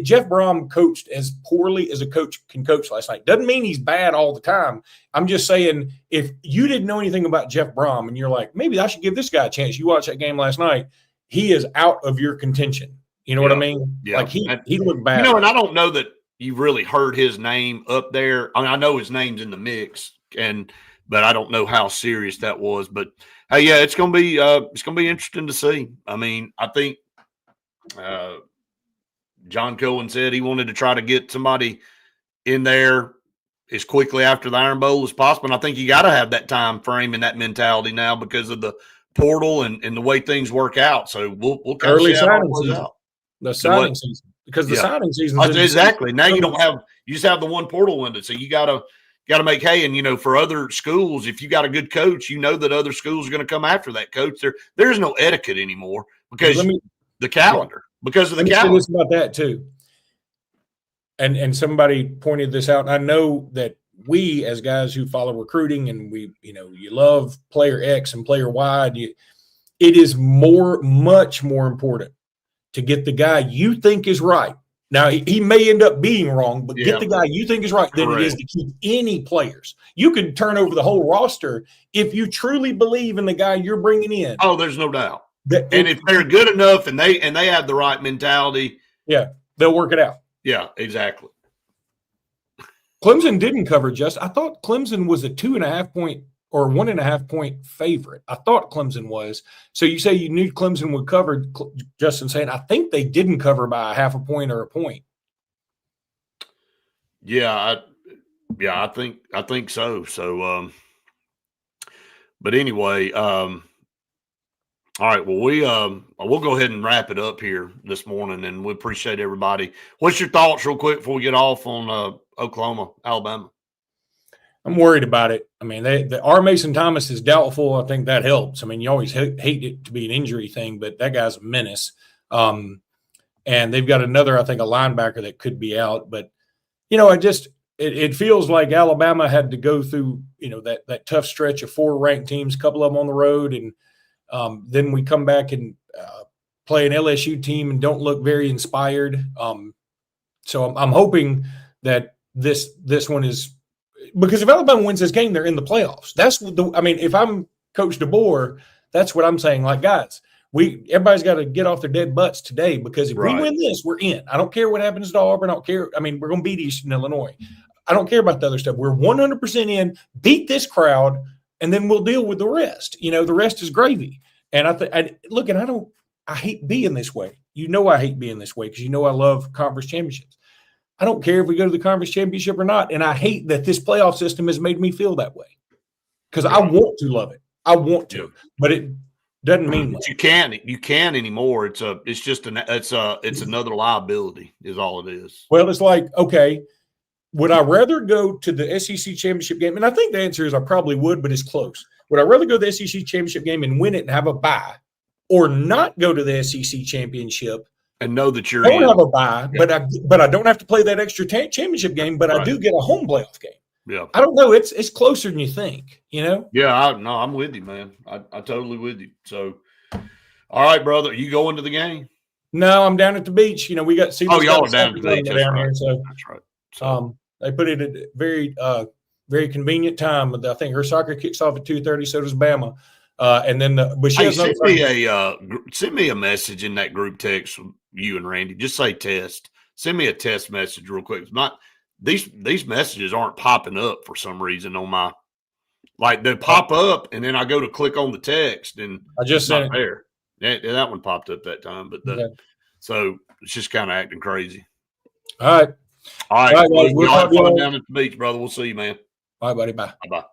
Jeff Brom coached as poorly as a coach can coach last night. Doesn't mean he's bad all the time. I'm just saying, if you didn't know anything about Jeff Brom and you're like, maybe I should give this guy a chance. You watch that game last night, he is out of your contention. You know what I mean?
Yeah.
He looked bad.
And I don't know that you've really heard his name up there. I mean, I know his name's in the mix, but I don't know how serious that was. But hey, yeah, it's gonna be interesting to see. I mean, I think John Cohen said he wanted to try to get somebody in there as quickly after the Iron Bowl as possible. And I think you got to have that time frame and that mentality now because of the portal and the way things work out. So we'll kind
Early
of see how it
signing
plays
season.
out.
The signing season, because the
Yeah.
signing season
Exactly. Now you don't have you just have the one portal window, so you got to make hay. And for other schools, if you got a good coach, that other schools are going to come after that coach. There's no etiquette anymore because the calendar. Because of the calendar.
Let me say this about that too. And somebody pointed this out. And I know that we, as guys who follow recruiting, and you love player X and player Y, it is much more important to get the guy you think is right. Now, he may end up being wrong, but get the guy you think is right than it is to keep any players. You could turn over the whole roster if you truly believe in the guy you're bringing in.
Oh, there's no doubt. And if they're good enough and they have the right mentality,
they'll work it out.
Yeah, exactly.
Clemson didn't cover I thought Clemson was a 2.5 point or 1.5 point favorite. I thought Clemson was. So you say you knew Clemson would cover. Justin saying, I think they didn't cover by a 0.5 point or a point.
Yeah, I think so. So, but anyway, all right. Well, we'll go ahead and wrap it up here this morning, and we appreciate everybody. What's your thoughts, real quick, before we get off on Oklahoma, Alabama?
I'm worried about it. I mean, R. Mason Thomas is doubtful. I think that helps. I mean, you always hate it to be an injury thing, but that guy's a menace. And they've got another, I think, a linebacker that could be out. But, it feels like Alabama had to go through, that tough stretch of 4 ranked teams, a couple of them on the road. And then we come back and play an LSU team and don't look very inspired. So I'm hoping that this one is – because if Alabama wins this game, they're in the playoffs. If I'm Coach DeBoer, that's what I'm saying. Like, guys, everybody's got to get off their dead butts today, because if we win this, we're in. I don't care what happens to Auburn. I don't care. I mean, we're going to beat Eastern Illinois. I don't care about the other stuff. We're 100% in. Beat this crowd, and then we'll deal with the rest. The rest is gravy. And I hate being this way. I hate being this way because I love conference championships. I don't care if we go to the conference championship or not. And I hate that this playoff system has made me feel that way, because I want to love it. I want to, but it doesn't mean much.
You can't anymore. It's another liability is all it is.
Well, it's like, okay, would I rather go to the SEC championship game? And I think the answer is I probably would, but it's close. Would I rather go to the SEC championship game and win it and have a bye, or not go to the SEC championship
and know that you're
don't have a bye, but I don't have to play that extra championship game, but I do get a home playoff game.
Yeah,
I don't know. It's closer than you think.
Yeah, I'm with you, man. I totally with you. So, all right, brother, you going to the game?
No, I'm down at the beach. We got.
Y'all are down at the beach.
Down here, so
that's right. So,
they put it at a very, very convenient time. I think her soccer kicks off at 2:30. So does Bama. And then, but she
send me a message in that group text from you and Randy. Just say test. Send me a test message real quick. It's not these messages aren't popping up for some reason on my, like, they pop up and then I go to click on the text and
I just sent it
there. That one popped up that time, but so it's just kind of acting crazy.
All right.
All right.
We'll
y'all have fun down at the beach, brother. We'll see you, man.
All right, buddy. Bye.
Bye.